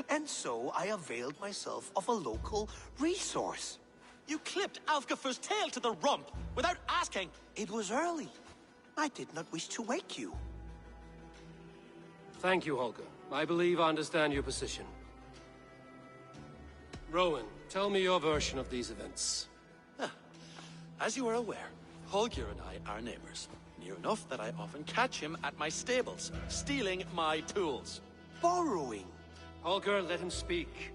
And so I availed myself of a local resource. You clipped Alfgafur's tail to the rump without asking. It was early. I did not wish to wake you. Thank you, Holger. I believe I understand your position. Rowan, tell me your version of these events. As you are aware, Holger and I are neighbors. Near enough that I often catch him at my stables, stealing my tools. Borrowing. Holger, let him speak.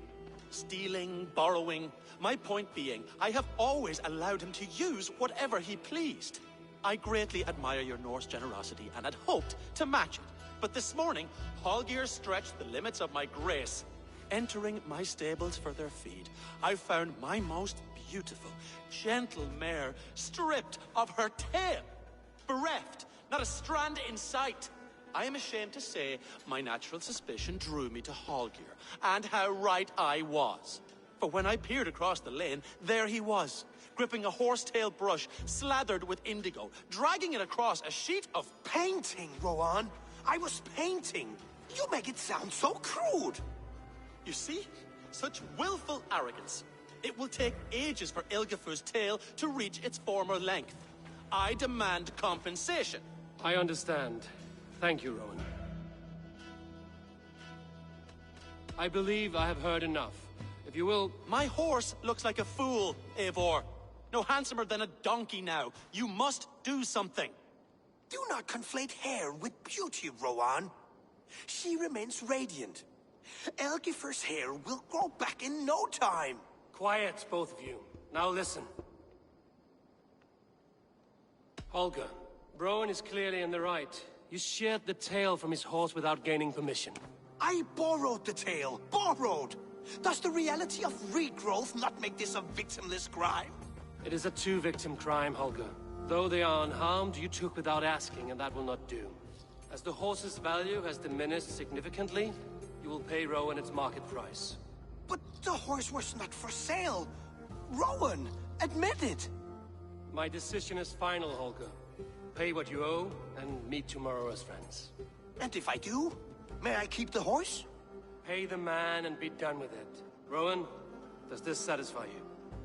Stealing, borrowing. My point being, I have always allowed him to use whatever he pleased. I greatly admire your Norse generosity and had hoped to match it. But this morning, Holger stretched the limits of my grace. Entering my stables for their feed, I found my most beautiful, gentle mare stripped of her tail. Bereft, not a strand in sight. I am ashamed to say my natural suspicion drew me to Holger, and how right I was. For when I peered across the lane, there he was, gripping a horsetail brush slathered with indigo, dragging it across a sheet of painting, Rowan. I was painting. You make it sound so crude. You see? Such willful arrogance. It will take ages for Ilgafur's tail to reach its former length. I demand compensation. I understand. Thank you, Rowan. I believe I have heard enough. If you will... My horse looks like a fool, Eivor. No handsomer than a donkey now. You must do something. Do not conflate hair with beauty, Rowan. She remains radiant. Elgifur's hair will grow back in no time. Quiet, both of you. Now listen. Holger, Rowan is clearly in the right. You sheared the tail from his horse without gaining permission. I borrowed the tail. Borrowed! Does the reality of regrowth not make this a victimless crime? It is a two-victim crime, Holger. Though they are unharmed, you took without asking, and that will not do. As the horse's value has diminished significantly, you will pay Rowan its market price. But the horse was not for sale. Rowan, admit it. My decision is final, Holger. Pay what you owe, and meet tomorrow as friends. And if I do, may I keep the horse? Pay the man and be done with it. Rowan, does this satisfy you?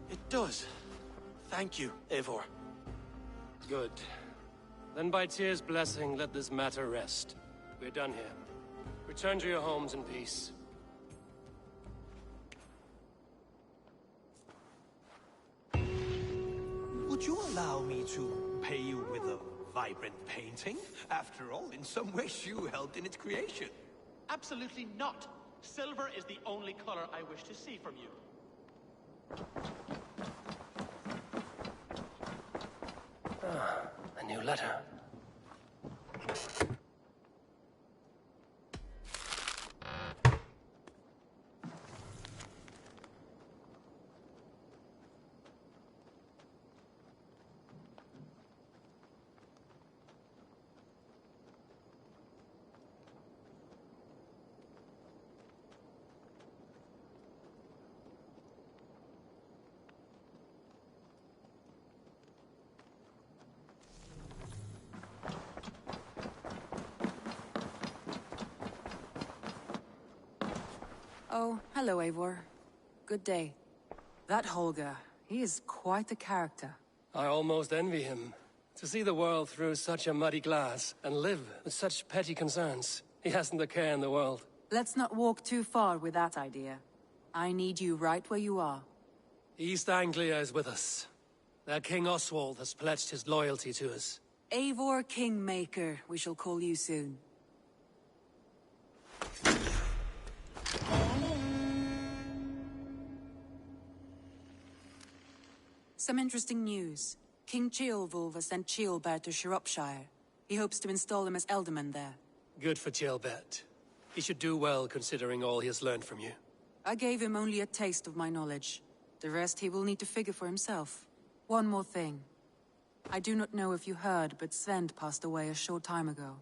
It does. Thank you, Eivor. Good. Then by Tyr's blessing, let this matter rest. We're done here. Return to your homes in peace. Would you allow me to pay you with a vibrant painting? After all, in some ways you helped in its creation. Absolutely not. Silver is the only color I wish to see from you. A new letter. Oh, hello, Eivor. Good day. That Holger, he is quite the character. I almost envy him. To see the world through such a muddy glass, and live with such petty concerns. He hasn't a care in the world. Let's not walk too far with that idea. I need you right where you are. East Anglia is with us. Their King Oswald has pledged his loyalty to us. Eivor Kingmaker, we shall call you soon. Some interesting news. King Ceolwulf has sent Ceolbert to Shropshire. He hopes to install him as Elderman there. Good for Ceolbert. He should do well considering all he has learned from you. I gave him only a taste of my knowledge. The rest he will need to figure for himself. One more thing. I do not know if you heard, but Svend passed away a short time ago.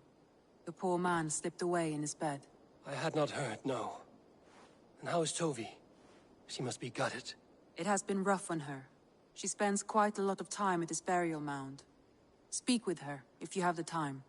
The poor man slipped away in his bed. I had not heard, no. And how is Tovi? She must be gutted. It has been rough on her. She spends quite a lot of time at his burial mound. Speak with her, if you have the time.